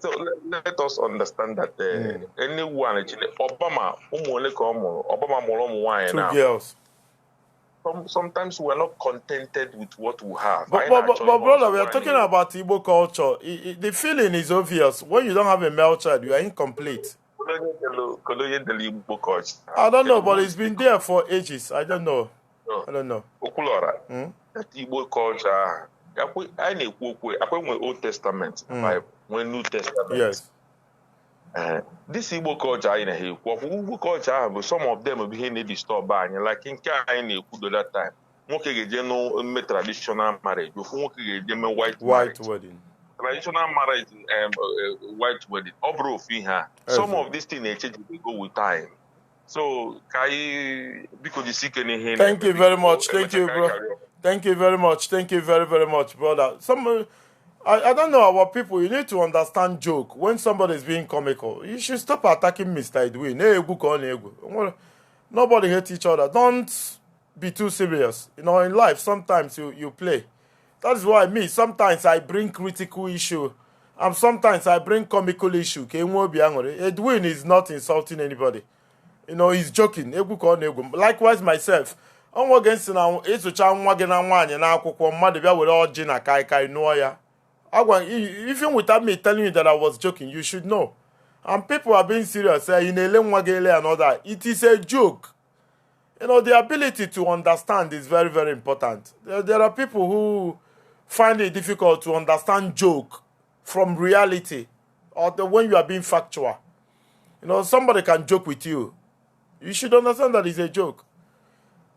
So let us understand that anyone actually Obama ụmụ ka ọ mụrụ Obama mụrụ ụmụ nwaanyị now. 2 girls. Sometimes we're not contented with what we have. But brother, we are talking about Igbo culture. The feeling is obvious. When you don't have a male child, you are incomplete. I don't know, but it's been there for ages. I don't know. Okulora, that Igbo culture, I know Old Testament, when New Testament. Yes. This Igbo culture in here, Igbo culture, some of them will be in the store buying, like in Kanye Kudo that time. Nwoke ga-eje traditional marriage, nwoke ga-eje white wedding. Traditional marriage, white wedding. Some of these things they go with time. So, because you thank you very much. Thank you, bro. Thank you very much. Thank you very, very much, brother. I don't know our people. You need to understand joke. When somebody is being comical, you should stop attacking Mr. Edwin. Nobody hates each other. Don't be too serious. In life, sometimes you play. That is why sometimes I bring critical issue. And sometimes I bring comical issue. Edwin is not insulting anybody. He's joking. Likewise myself. Even without me telling you that I was joking, you should know. And people are being serious. And all that. It is a joke. The ability to understand is very, very important. There are people who find it difficult to understand joke from reality or when you are being factual. Somebody can joke with you. You should understand that it's a joke.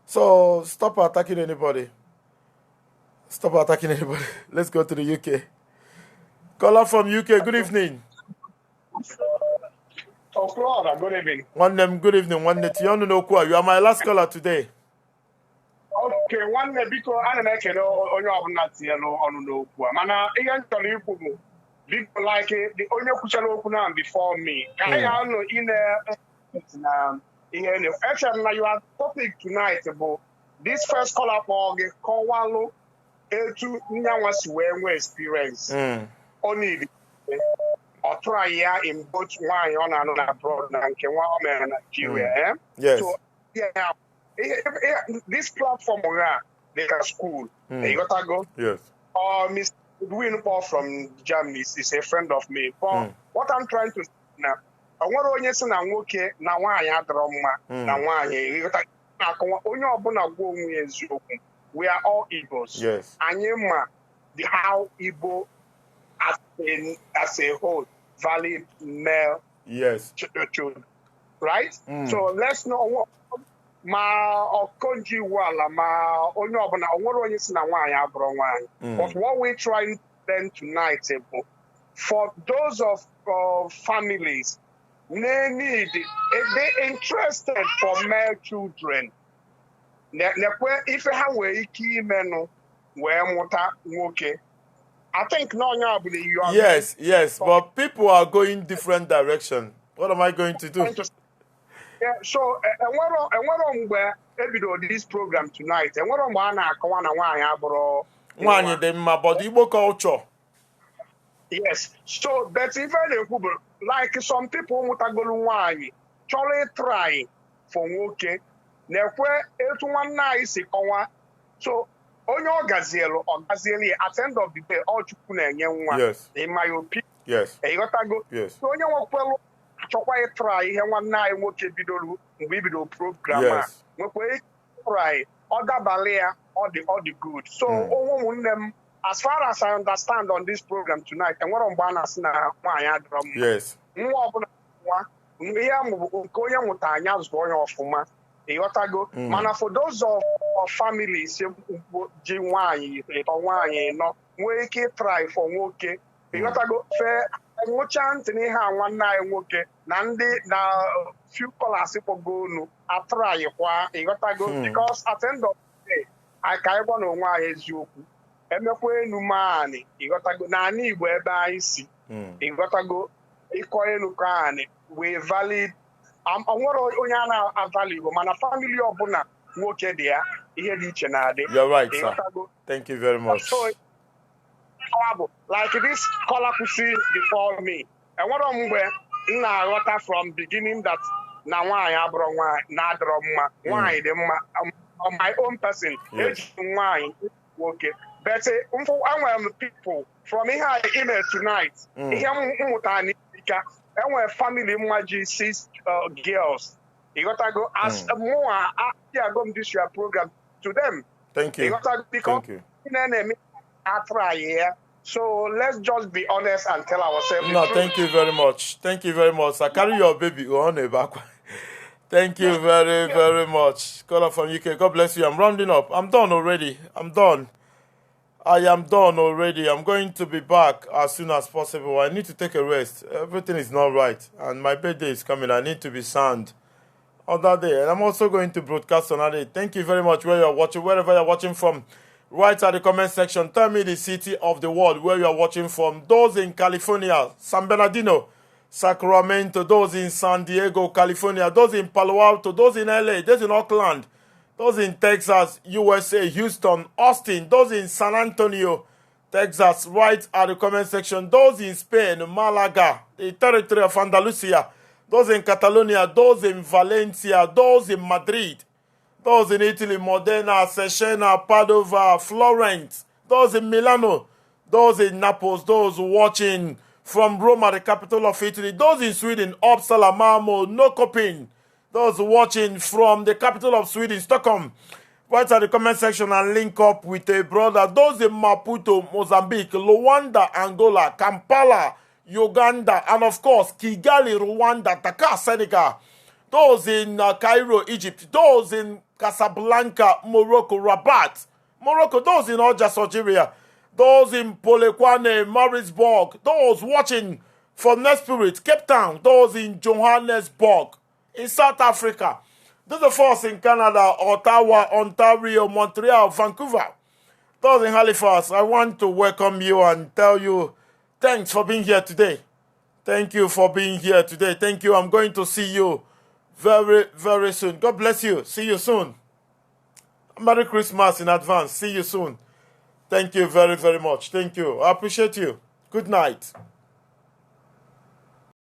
So stop attacking anybody. Stop attacking anybody. Let's go to the UK. Caller from UK, good evening. Oh, Flora, good evening. Good evening. You are my last caller today. Okay, one day because I don't know onye ọbụla tinye ọnụ n'okwu a mana ihe m chọrọ ikwu bụ biko like the onye kwuchara okwu na before me ka anyị ga-anọ na ihe ne echere na your topic tonight bụ this first caller kpọọ gị kọwalụ etu nyanwa si wee nwee experience ọ need ọ try ya in both nwaanyị ọ na-anụ na abroad na nke nwa o mere na Nigeria yes. So yeah, this platform they can school. You got to go. Yes. Mr. Edwin Paul from Germany is a friend of me. But what I'm trying to say now, I want to say na nwoke na nwaanyị adọrọ mma na nwaanyị. You got to onye ọbụla gwa onwe eziokwu. We are all Igbos. Yes. Anyị ma the how Igbo as a whole valid male children, right? So let's know ma okonji wala ma onye ọbụla onwere onye si na nwaanyị abụrụ nwaanyị. But what we trying then tonight for those of families they need they interested for male children nekwe ife ha nwere ike imenụ wee mụta nwoke. I think no ọbụla you are yes, but people are going different direction. What am I going to do? Yeah, so enwero mgbe ebido this program tonight. Enwero mgbe a na-akọwa na nwaanyị abụrụ nwaanyị dị mma, but Igbo culture. Yes, so but if I na-ekwu bụ like some people mụtagolu nwaanyị chọrọ try for nwoke na-ekwe etu nwanne anyị si kọwa. So onye ọ gazielu at the end of the day ọ Chukwu na-enye nwa. In my opinion. Yes. Ịghọtago? Yes. So onye nwekwelu achọkwa ịtry ihe nwanne anyị nwoke bidoro mgbe ibido program a nwekwa try ọ dabalị ya ọ dị good. So ụmụnne m, as far as I understand on this program tonight, enwere mgbe a na-asị na nwaanyị adịrọ mma. Nwa ọbụla nwa ihe amụbụ nke onye mụta anya zụọ ya ọfụma. Ịghọtago? Mana for those of families ji nwaanyị ịtọ nwaanyị nọ nwee ike try for nwoke. Ịghọtago? Nwụcha ntị n'ihe a nwanne anyị nwoke na ndị na few callers kpọgonu atrayịkwa. Ịghọtago? Because at the end of the day anyị ka anyị gwa na onwe anyị eziokwu emekwa enu maanị. Ịghọtago? Na ana Igbo ebe anyị si. Ịghọtago? Ịkọ enu ka anyị wee valid onwere onye a na-avalụ Igbo mana family ọbụla nwoke dị ya ihe dị iche na-adị. You're right, sir. Thank you very much. So, like this caller kwụsị before me, enwere mgbe m na-aghọta from beginning that na nwaanyị abụrụ nwaanyị na-adịrọ mma nwaanyị dị mma on my own person eji nwaanyị nwoke. But enwere m people from ihe anyị email tonight ihe mmụta n'ika enwere family mma ji 6 girls. Ịghọtago? As more I go this your program to them. Thank you. Thank you. So let's just be honest and tell ourselves. No, thank you very much. Thank you very much. I carry your baby on the back. Thank you very, very much. Caller from UK. God bless you. I'm rounding up. I'm done already. I'm done. I am done already. I'm going to be back as soon as possible. I need to take a rest. Everything is not right. And my birthday is coming. I need to be sound on that day. And I'm also going to broadcast on that day. Thank you very much where you're watching, wherever you're watching from. Write at the comment section. Tell me the city of the world where you're watching from. Those in California, San Bernardino, Sacramento, those in San Diego, California, those in Palo Alto, those in LA, those in Oakland, those in Texas, USA, Houston, Austin, those in San Antonio, Texas, write at the comment section. Those in Spain, Malaga, the territory of Andalusia, those in Catalonia, those in Valencia, those in Madrid, those in Italy, Modena, Cesena, Padova, Florence, those in Milano, those in Naples, those watching from Roma, the capital of Italy, those in Sweden, Uppsala, Malmo, Nokoping, those watching from the capital of Sweden, Stockholm, write at the comment section and link up with a brother. Those in Maputo, Mozambique, Luanda, Angola, Kampala, Uganda, and of course, Kigali, Rwanda, Dakar, Senegal. Those in Cairo, Egypt. Those in Casablanca, Morocco, Rabat, Morocco, those in Algiers, Algeria, those in Polokwane, Marisburg, those watching from Next Spirit, Cape Town, those in Johannesburg, in South Africa, those of us in Canada, Ottawa, Ontario, Montreal, Vancouver, those in Halifax. I want to welcome you and tell you thanks for being here today. Thank you for being here today. Thank you. I'm going to see you very, very soon. God bless you. See you soon. Merry Christmas in advance. See you soon. Thank you very, very much. Thank you. I appreciate you. Good night.